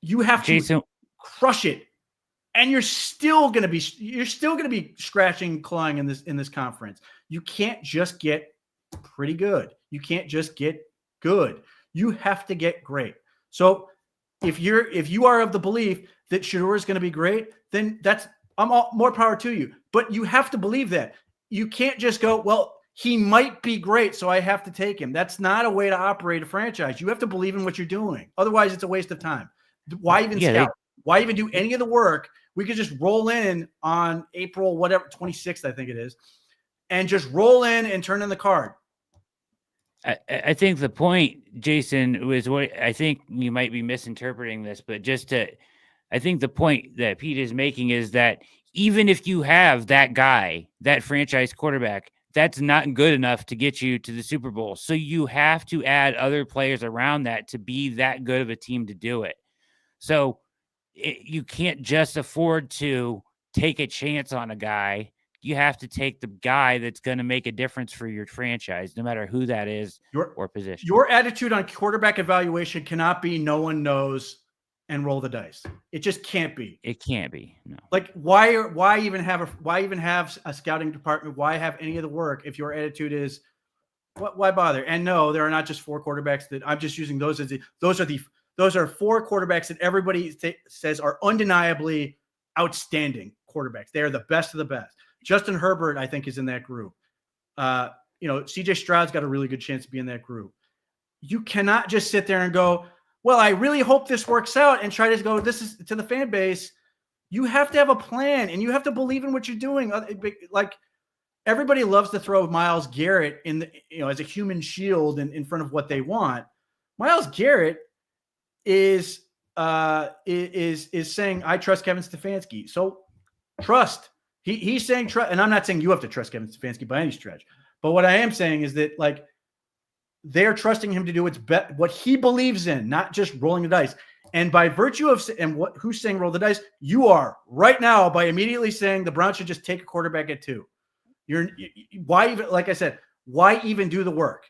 you have to crush it, and you're still gonna be scratching, clawing in this conference. You can't just get pretty good. You can't just get good. You have to get great. So if you are of the belief that Shedeur is going to be great, then more power to you. But you have to believe that. You can't just go, well, he might be great, so I have to take him. That's not a way to operate a franchise. You have to believe in what you're doing. Otherwise, it's a waste of time. Why even scout? Why even do any of the work? We could just roll in on April, 26th, I think it is, and just roll in and turn in the card. I think the point, Jason, was what I think you might be misinterpreting this, but I think the point that Pete is making is that even if you have that guy, that franchise quarterback, that's not good enough to get you to the Super Bowl. So you have to add other players around that to be that good of a team to do it. So you can't just afford to take a chance on a guy. You have to take the guy that's going to make a difference for your franchise, no matter who that is or position. Your attitude on quarterback evaluation cannot be no one knows and roll the dice. It just can't be. It can't be. No. Like why even have a scouting department? Why have any of the work if your attitude is why bother? And no, there are not just 4 quarterbacks that I'm just using those as those are 4 quarterbacks that everybody says are undeniably outstanding quarterbacks. They are the best of the best. Justin Herbert, I think, is in that group. CJ Stroud's got a really good chance to be in that group. You cannot just sit there and go, well, I really hope this works out and try to go, this is to the fan base. You have to have a plan and you have to believe in what you're doing. Like everybody loves to throw Myles Garrett as a human shield in front of what they want. Myles Garrett is saying, I trust Kevin Stefanski. So trust. He's saying trust, and I'm not saying you have to trust Kevin Stefanski by any stretch. But what I am saying is that like they're trusting him to do what he believes in, not just rolling the dice. And by virtue of who's saying roll the dice, you are right now by immediately saying the Browns should just take a quarterback at 2. Why even, like I said, why even do the work?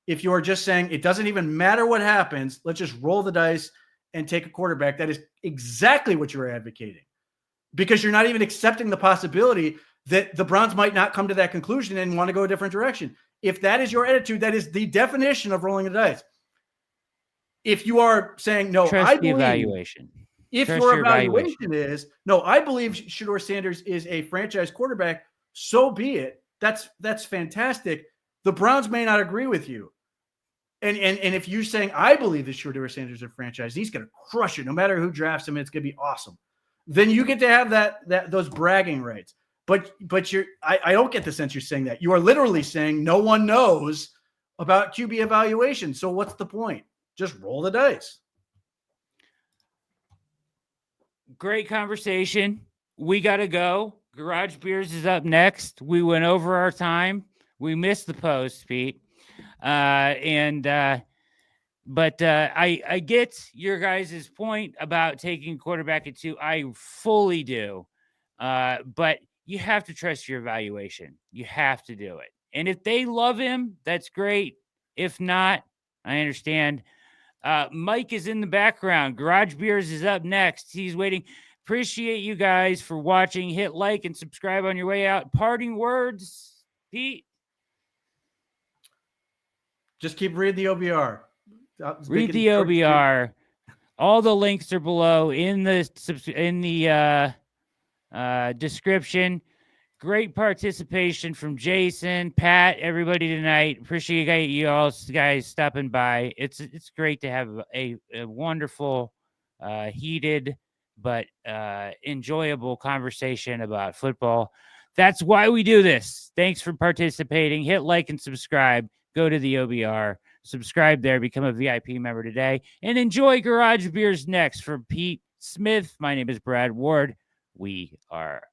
If you're just saying it doesn't even matter what happens, let's just roll the dice and take a quarterback. That is exactly what you're advocating. Because you're not even accepting the possibility that the Browns might not come to that conclusion and want to go a different direction. If that is your attitude, that is the definition of rolling the dice. If you are saying, no, Trust I the believe evaluation. If Trust your your evaluation is, no, I believe Shedeur Sanders is a franchise quarterback, so be it. That's fantastic. The Browns may not agree with you. And if you're saying, I believe that Shedeur Sanders is a franchise, he's going to crush it. No matter who drafts him, it's going to be awesome. Then you get to have those bragging rights. But I don't get the sense you're saying that. You are literally saying no one knows about QB evaluation. So what's the point? Just roll the dice. Great conversation. We got to go. Garage Beers is up next. We went over our time. We missed the post, Pete. But I get your guys' point about taking quarterback at 2. I fully do. But you have to trust your evaluation. You have to do it. And if they love him, that's great. If not, I understand. Mike is in the background. Garage Beers is up next. He's waiting. Appreciate you guys for watching. Hit like and subscribe on your way out. Parting words, Pete? Just keep reading the OBR. Read the OBR. All the links are below in the description. Great participation from Jason, Pat, everybody tonight. Appreciate you all guys stopping by. It's great to have a wonderful, heated but enjoyable conversation about football. That's why we do this. Thanks for participating. Hit like and subscribe. Go to the OBR. Subscribe there. Become a VIP member today. And enjoy Garage Beers next. For Pete Smith, my name is Brad Ward. We are